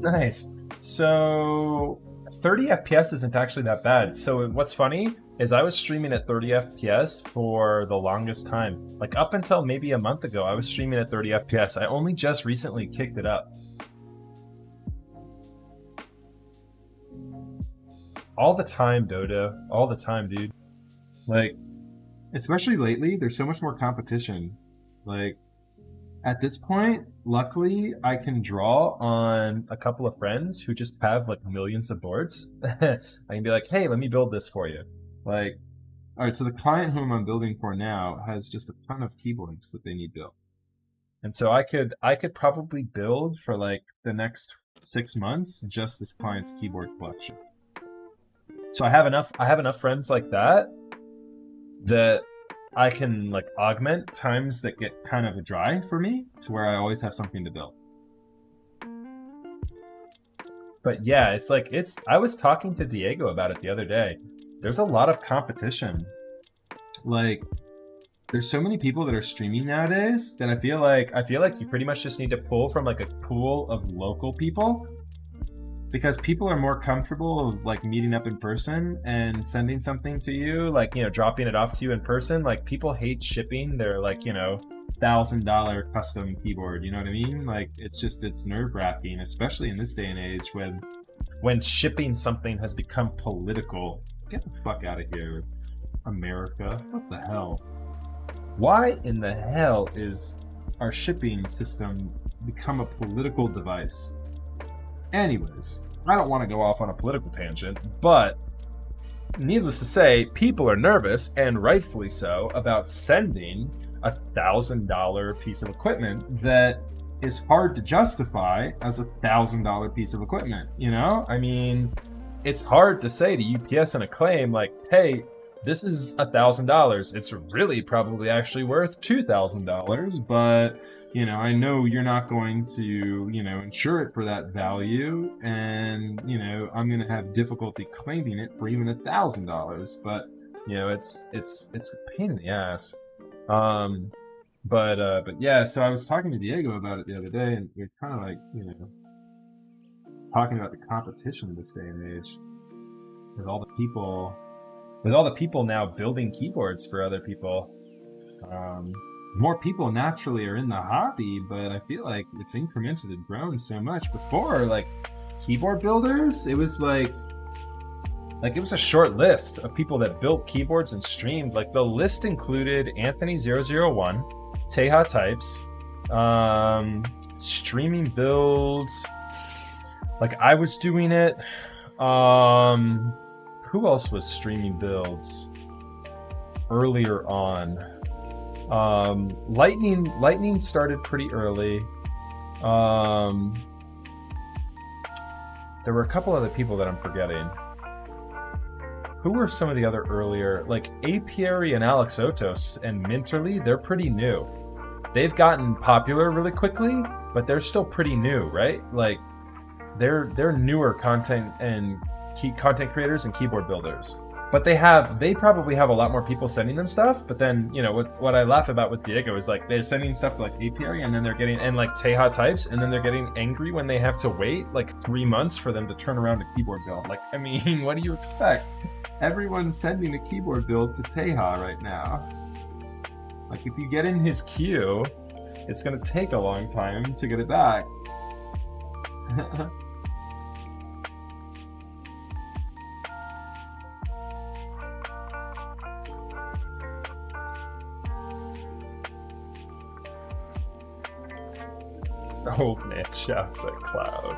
Nice. So 30 FPS isn't actually that bad. So what's funny is I was streaming at 30 FPS for the longest time. Like up until maybe a month ago, I was streaming at 30 FPS. I only just recently kicked it up. All the time, Dodo. All the time, dude. Like, especially lately, there's so much more competition. Like, at this point, luckily, I can draw on a couple of friends who just have like millions of boards. I can be like, hey, let me build this for you. Like, all right, so the client whom I'm building for now has just a ton of keyboards that they need built. And so I could probably build for like the next 6 months just this client's keyboard collection. So I have enough friends like that I can like augment times that get kind of dry for me to where I always have something to build. But yeah, I was talking to Diego about it the other day. There's a lot of competition. Like there's so many people that are streaming nowadays that I feel like you pretty much just need to pull from like a pool of local people, because people are more comfortable like meeting up in person and sending something to you, like, you know, dropping it off to you in person. Like people hate shipping their like, you know, $1,000 custom keyboard, you know what I mean? Like it's nerve-wracking, especially in this day and age when shipping something has become political. Get the fuck out of here, America. What the hell? Why in the hell is our shipping system become a political device? Anyways, I don't want to go off on a political tangent, but needless to say, people are nervous, and rightfully so, about sending a $1,000 piece of equipment that is hard to justify as a $1,000 piece of equipment, you know? I mean, it's hard to say to UPS in a claim like, hey, this is $1,000. It's really probably actually worth $2,000, but you know, I know you're not going to, you know, insure it for that value, and you know, I'm going to have difficulty claiming it for even $1,000. But you know, it's a pain in the ass. But yeah. So I was talking to Diego about it the other day, and we're kind of like, you know, talking about the competition in this day and age with all the people now building keyboards for other people. More people naturally are in the hobby, but I feel like it's incrementally grown so much. Before, like keyboard builders, it was like it was a short list of people that built keyboards and streamed. Like the list included Anthony001, Teja Types, streaming builds. Like I was doing it. Who else was streaming builds earlier on? Lightning started pretty early. There were a couple other people that I'm forgetting. Who were some of the other earlier, like Apiary and Alex Otos and Minterly? They're pretty new. They've gotten popular really quickly, but they're still pretty new, right? Like they're newer content creators and keyboard builders. But they probably have a lot more people sending them stuff. But then, you know, what I laugh about with Diego is like they're sending stuff to like Apiary, and then they're getting, and like Teja Types, and then they're getting angry when they have to wait like 3 months for them to turn around a keyboard build. Like, I mean, what do you expect? Everyone's sending a keyboard build to Teja right now. Like, if you get in his queue, it's gonna take a long time to get it back. The old man shouts at Cloud.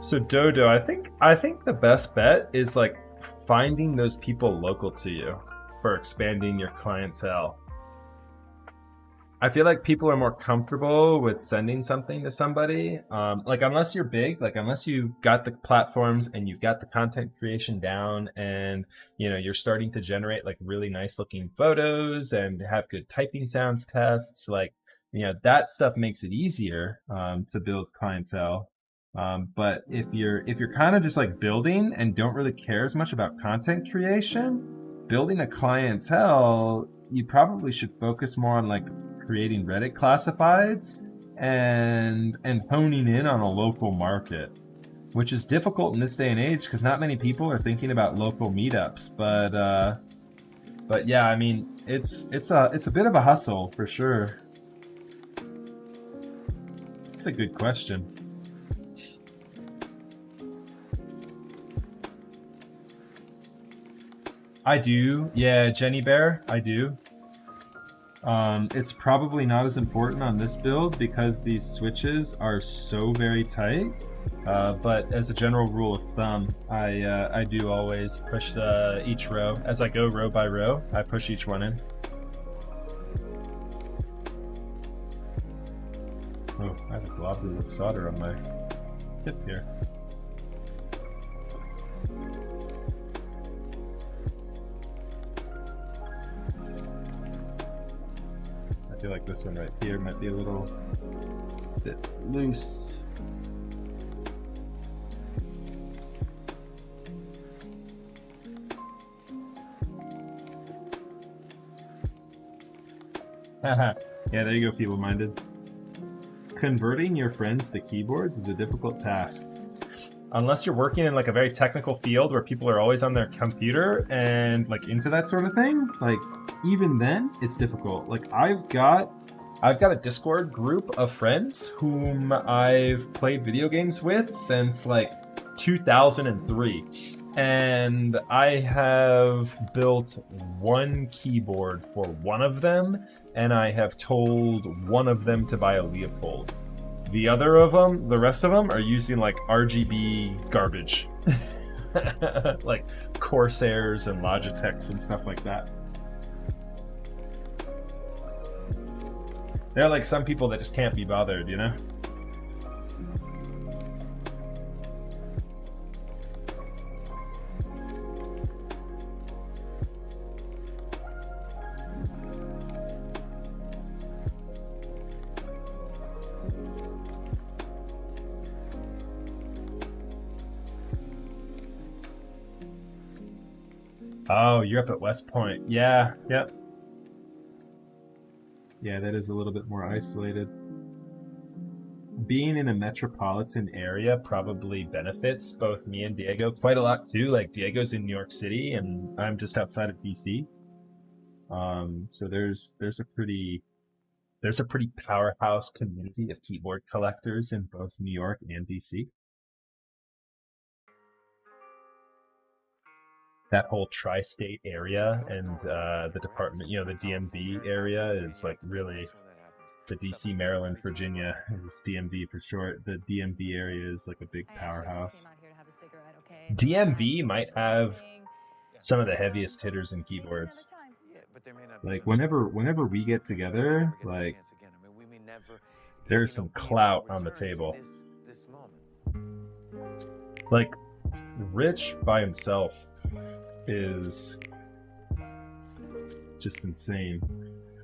So Dodo, I think the best bet is like finding those people local to you for expanding your clientele. I feel like people are more comfortable with sending something to somebody. Like unless you're big, like unless you've got the platforms and you've got the content creation down and you're starting to generate like really nice looking photos and have good typing sounds tests, like that stuff makes it easier to build clientele. But if you're kind of just like building and don't really care as much about content creation, building a clientele, you probably should focus more on like creating Reddit classifieds and honing in on a local market, which is difficult in this day and age because not many people are thinking about local meetups. But yeah, I mean it's a bit of a hustle for sure. It's a good question. I do, yeah, Jenny Bear, I do. It's probably not as important on this build because these switches are so very tight. But as a general rule of thumb, I do always push each row. As I go row by row, I push each one in. Oh, I have a globule of solder on my hip here. I feel like this one right here might be a little bit loose. Haha. Yeah, there you go, feeble-minded. Converting your friends to keyboards is a difficult task. Unless you're working in like a very technical field where people are always on their computer and like into that sort of thing, like even then it's difficult. Like I've got a Discord group of friends whom I've played video games with since like 2003. And I have built one keyboard for one of them, and I have told one of them to buy a Leopold. The rest of them are using like RGB garbage. Like Corsairs and Logitechs and stuff like that. There are like some people that just can't be bothered, you know? Oh, you're up at West Point. Yeah, yep. Yeah, that is a little bit more isolated. Being in a metropolitan area probably benefits both me and Diego quite a lot too. Like Diego's in New York City and I'm just outside of DC. So there's a pretty powerhouse community of keyboard collectors in both New York and DC. That whole tri-state area and the department, the DMV area is like really the DC, Maryland, Virginia is DMV for short. The DMV area is like a big powerhouse. DMV might have some of the heaviest hitters in keyboards. Like whenever we get together, like there's some clout on the table. Like Rich by himself is just insane.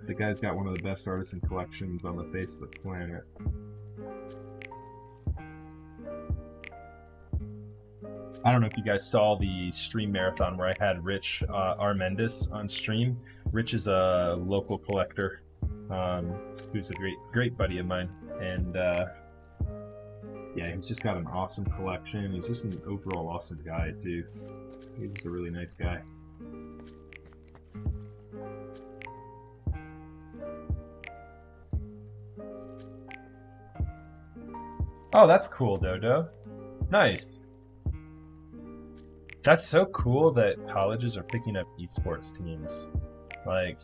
The guy's got one of the best artisan collections on the face of the planet. I don't know if you guys saw the stream marathon where I had Rich Armendis on stream. Rich is a local collector who's a great buddy of mine, and yeah, he's just got an awesome collection. He's just an overall awesome guy too. He's just a really nice guy. Oh, that's cool, Dodo. Nice. That's so cool that colleges are picking up esports teams. Like,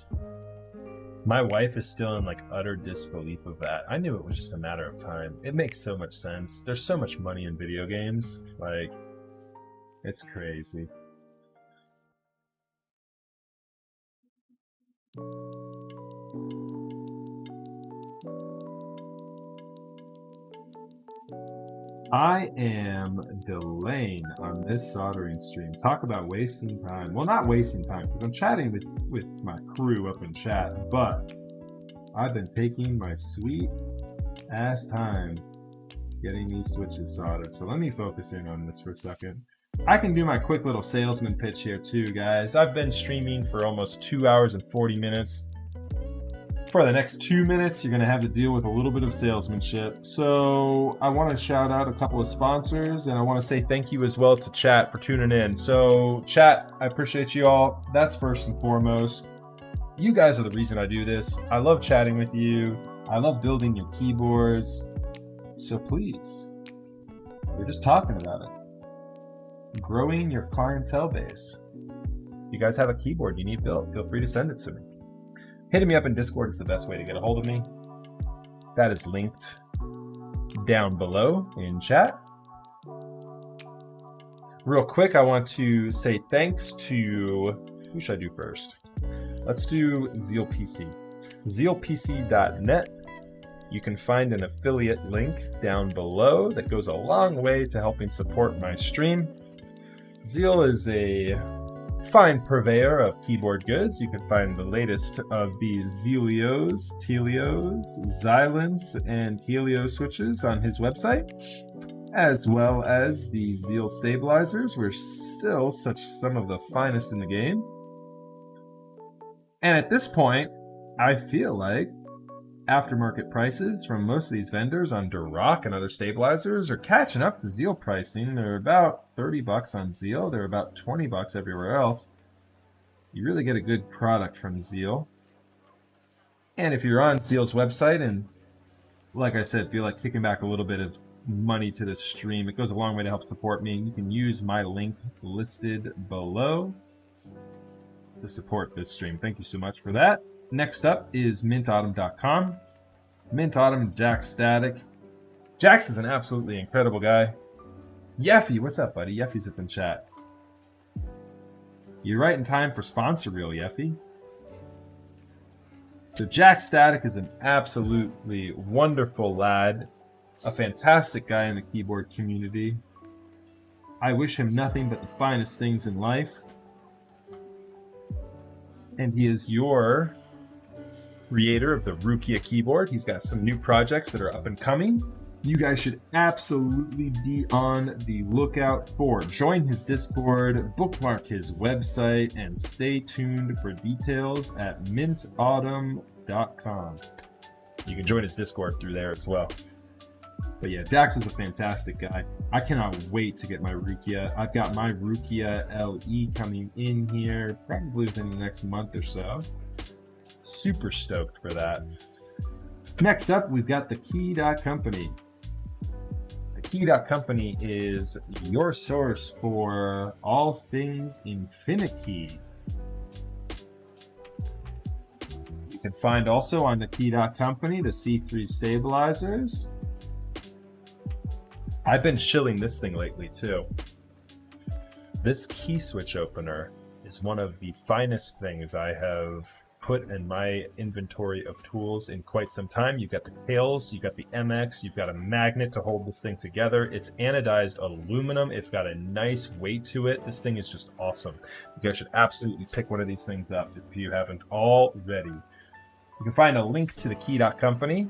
my wife is still in like utter disbelief of that. I knew it was just a matter of time. It makes so much sense. There's so much money in video games. Like, it's crazy. I am delaying on this soldering stream. Talk about wasting time. Well, not wasting time, because I'm chatting with my crew up in chat, but I've been taking my sweet ass time getting these switches soldered. So let me focus in on this for a second. I can do my quick little salesman pitch here too, guys. I've been streaming for almost 2 hours and 40 minutes. For the next 2 minutes, you're going to have to deal with a little bit of salesmanship. So I want to shout out a couple of sponsors, and I want to say thank you as well to chat for tuning in. So chat, I appreciate you all. That's first and foremost. You guys are the reason I do this. I love chatting with you. I love building your keyboards. So please, we're just talking about it. Growing your clientele base. If you guys have a keyboard you need built, feel free to send it to me. Hitting me up in Discord is the best way to get a hold of me. That is linked down below in chat. Real quick, I want to say thanks to, who should I do first? Let's do Zeal PC. ZealPC.net. You can find an affiliate link down below that goes a long way to helping support my stream. Zeal is a fine purveyor of keyboard goods. You can find the latest of the Zelios, Telios, Xylens, and Helio switches on his website, as well as the Zeal stabilizers. We're still some of the finest in the game. And at this point, I feel like aftermarket prices from most of these vendors on Duroc and other stabilizers are catching up to Zeal pricing. They're about $30 on Zeal. They're about $20 everywhere else. You really get a good product from Zeal. And if you're on Zeal's website and, like I said, feel like kicking back a little bit of money to the stream, it goes a long way to help support me. You can use my link listed below to support this stream. Thank you so much for that. Next up is mintautumn.com. Mint Autumn, Jax Static. Jax is an absolutely incredible guy. Yeffy, what's up, buddy? Yeffy's up in chat. You're right in time for sponsor reel, Yeffy. So Jax Static is an absolutely wonderful lad, a fantastic guy in the keyboard community. I wish him nothing but the finest things in life. And he is your creator of the Rukia keyboard. He's got some new projects that are up and coming. You guys should absolutely be on the lookout for. Join his Discord, bookmark his website, and stay tuned for details at mintautumn.com. You can join his Discord through there as well. But yeah, Dax is a fantastic guy. I cannot wait to get my Rukia. I've got my Rukia LE coming in here probably within the next month or so. Super stoked for that. Next up, we've got the Key.Company. The Key.Company is your source for all things Infinikey. You can find also on the Key.Company the C3 stabilizers. I've been shilling this thing lately too. This key switch opener is one of the finest things I have put in my inventory of tools in quite some time. You've got the tails, you've got the MX, you've got a magnet to hold this thing together. It's anodized aluminum. It's got a nice weight to it. This thing is just awesome. You guys should absolutely pick one of these things up if you haven't already. You can find a link to the Key.Company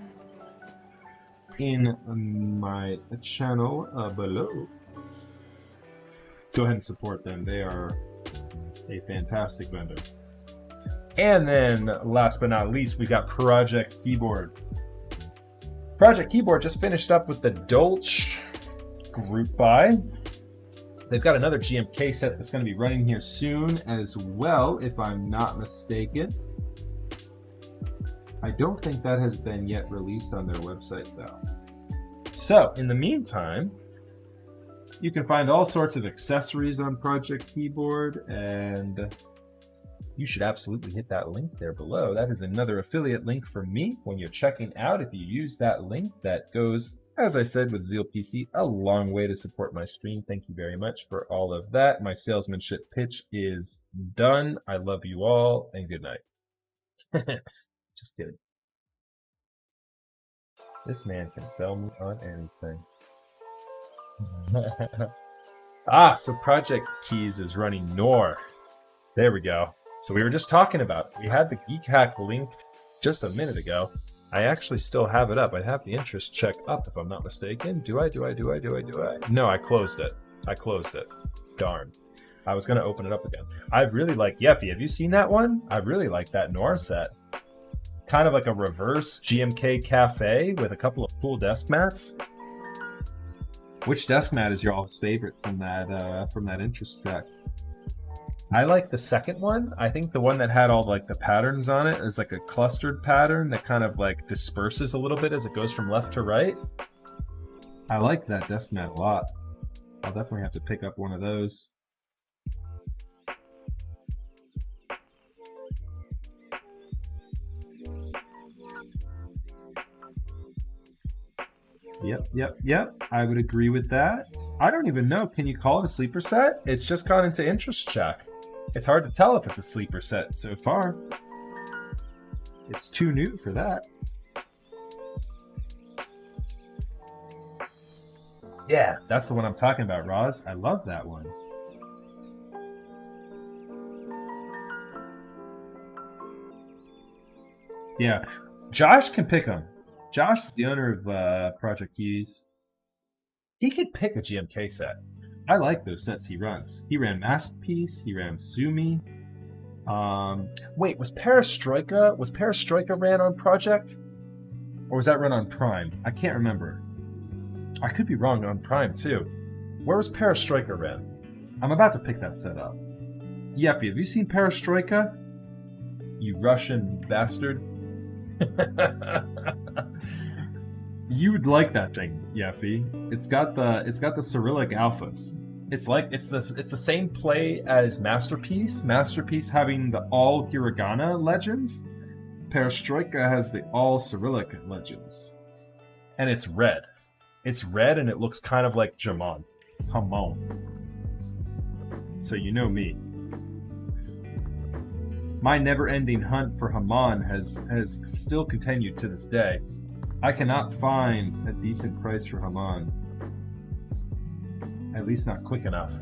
in my channel below. Go ahead and support them. They are a fantastic vendor. And then last but not least, we got Project Keyboard. Project Keyboard just finished up with the Dolch group buy. They've got another GMK set that's going to be running here soon as well, if I'm not mistaken. I don't think that has been yet released on their website, though. So, in the meantime, you can find all sorts of accessories on Project Keyboard, and you should absolutely hit that link there below. That is another affiliate link for me when you're checking out. If you use that link, that goes, as I said, with Zeal PC, a long way to support my stream. Thank you very much for all of that. My salesmanship pitch is done. I love you all, and good night. Just kidding. This man can sell me on anything. So Project Keys is running Nor. There we go. So we were just talking about it. We had the Geek Hack link just a minute ago. I actually still have it up. I have the interest check up, if I'm not mistaken. Do I? No, I closed it. Darn. I was going to open it up again. I really like Yeffy. Have you seen that one? I really like that Nor set. Kind of like a reverse GMK cafe with a couple of cool desk mats. Which desk mat is your all's favorite from that interest check? I like the second one. I think the one that had all like the patterns on it is like a clustered pattern that kind of like disperses a little bit as it goes from left to right. I like that desk mat a lot. I'll definitely have to pick up one of those. Yep. I would agree with that. I don't even know. Can you call it a sleeper set? It's just gone into interest check. It's hard to tell if it's a sleeper set so far. It's too new for that. Yeah, that's the one I'm talking about, Roz. I love that one. Yeah, Josh can pick them. Josh is the owner of Project Keys. He could pick a GMK set. I like those sets he runs. He ran Masterpiece. He ran Sumi. Wait, was Perestroika ran on Project? Or was that run on Prime? I can't remember. I could be wrong on Prime, too. Where was Perestroika ran? I'm about to pick that set up. Yeppy, have you seen Perestroika? You Russian bastard. You would like that thing, Yeffy. It's got the Cyrillic alphas. It's the same play as Masterpiece. Masterpiece having the all hiragana legends. Perestroika has the all Cyrillic legends. And it's red. It's red and it looks kind of like Hamon. So you know me. My never-ending hunt for Hamon has still continued to this day. I cannot find a decent price for Hamon. At least not quick enough.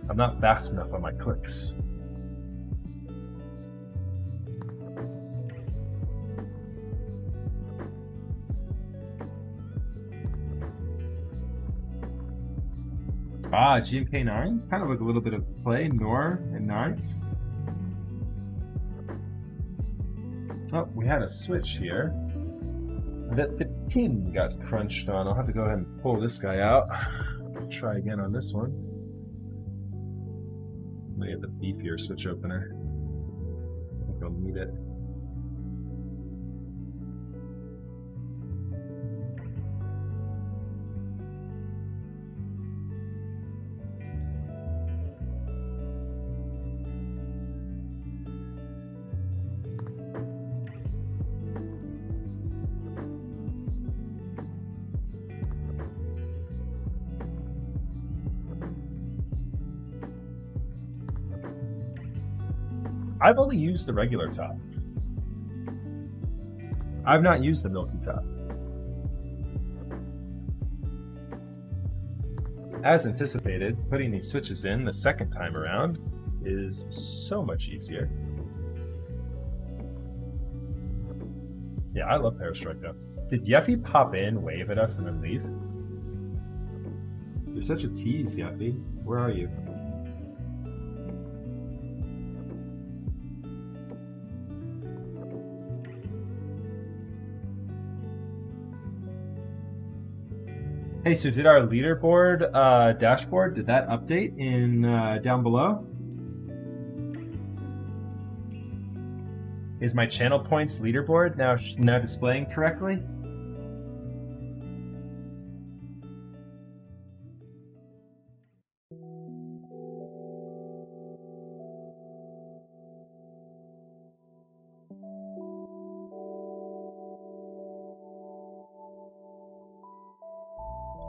I'm not fast enough on my clicks. GMK 9s? Kind of like a little bit of play, Nor and 9s. Oh, we had a switch here that the pin got crunched on. I'll have to go ahead and pull this guy out. Try again on this one. I'm gonna get the beefier switch opener. I think I'll need it. I've only used the regular top. I've not used the milky top. As anticipated, putting these switches in the second time around is so much easier. Yeah, I love Perestroika. Did Yeffy pop in, wave at us, and then leave? You're such a tease, Yeffy. Where are you? Hey, so did our leaderboard dashboard, did that update in down below? Is my channel points leaderboard now displaying correctly?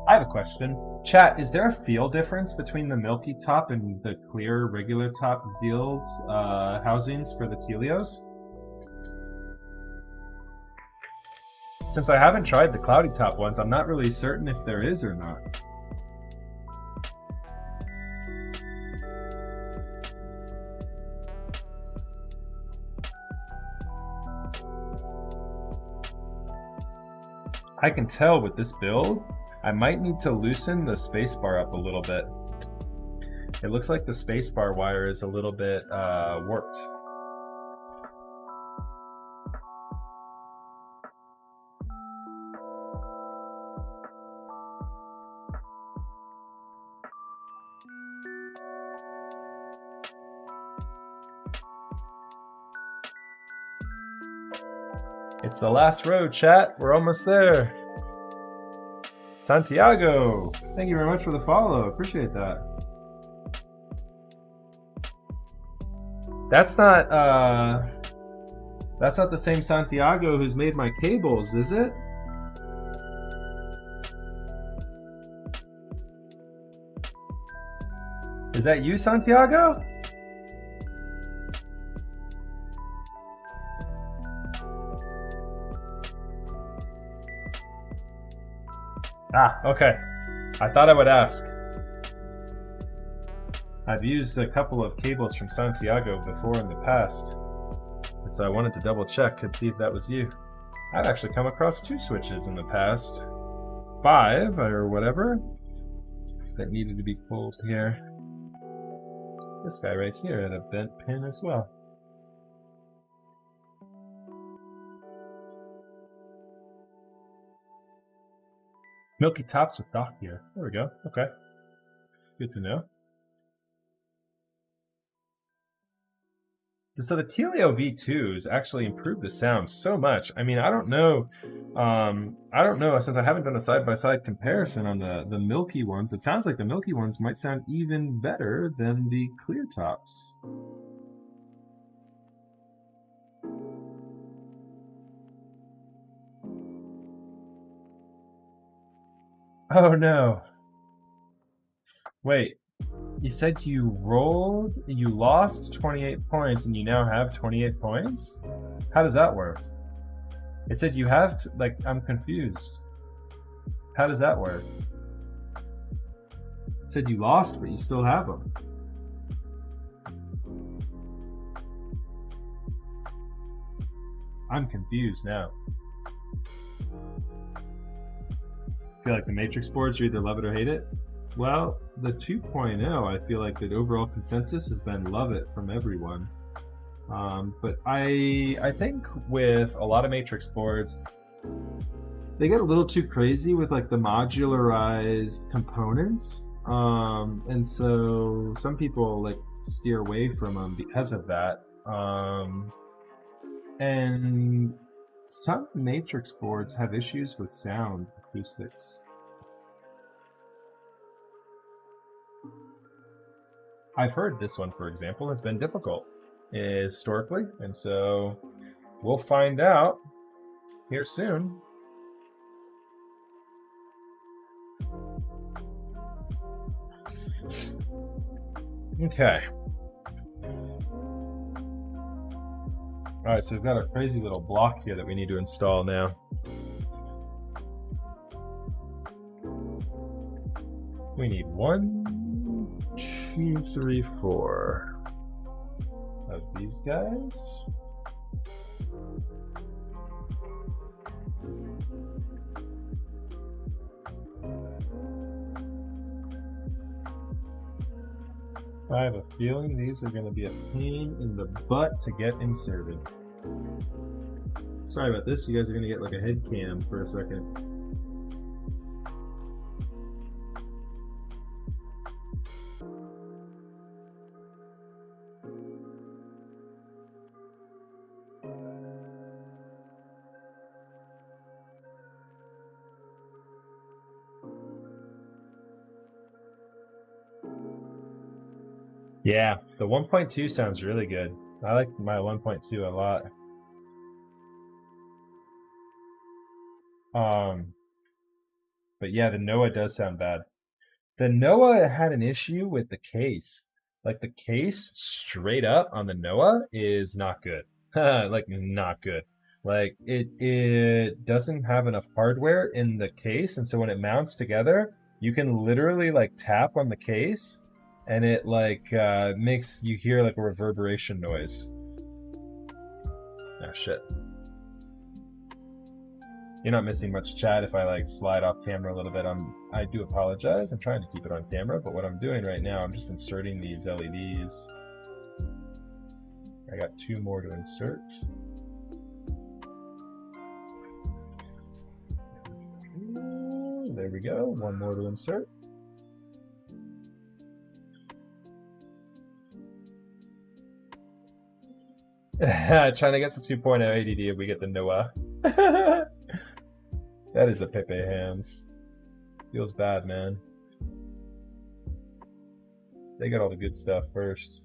I have a question. Chat, is there a feel difference between the milky top and the clear regular top Zeals housings for the Telios? Since I haven't tried the cloudy top ones, I'm not really certain if there is or not. I can tell with this build, I might need to loosen the spacebar up a little bit. It looks like the spacebar wire is a little bit warped. It's the last row, chat. We're almost there. Santiago, thank you very much for the follow. Appreciate that. That's not the same Santiago who's made my cables, is it? Is that you, Santiago? Ah, okay. I thought I would ask. I've used a couple of cables from Santiago before in the past, and so I wanted to double check and see if that was you. I've actually come across 2 switches in the past, 5 or whatever, that needed to be pulled here. This guy right here had a bent pin as well. Milky tops with dock here. There we go. Okay. Good to know. So the Telio V2s actually improved the sound so much. I mean, I don't know since I haven't done a side-by-side comparison on the Milky ones. It sounds like the Milky ones might sound even better than the clear tops. Oh no. Wait. You said you lost 28 points and you now have 28 points? How does that work? It said you have to, like, I'm confused. How does that work? It said you lost, but you still have them. I'm confused now. I feel like the Matrix boards, you either love it or hate it. Well, the 2.0, I feel like the overall consensus has been love it from everyone. But I think with a lot of Matrix boards, they get a little too crazy with like the modularized components. And so some people like steer away from them because of that. And some Matrix boards have issues with sound acoustics. I've heard this one, for example, has been difficult historically, and so we'll find out here soon. Okay. All right, so we've got a crazy little block here that we need to install now. We need 1, 2, 3, 4 of these guys. I have a feeling these are going to be a pain in the butt to get inserted. Sorry about this, you guys are going to get like a head cam for a second. Yeah, the 1.2 sounds really good. I like my 1.2 a lot. But yeah, the Noah does sound bad. The Noah had an issue with the case. Like the case straight up on the Noah is not good. Like not good. Like it doesn't have enough hardware in the case, and so when it mounts together, you can literally like tap on the case and it like makes you hear like a reverberation noise. Oh shit. You're not missing much, chat. If I like slide off camera a little bit, I do apologize. I'm trying to keep it on camera, but what I'm doing right now, I'm just inserting these LEDs. I got 2 more to insert. There we go. 1 more to insert. Trying to get to 2.0 ADD if we get the Noah. That is a Pepe hands. Feels bad, man. They got all the good stuff first.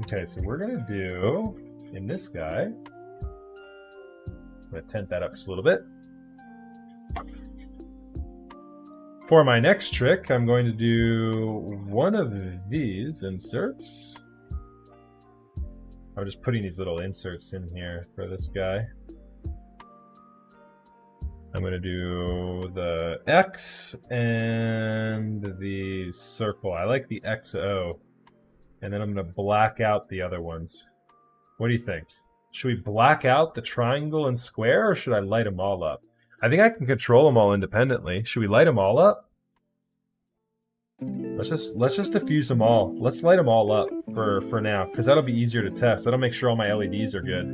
Okay, so we're gonna do, in this guy, I'm gonna tent that up just a little bit. For my next trick, I'm going to do one of these inserts. I'm just putting these little inserts in here for this guy. I'm going to do the X and the circle. I like the XO. And then I'm going to black out the other ones. What do you think? Should we black out the triangle and square, or should I light them all up? I think I can control them all independently. Should we light them all up? Let's just diffuse them all. Let's light them all up for now, because that'll be easier to test. That'll make sure all my LEDs are good.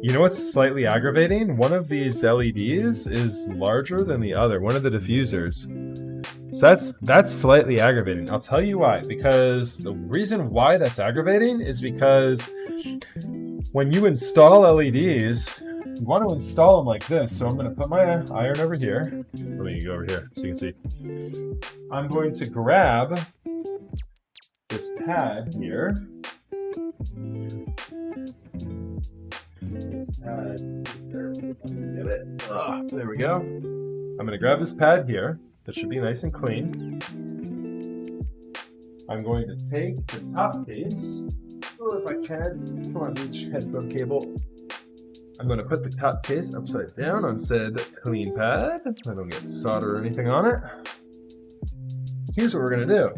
You know what's slightly aggravating? One of these LEDs is larger than the other, one of the diffusers. So that's slightly aggravating. I'll tell you why. Because the reason why that's aggravating is because when you install LEDs, you want to install them like this. So I'm going to put my iron over here. Let me go over here so you can see. I'm going to grab this pad here. This pad there. Get it. There we go. I'm going to grab this pad here. That should be nice and clean. I'm going to take the top case. Oh, if I can. Come on, reach headphone cable. I'm going to put the top case upside down on said clean pad. I don't get solder or anything on it. Here's what we're going to do.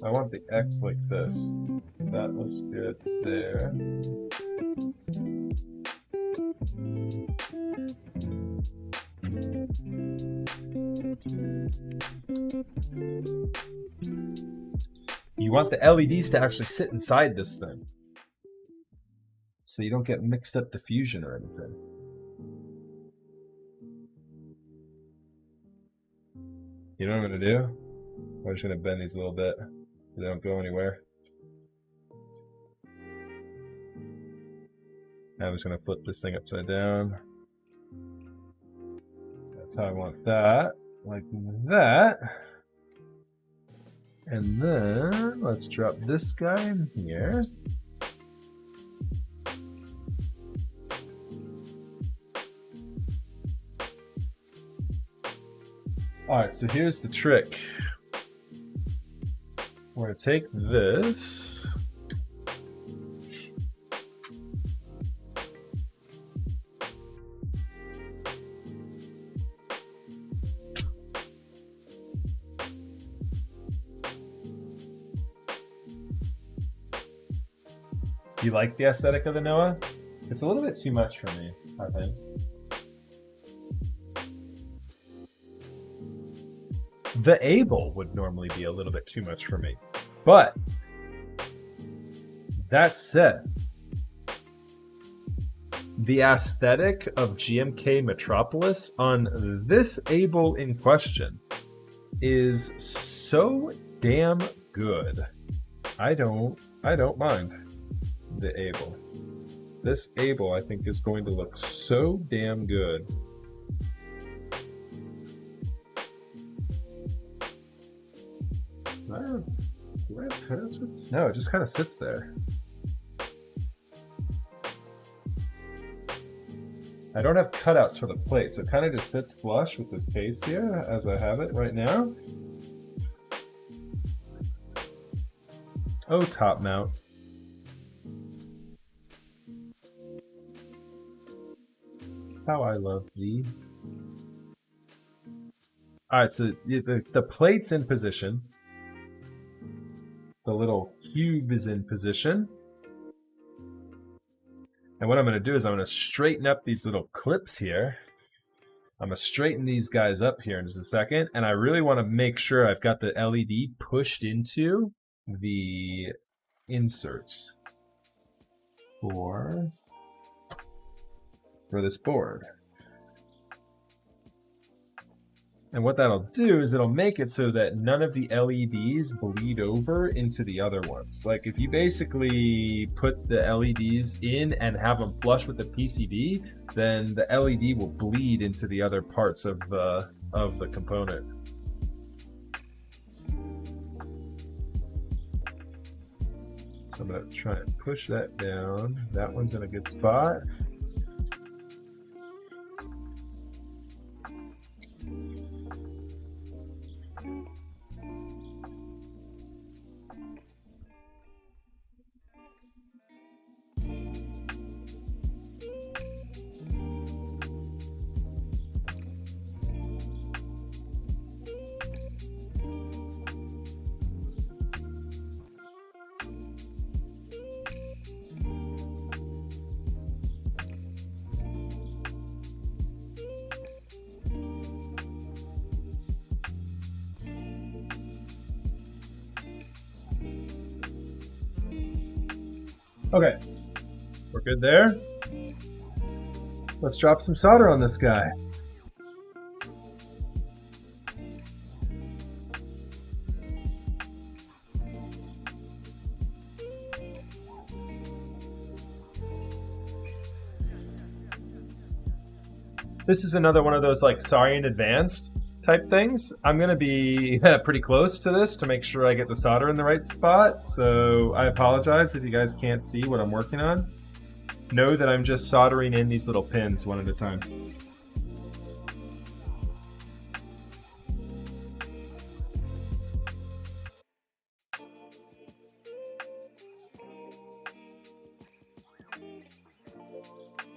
I want the X like this. That looks good there. You want the LEDs to actually sit inside this thing, so you don't get mixed up diffusion or anything. You know what I'm going to do? I'm just going to bend these a little bit so they don't go anywhere. I'm just going to flip this thing upside down. That's how I want that. Like that. And then let's drop this guy in here. Alright, so here's the trick. We're going to take this. You like the aesthetic of the Noah? It's a little bit too much for me, I think. The Abel would normally be a little bit too much for me. But that said, the aesthetic of GMK Metropolis on this Abel in question is so damn good. I don't mind the Abel. This Abel, I think, is going to look so damn good. No, it just kind of sits there. I don't have cutouts for the plate, so it kind of just sits flush with this case here as I have it right now. Oh, top mount. How I love thee. Alright, so the plate's in position. The little cube is in position. And what I'm going to do is I'm going to straighten up these little clips here. I'm going to straighten these guys up here in just a second. And I really want to make sure I've got the LED pushed into the inserts for this board. And what that'll do is it'll make it so that none of the LEDs bleed over into the other ones. Like if you basically put the LEDs in and have them flush with the PCB, then the LED will bleed into the other parts of the component. So I'm going to try and push that down. That one's in a good spot. Okay, we're good there. Let's drop some solder on this guy. This is another one of those like sorry in advance type things. I'm going to be pretty close to this to make sure I get the solder in the right spot. So I apologize if you guys can't see what I'm working on. Know that I'm just soldering in these little pins one at a time.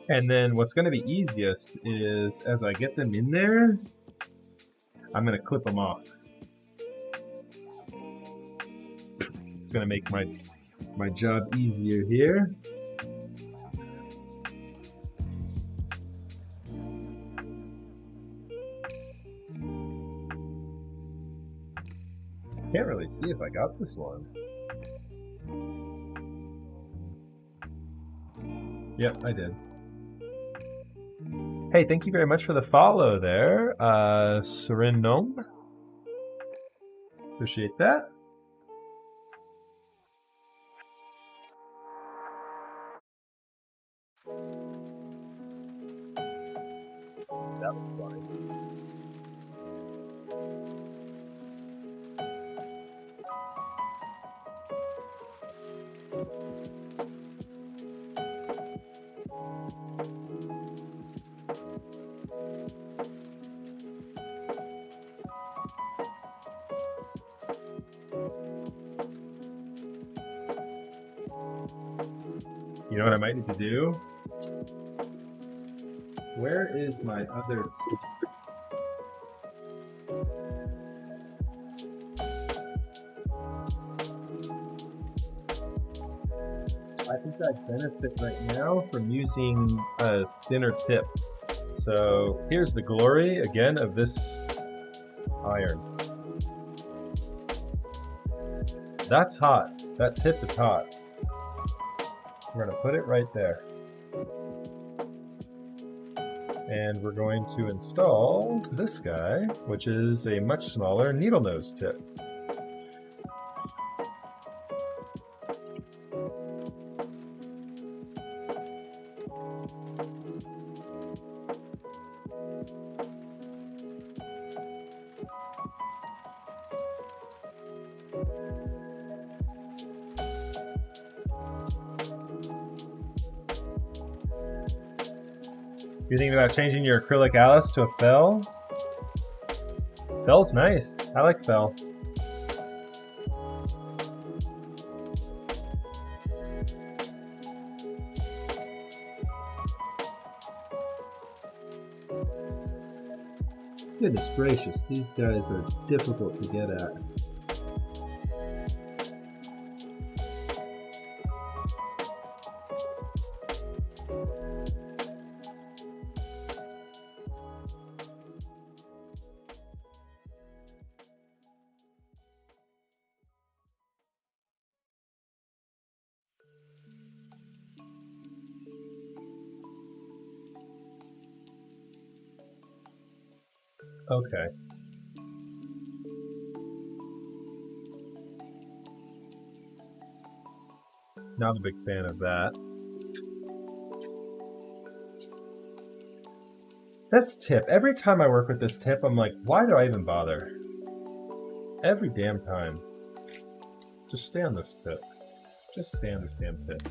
And then what's going to be easiest is as I get them in there, I'm going to clip them off. It's going to make my job easier here. Can't really see if I got this one. Yep, I did. Hey, thank you very much for the follow there, Surinom. Appreciate that. That was funny. You know what I might need to do? Where is my other... I think I benefit right now from using a thinner tip. So here's the glory, again, of this iron. That's hot. That tip is hot. We're going to put it right there. And we're going to install this guy, which is a much smaller needle nose tip. You're thinking about changing your acrylic Alice to a fell? Fell's nice. I like fell. Goodness gracious, these guys are difficult to get at. Okay. Not a big fan of that. This tip, every time I work with this tip, I'm like, why do I even bother? Every damn time. Just stay on this tip. Just stay on this damn tip.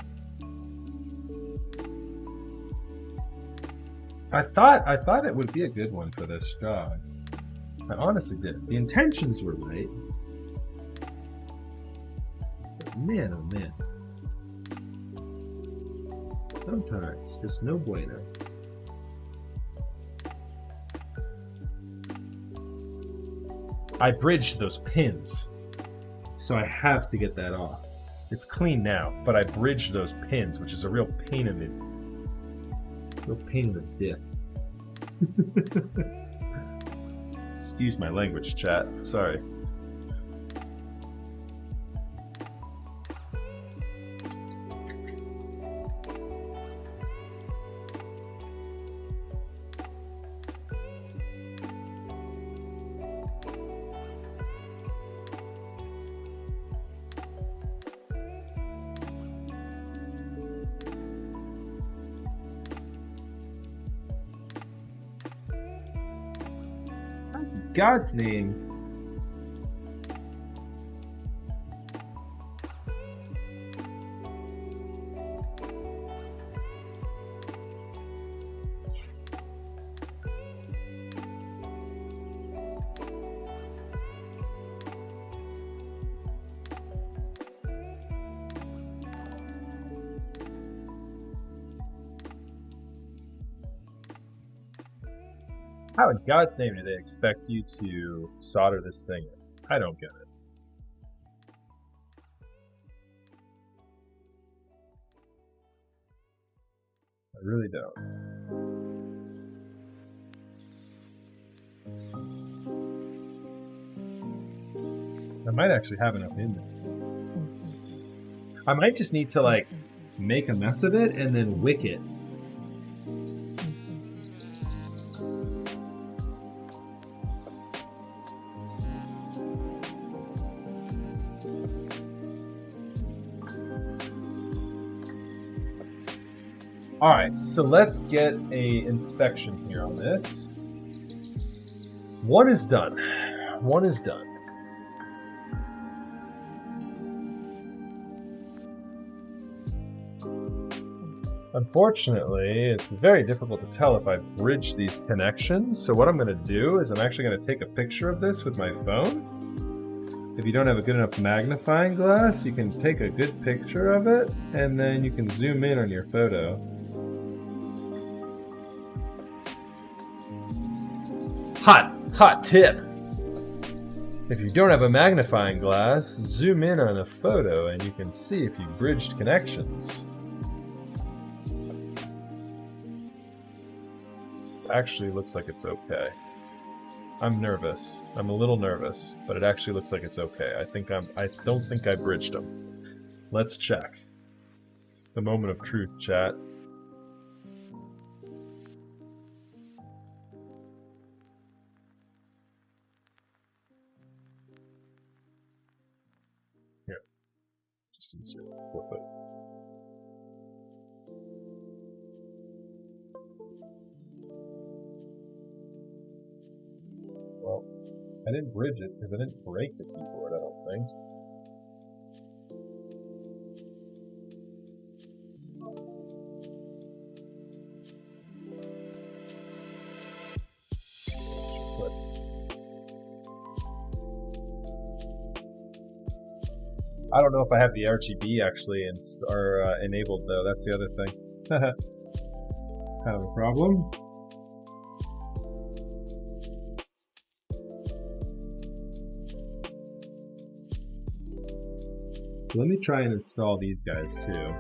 I thought it would be a good one for this job. I honestly did. The intentions were right. But man, oh man. Sometimes, just no bueno. I bridged those pins, so I have to get that off. It's clean now, but I bridged those pins, which is a real pain in the dick. Excuse my language, chat. Sorry. God's name. How in God's name do they expect you to solder this thing in? I don't get it. I really don't. I might actually have enough in there. I might just need to like make a mess of it and then wick it. All right, so let's get a inspection here on this. One is done. One is done. Unfortunately, it's very difficult to tell if I've bridged these connections. So what I'm going to do is I'm actually going to take a picture of this with my phone. If you don't have a good enough magnifying glass, you can take a good picture of it, and then you can zoom in on your photo. Hot tip! If you don't have a magnifying glass, zoom in on a photo and you can see if you bridged connections. Actually looks like it's okay. I'm nervous. I'm a little nervous, but it actually looks like it's okay. I don't think I bridged them. Let's check. The moment of truth, chat. distance here. 4 foot. Well, I didn't bridge it because I didn't break the keyboard, I don't think. I don't know if I have the RGB actually enabled though. That's the other thing. Kind of a problem. So let me try and install these guys too.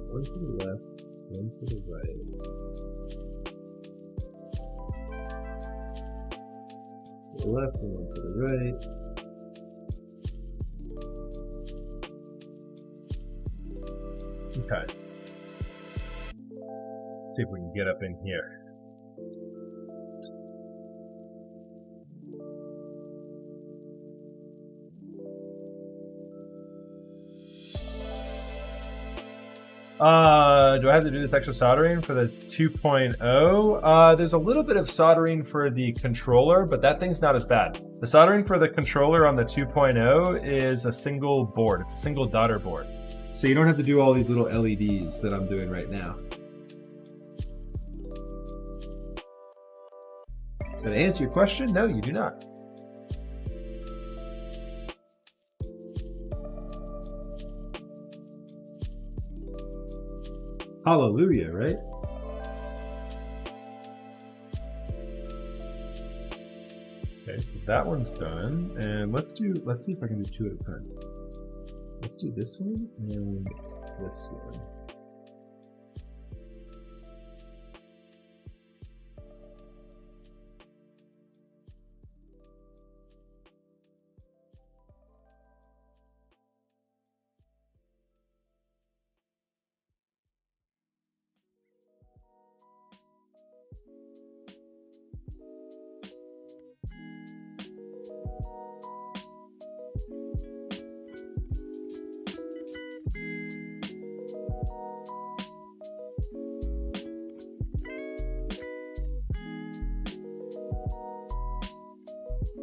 One to the left, one to the right. To the left and one to the right. Okay. Let's see if we can get up in here. Do I have to do this extra soldering for the 2.0? There's a little bit of soldering for the controller, but that thing's not as bad. The soldering for the controller on the 2.0 is a single board. It's a single daughter board. So you don't have to do all these little LEDs that I'm doing right now. So to answer your question, no, you do not. Hallelujah, right? Okay, so that one's done. And let's see if I can do 2 at a time. Let's do this one and this one.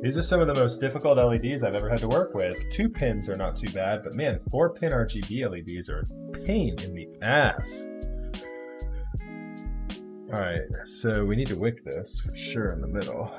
These are some of the most difficult LEDs I've ever had to work with. 2 pins are not too bad, but man, 4-pin RGB LEDs are a pain in the ass. All right, so we need to wick this for sure in the middle.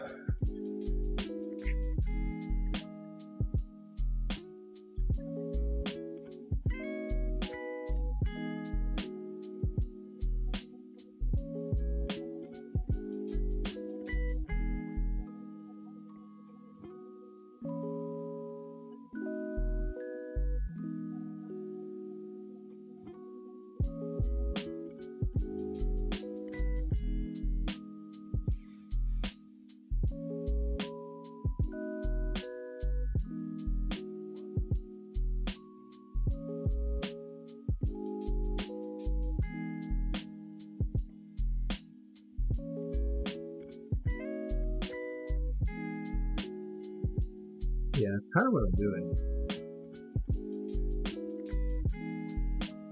Yeah, it's kind of what I'm doing.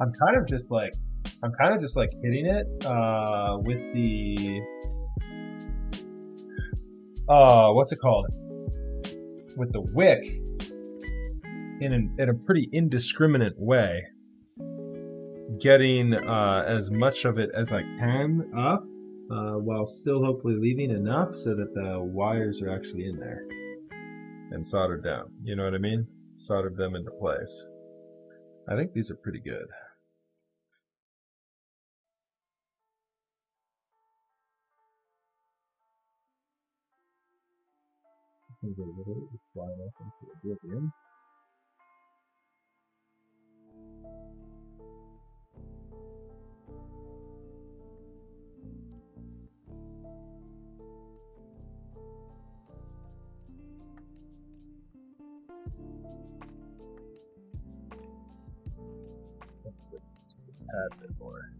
I'm kind of just like hitting it with the what's it called? With the wick in a pretty indiscriminate way, getting as much of it as I can up, while still hopefully leaving enough so that the wires are actually in there and soldered down. You know what I mean? Soldered them into place. I think these are pretty good. This one's a little flying up into oblivion. Just a tad bit more.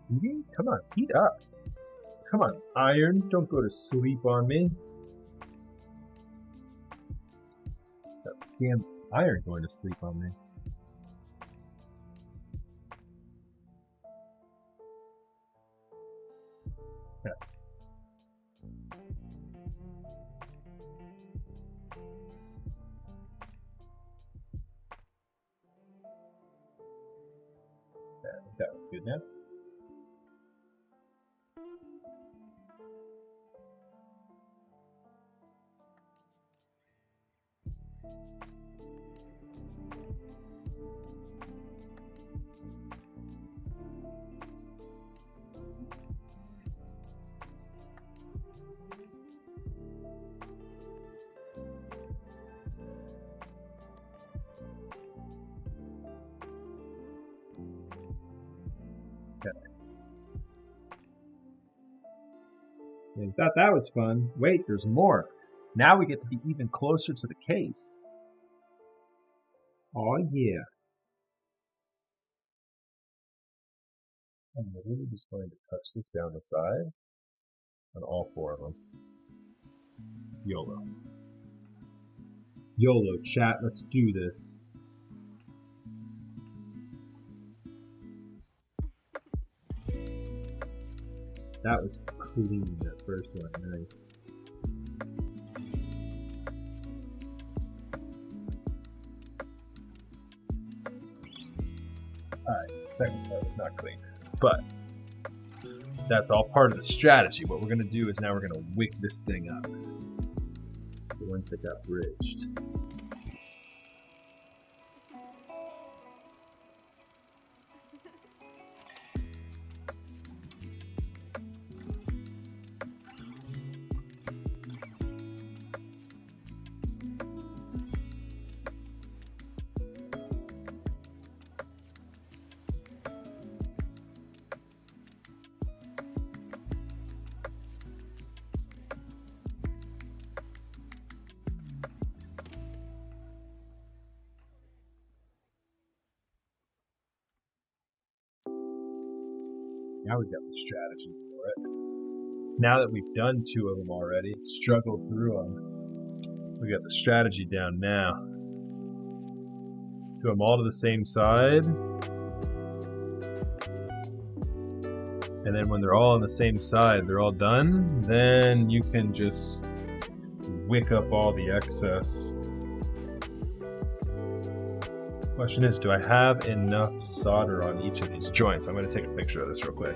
Heating? Come on, heat up. Come on, iron, don't go to sleep on me. That damn iron going to sleep on me. Yeah. That looks good now. I thought that was fun. Wait, there's more. Now we get to be even closer to the case. Oh yeah. I'm literally just going to touch this down the side on all four of them. YOLO. YOLO, chat, let's do this. That was clean, that first one, nice. Alright, the second part was not clean, but that's all part of the strategy. What we're going to do is now we're going to wick this thing up. The ones that got bridged. Now we've got the strategy for it. Now that we've done two of them already, struggled through them, we got the strategy down now. Do them all to the same side. And then when they're all on the same side, they're all done, then you can just wick up all the excess. Question is, do I have enough solder on each of these joints? I'm going to take a picture of this real quick.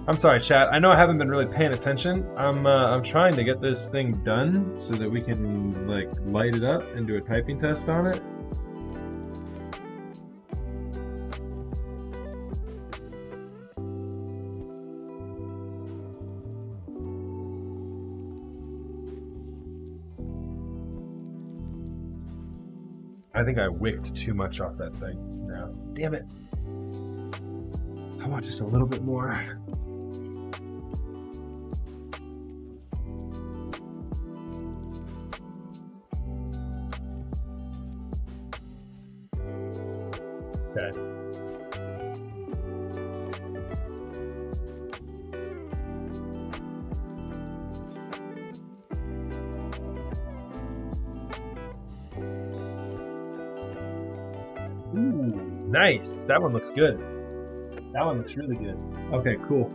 I'm sorry, chat. I know I haven't been really paying attention. I'm trying to get this thing done so that we can like light it up and do a typing test on it. I think I wicked too much off that thing now. Damn it. I want just a little bit more. Okay. Ooh, nice. That one looks good. That one looks really good. Okay, cool.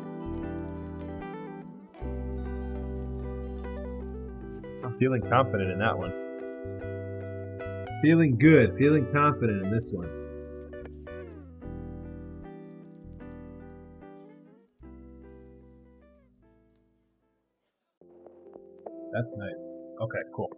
I'm feeling confident in that one. Feeling good. Feeling confident in this one. That's nice. Okay, cool.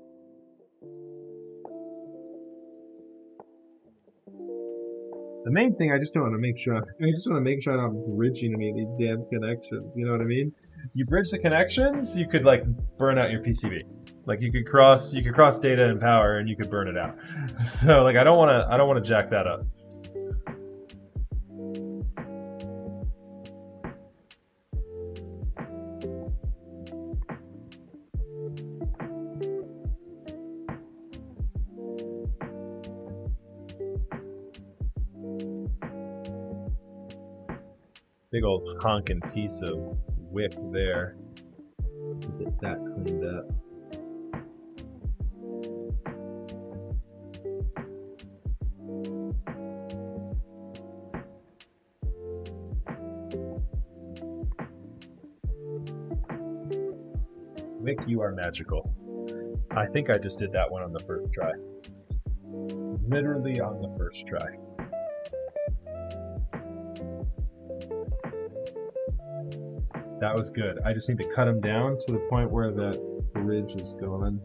The main thing, I just don't want to make sure. I just want to make sure I'm not bridging any of these damn connections. You know what I mean? You bridge the connections, you could like burn out your PCB. Like you could cross data and power, and you could burn it out. So like I don't want to jack that up. Big old honking piece of wick there. Get that cleaned up. Wick, you are magical. I think I just did that one on the first try. Literally on the first try. That was good. I just need to cut them down to the point where the ridge is going.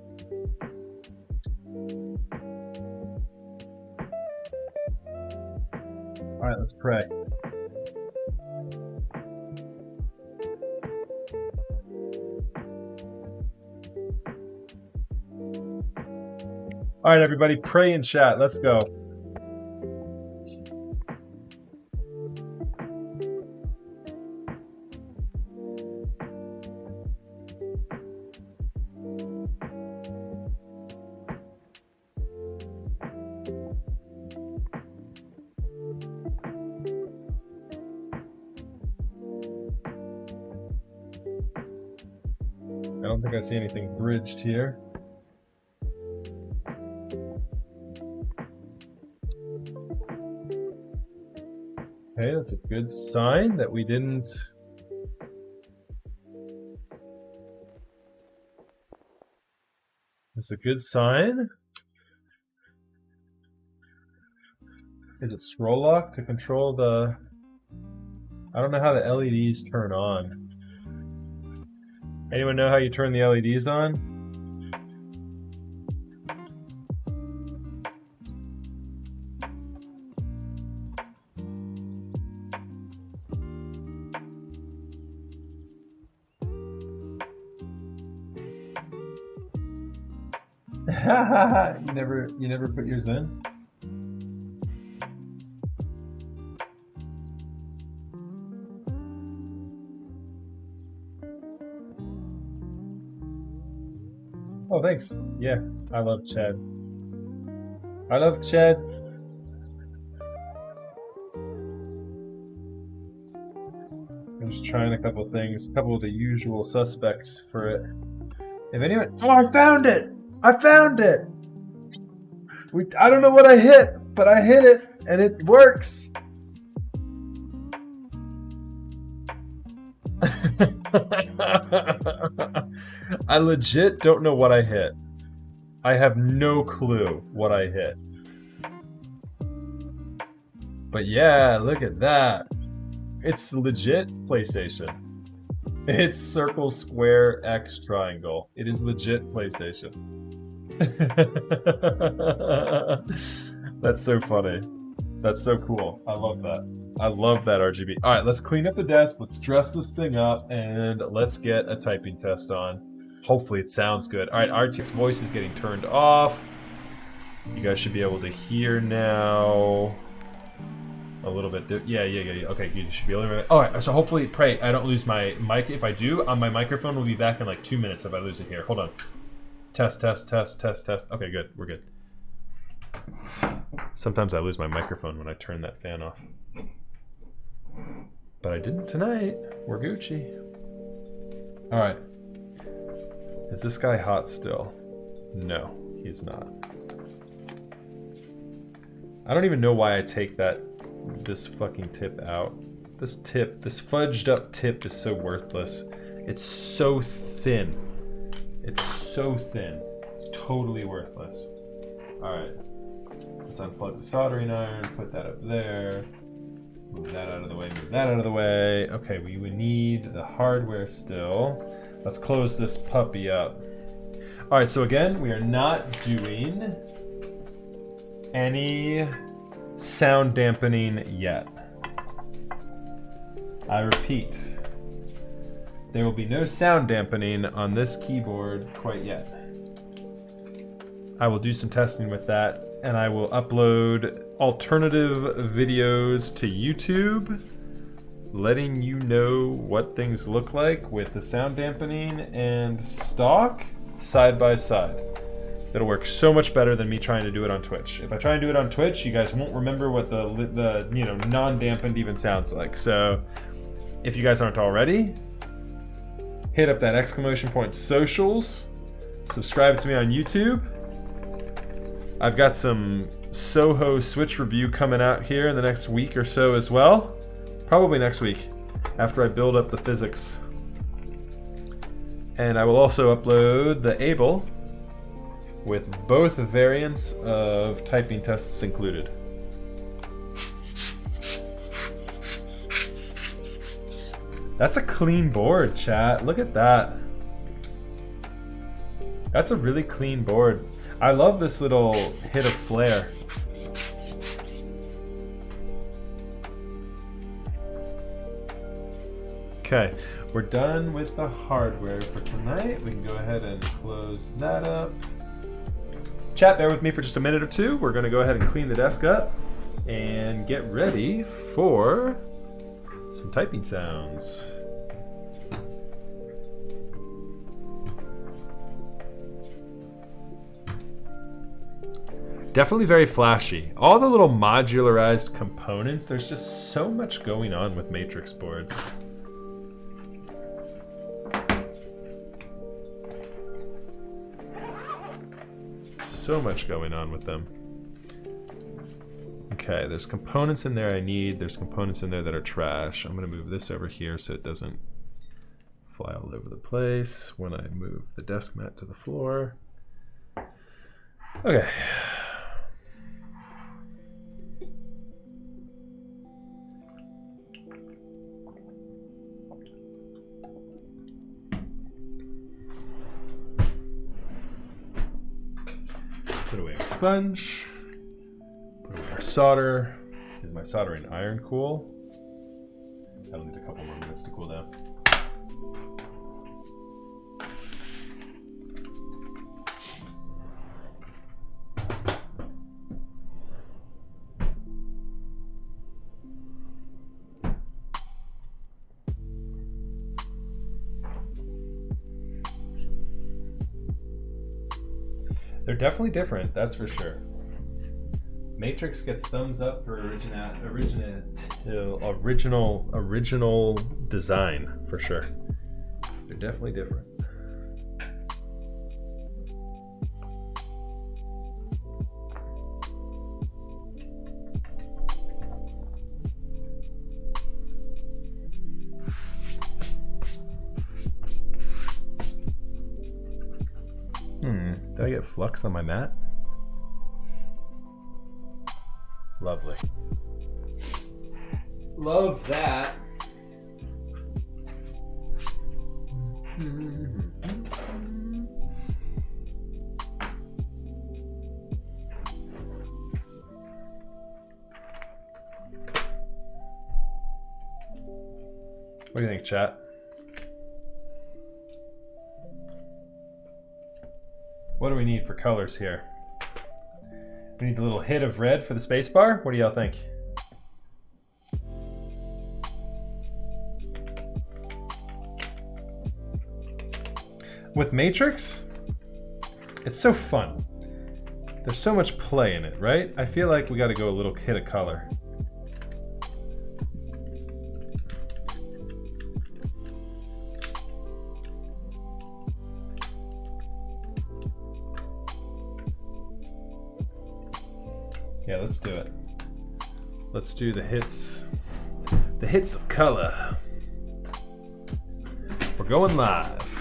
All right, let's pray. All right, everybody, pray and chat. Let's go. I don't think I see anything bridged here. Okay, that's a good sign that we didn't... This is a good sign. Is it scroll lock to control the... I don't know how the LEDs turn on. Anyone know how you turn the LEDs on? You never put yours in? Oh, thanks. Yeah, I love Chad. I love Chad. I'm just trying a couple things, a couple of the usual suspects for it. If anyone... Oh, I found it! I found it! I don't know what I hit, but I hit it, and it works! I legit don't know what I hit. I have no clue what I hit. But yeah, look at that. It's legit PlayStation. It's circle, square, X, triangle. It is legit PlayStation. That's so funny. That's so cool. I love that. I love that RGB. All right, let's clean up the desk. Let's dress this thing up, and let's get a typing test on. Hopefully it sounds good. All right, RTX voice is getting turned off. You guys should be able to hear now. A little bit. Yeah. Okay, you should be able to. All right, so hopefully, pray I don't lose my mic. If I do, my microphone will be back in like 2 minutes if I lose it here. Hold on. Test. Okay, good. We're good. Sometimes I lose my microphone when I turn that fan off. But I didn't tonight. We're Gucci. All right. Is this guy hot still? No, he's not. I don't even know why I take this fucking tip out. This fudged up tip is so worthless. It's so thin. It's so thin. It's totally worthless. All right. Let's unplug the soldering iron, put that up there. Move that out of the way, move that out of the way. Okay, we would need the hardware still. Let's close this puppy up. All right, so again, we are not doing any sound dampening yet. I repeat, there will be no sound dampening on this keyboard quite yet. I will do some testing with that, and I will upload alternative videos to YouTube, letting you know what things look like with the sound dampening and stock side by side. It'll work so much better than me trying to do it on Twitch. If I try and do it on Twitch, you guys won't remember what the non-dampened even sounds like. So if you guys aren't already, hit up that exclamation point socials. Subscribe to me on YouTube. I've got some Soho Switch review coming out here in the next week or so as well. Probably next week, after I build up the physics. And I will also upload the Abel with both variants of typing tests included. That's a clean board, chat. Look at that. That's a really clean board. I love this little hit of flair. Okay, we're done with the hardware for tonight. We can go ahead and close that up. Chat, bear with me for just a minute or two. We're gonna go ahead and clean the desk up and get ready for some typing sounds. Definitely very flashy. All the little modularized components, there's just so much going on with matrix boards. So much going on with them. Okay, there's components in there I need. There's components in there that are trash. I'm gonna move this over here so it doesn't fly all over the place when I move the desk mat to the floor. Okay. Put away my sponge. Put away our solder. Is my soldering iron cool? That'll need a couple more minutes to cool down. They're definitely different, that's for sure. Matrix gets thumbs up for original design, for sure. They're definitely different. Did I get flux on my mat? Lovely. Love that. What do you think, chat? What do we need for colors here? We need a little hit of red for the spacebar. What do y'all think? With Matrix, it's so fun. There's so much play in it, right? I feel like we got to go a little hit of color. Yeah, let's do it. Let's do the hits of color. We're going live.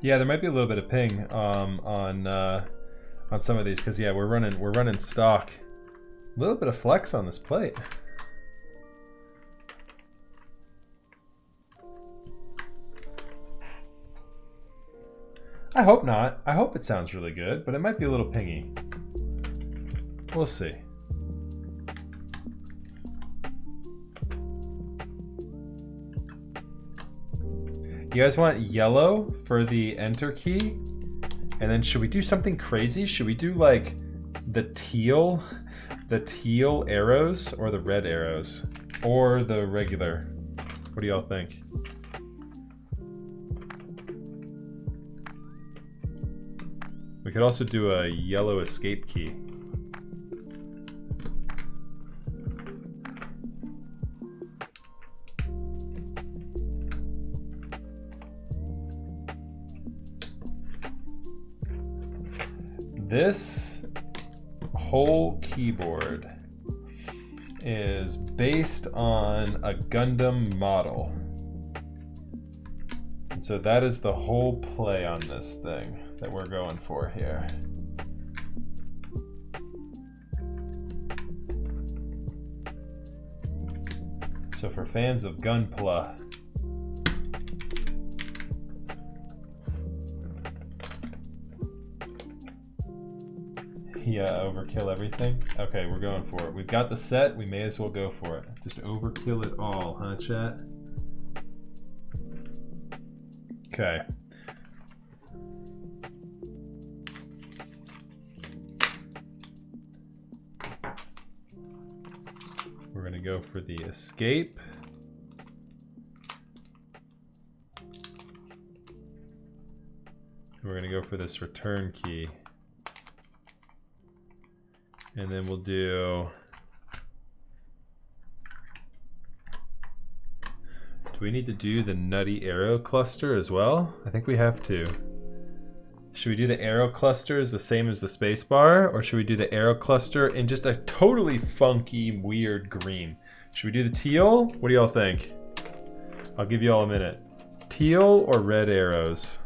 Yeah, there might be a little bit of ping on some of these because yeah, we're running stock. A little bit of flex on this plate. I hope not. I hope it sounds really good, but it might be a little pingy. We'll see. You guys want yellow for the enter key? And then should we do something crazy? Should we do like the teal arrows or the red arrows? Or the regular? What do y'all think? We could also do a yellow escape key. This whole keyboard is based on a Gundam model. And so that is the whole play on this thing that we're going for here. So for fans of Gunpla, yeah, overkill everything. Okay, we're going for it. We've got the set, we may as well go for it. Just overkill it all, huh, chat? Okay. We're gonna go for the escape. We're gonna go for this return key. And then we'll do... Do we need to do the nutty arrow cluster as well? I think we have to. Should we do the arrow cluster as the same as the spacebar? Or should we do the arrow cluster in just a totally funky, weird green? Should we do the teal? What do y'all think? I'll give you all a minute. Teal or red arrows?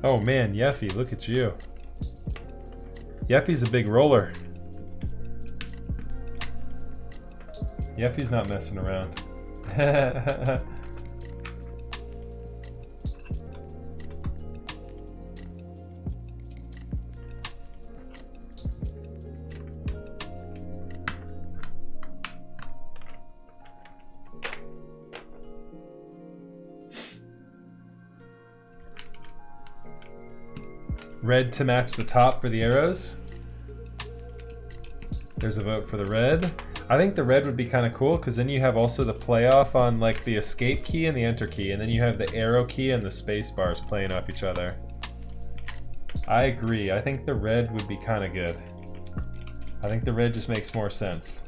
Oh man, Yeffy, look at you. Yeffy's a big roller. Yeffy's not messing around. Red to match the top for the arrows. There's a vote for the red. I think the red would be kind of cool because then you have also the playoff on like the escape key and the enter key, and then you have the arrow key and the space bars playing off each other. I agree. I think the red would be kind of good. I think the red just makes more sense.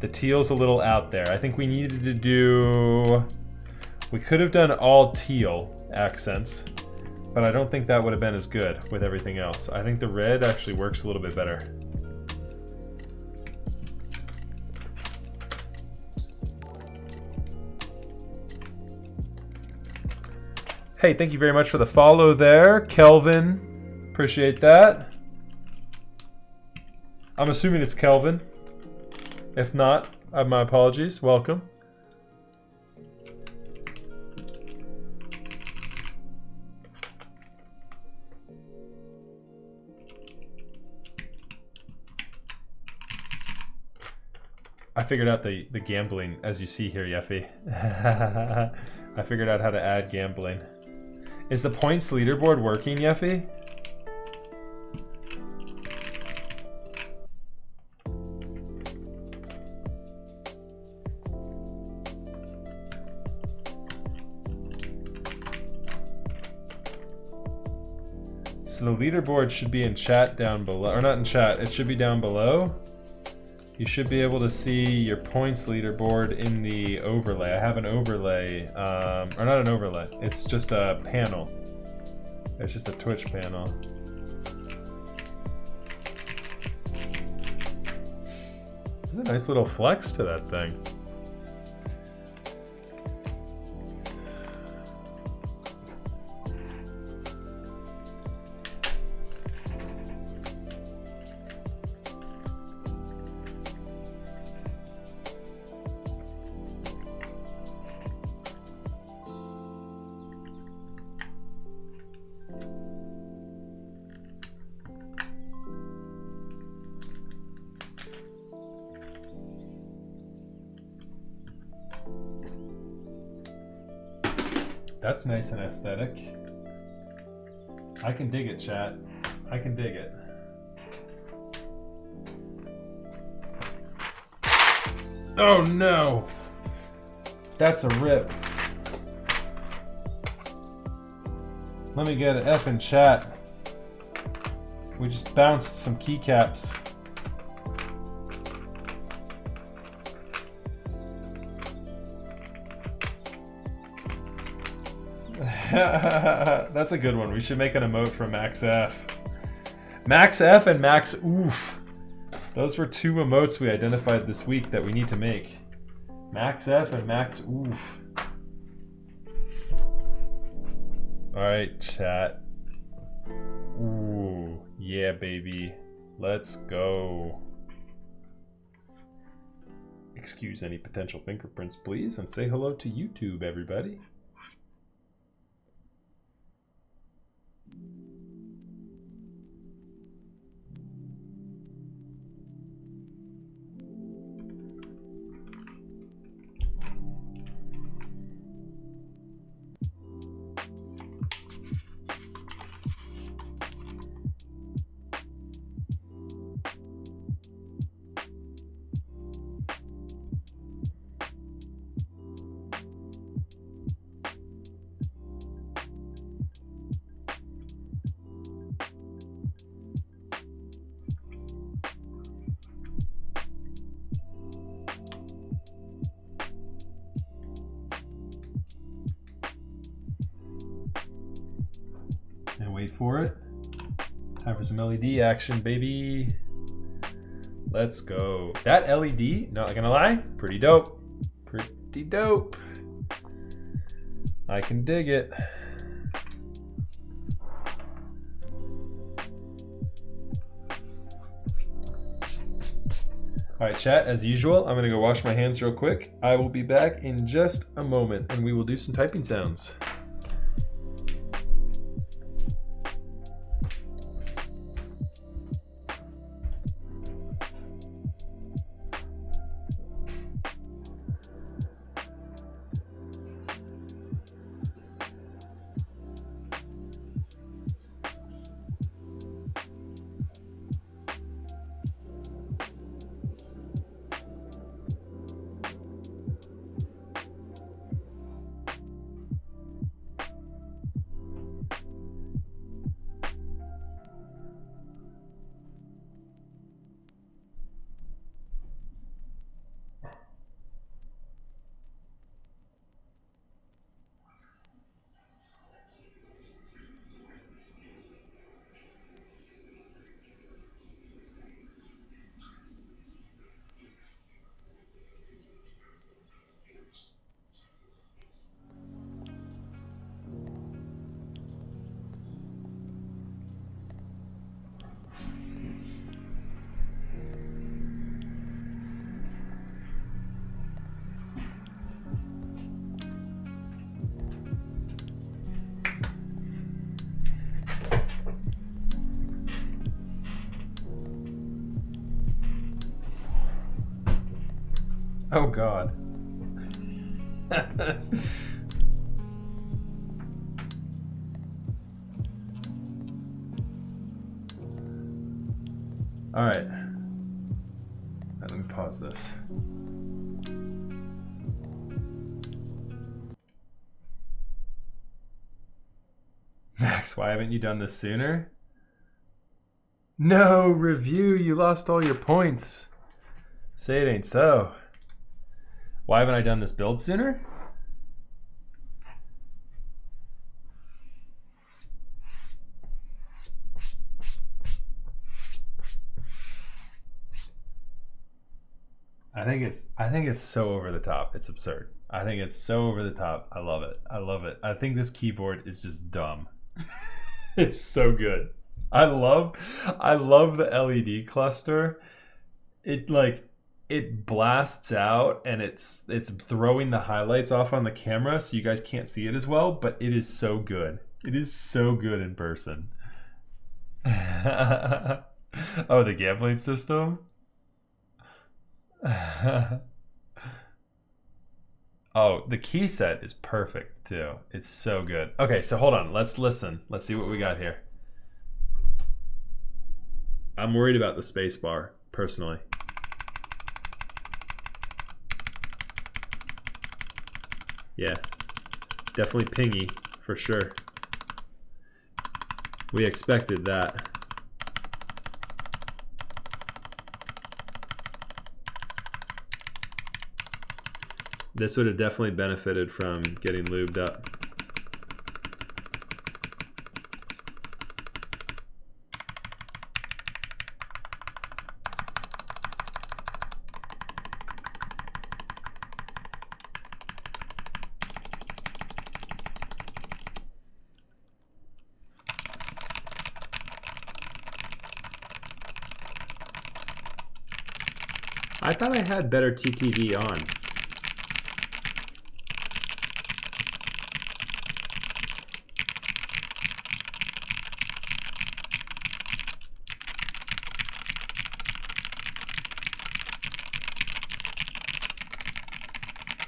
The teal's a little out there. I think we needed to do... We could have done all teal accents, but I don't think that would have been as good with everything else. I think the red actually works a little bit better. Hey, thank you very much for the follow there, Kelvin. Appreciate that. I'm assuming it's Kelvin. If not, I have my apologies. Welcome. I figured out the gambling, as you see here, Yeffy. I figured out how to add gambling. Is the points leaderboard working, Yeffy? So the leaderboard should be in chat down below, or not in chat, it should be down below. You should be able to see your points leaderboard in the overlay. I have an overlay, or not an overlay, it's just a panel. It's just a Twitch panel. There's a nice little flex to that thing. That's nice and aesthetic. I can dig it, chat. I can dig it. Oh no! That's a rip. Let me get an F in chat. We just bounced some keycaps. That's a good one. We should make an emote for Max F. Max F and Max Oof. Those were two emotes we identified this week that we need to make. Max F and Max Oof. Alright, chat. Ooh, yeah, baby. Let's go. Excuse any potential fingerprints, please, and say hello to YouTube, everybody. And wait for it. Time for some LED action, baby. Let's go. That LED, not gonna lie, pretty dope. Pretty dope. I can dig it. All right, chat, as usual, I'm gonna go wash my hands real quick. I will be back in just a moment and we will do some typing sounds. Oh God. All right. Let me pause this. Max, why haven't you done this sooner? No, review, you lost all your points. Say it ain't so. Why haven't I done this build sooner? I think it's so over the top. It's absurd. I think it's so over the top. I love it. I love it. I think this keyboard is just dumb. It's so good. I love the LED cluster. It blasts out and it's throwing the highlights off on the camera so you guys can't see it as well, but it is so good. It is so good in person. Oh, the gambling system? Oh, the key set is perfect too. It's so good. Okay, so hold on. Let's listen. Let's see what we got here. I'm worried about the space bar, personally. Yeah, definitely pingy, for sure. We expected that. This would have definitely benefited from getting lubed up. I thought I had better TTV on.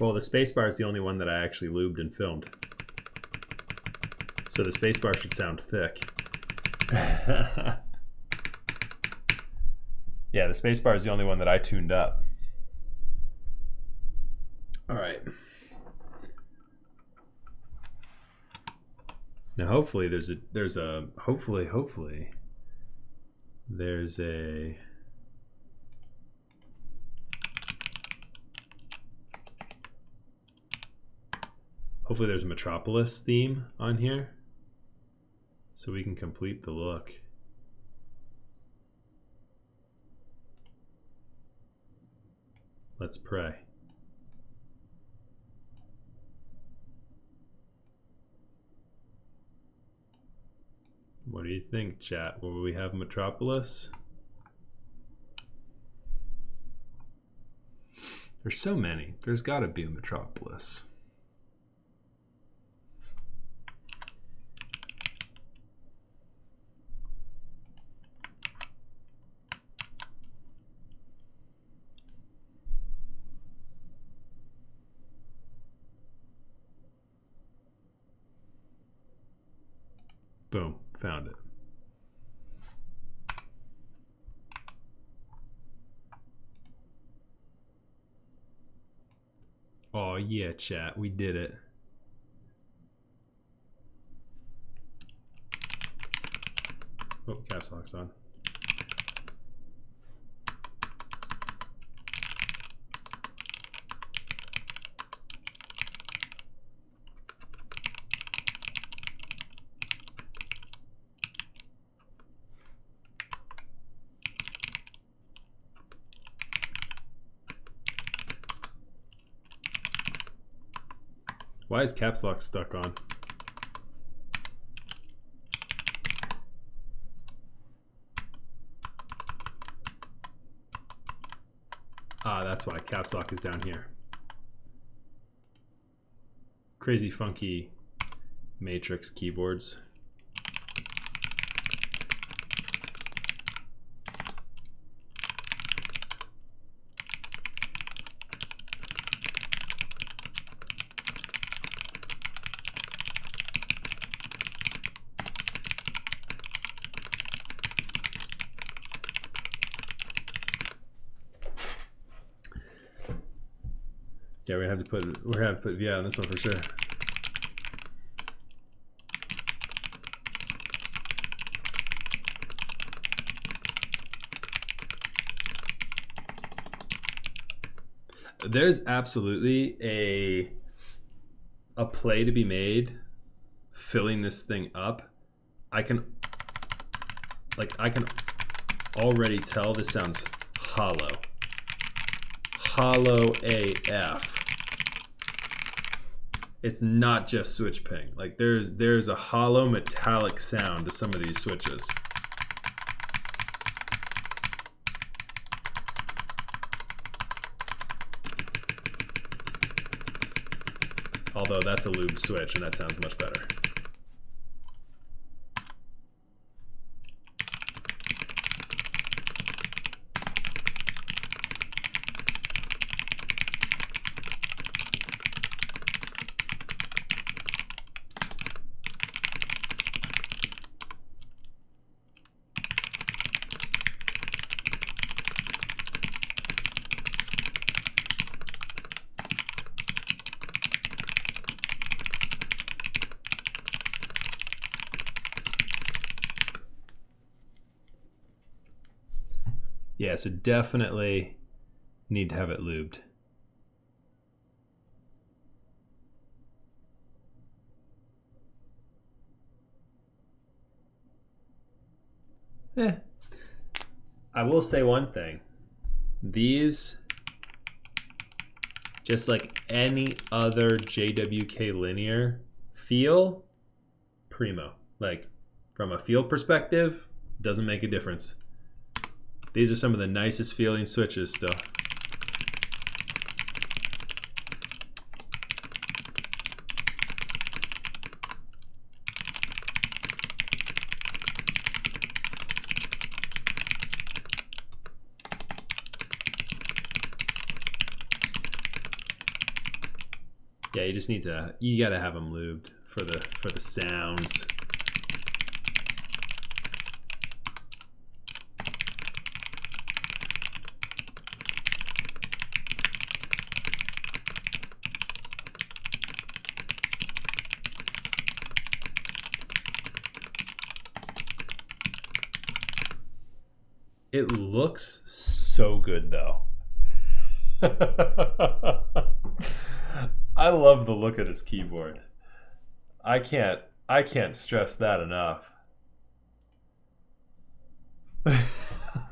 Well, the spacebar is the only one that I actually lubed and filmed. So the spacebar should sound thick. Yeah, the spacebar is the only one that I tuned up. All right. Now hopefully there's a hopefully there's a hopefully there's a Metropolis theme on here so we can complete the look. Let's pray. What do you think, chat? Will we have Metropolis? There's so many. There's got to be a Metropolis. Boom, found it. Oh yeah, chat, we did it. Oh, caps lock's on. Why is caps lock stuck on? Ah, that's why caps lock is down here. Crazy funky matrix keyboards. Yeah, we're gonna have to put VI on this one for sure. There's absolutely a play to be made filling this thing up. I can already tell this sounds hollow. hollow AF. It's not just switch ping. Like there's a hollow metallic sound to some of these switches. Although that's a lubed switch and that sounds much better. Yeah, so definitely need to have it lubed. I will say one thing. These, just like any other JWK linear, feel primo. Like from a feel perspective, doesn't make a difference. These are some of the nicest feeling switches still. Yeah, you just need to, you gotta have them lubed for the sounds. It looks so good though. I love the look of this keyboard. I can't stress that enough.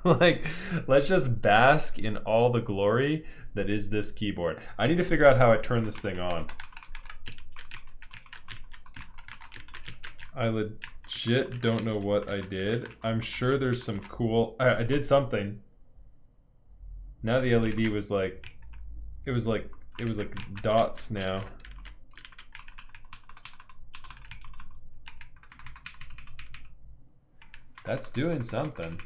Like, let's just bask in all the glory that is this keyboard. I need to figure out how I turn this thing on. I legit don't know what I did. I'm sure there's some cool... I did something. Now the LED was like... It was like dots now. That's doing something.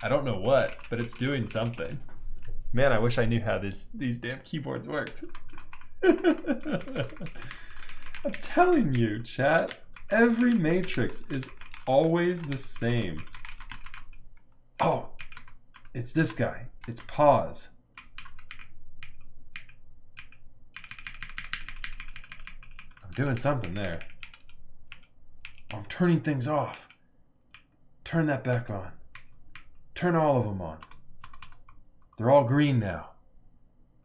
I don't know what, but it's doing something. Man, I wish I knew how these damn keyboards worked. I'm telling you, chat, every matrix is always the same. Oh, it's this guy. It's pause. I'm doing something there. I'm turning things off. Turn that back on. Turn all of them on. They're all green now.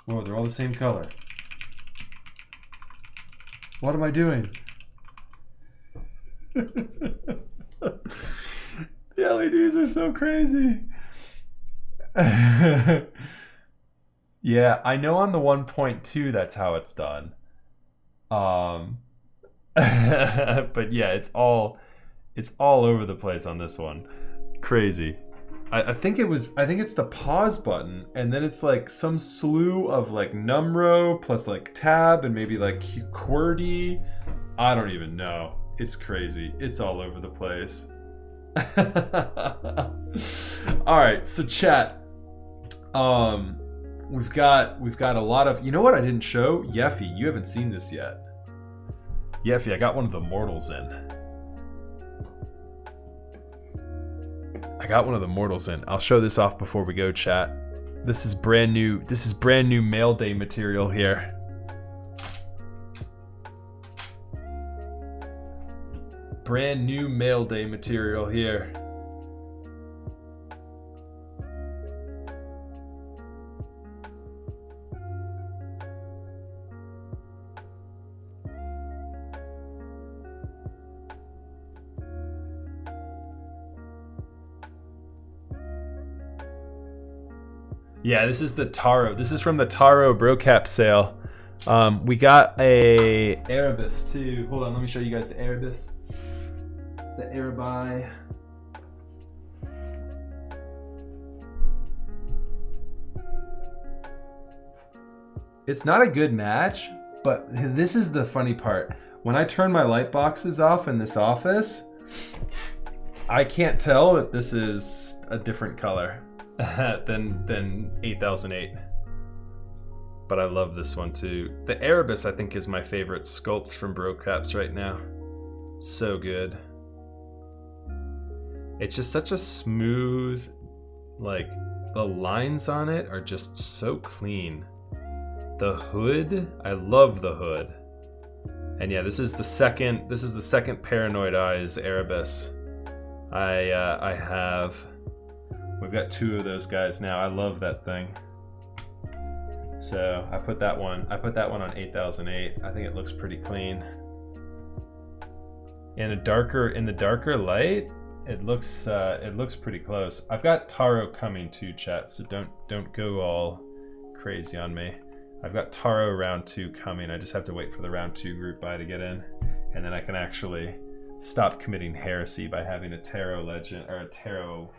Whoa, they're all the same color. What am I doing? The LEDs are so crazy. Yeah, I know on the 1.2 that's how it's done. But yeah, it's all over the place on this one. Crazy. I think it's the pause button, and then it's like some slew of like numro plus like tab and maybe like QWERTY. I don't even know. It's crazy. It's all over the place. All right, so chat. We've got a lot of. You know what I didn't show? Yeffy, you haven't seen this yet. Yeffy, I got one of the mortals in. I'll show this off before we go, chat. This is brand new mail day material here. Brand new mail day material here. Yeah, this is the Taro. This is from the Taro Brocap sale. We got a Erebus too. Hold on, let me show you guys the Erebus. The Arabai. It's not a good match, but this is the funny part. When I turn my light boxes off in this office, I can't tell that this is a different color than 8008. But I love this one too. The Erebus, I think, is my favorite sculpt from Brocaps right now. It's so good. It's just such a smooth, like, the lines on it are just so clean. The hood, I love the hood. And yeah, this is the second Paranoid Eyes Erebus. We've got 2 of those guys now. I love that thing. So I put that one on 8008. I think it looks pretty clean. In the darker light, it looks pretty close. I've got Taro coming too, chat, so don't go all crazy on me. I've got Taro round 2 coming. I just have to wait for the round 2 group buy to get in, and then I can actually stop committing heresy by having a Tarot legend or a Tarot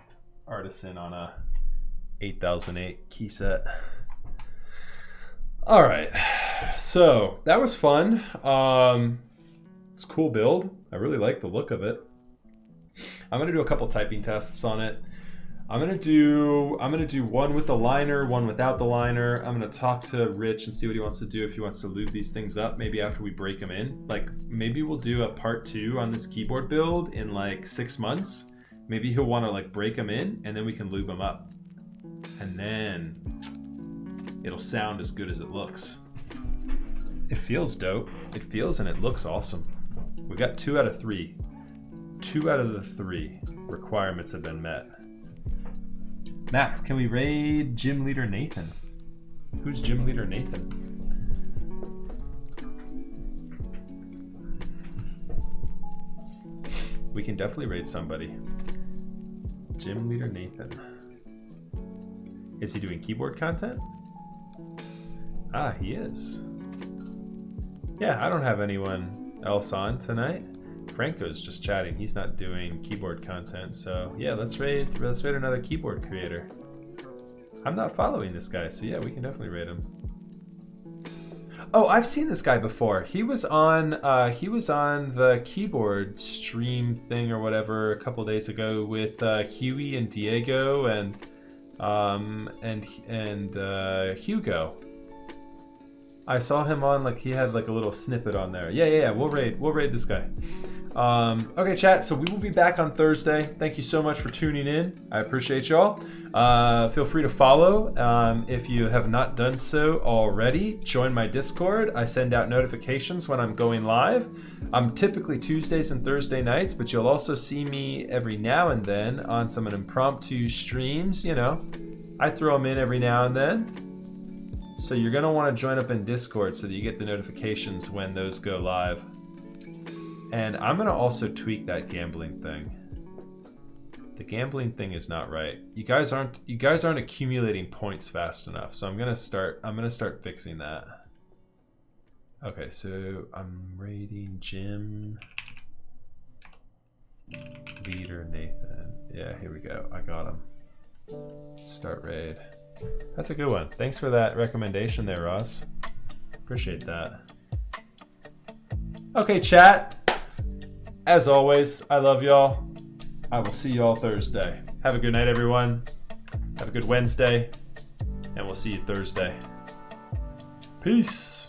artisan on a 8008 key set. All right, so that was fun. It's a cool build. I really like the look of it. I'm gonna do a couple typing tests on it. I'm gonna do one with the liner, one without the liner. I'm gonna talk to Rich and see what he wants to do, if he wants to lube these things up, maybe after we break them in. Like, maybe we'll do a part 2 on this keyboard build in like 6 months. Maybe he'll want to like break them in, and then we can lube them up, and then it'll sound as good as it looks. It feels dope. It feels and it looks awesome. We got 2 out of 3. 2 out of the 3 requirements have been met. Max, can we raid Gym Leader Nathan? Who's Gym Leader Nathan? We can definitely raid somebody. Gym Leader Nathan. Is he doing keyboard content? Ah, he is. Yeah, I don't have anyone else on tonight. Franco's just chatting. He's not doing keyboard content, so yeah, let's raid another keyboard creator. I'm not following this guy, so yeah, we can definitely raid him. Oh, I've seen this guy before. He was on the keyboard stream thing or whatever a couple days ago with Huey and Diego and Hugo. I saw him on, like, he had like a little snippet on there. Yeah. We'll raid this guy. Okay, chat. So we will be back on Thursday. Thank you so much for tuning in. I appreciate y'all. Feel free to follow if you have not done so already. Join my Discord. I send out notifications when I'm going live. I'm typically Tuesdays and Thursday nights, but you'll also see me every now and then on some impromptu streams. You know, I throw them in every now and then. So you're going to want to join up in Discord so that you get the notifications when those go live. And I'm going to also tweak that gambling thing. The gambling thing is not right. You guys aren't accumulating points fast enough. So I'm going to start fixing that. Okay, so I'm raiding Gym Leader Nathan. Yeah, here we go. I got him. Start raid. That's a good one. Thanks for that recommendation there, Ross. Appreciate that. Okay, chat. As always, I love y'all. I will see y'all Thursday. Have a good night, everyone. Have a good Wednesday. And we'll see you Thursday. Peace.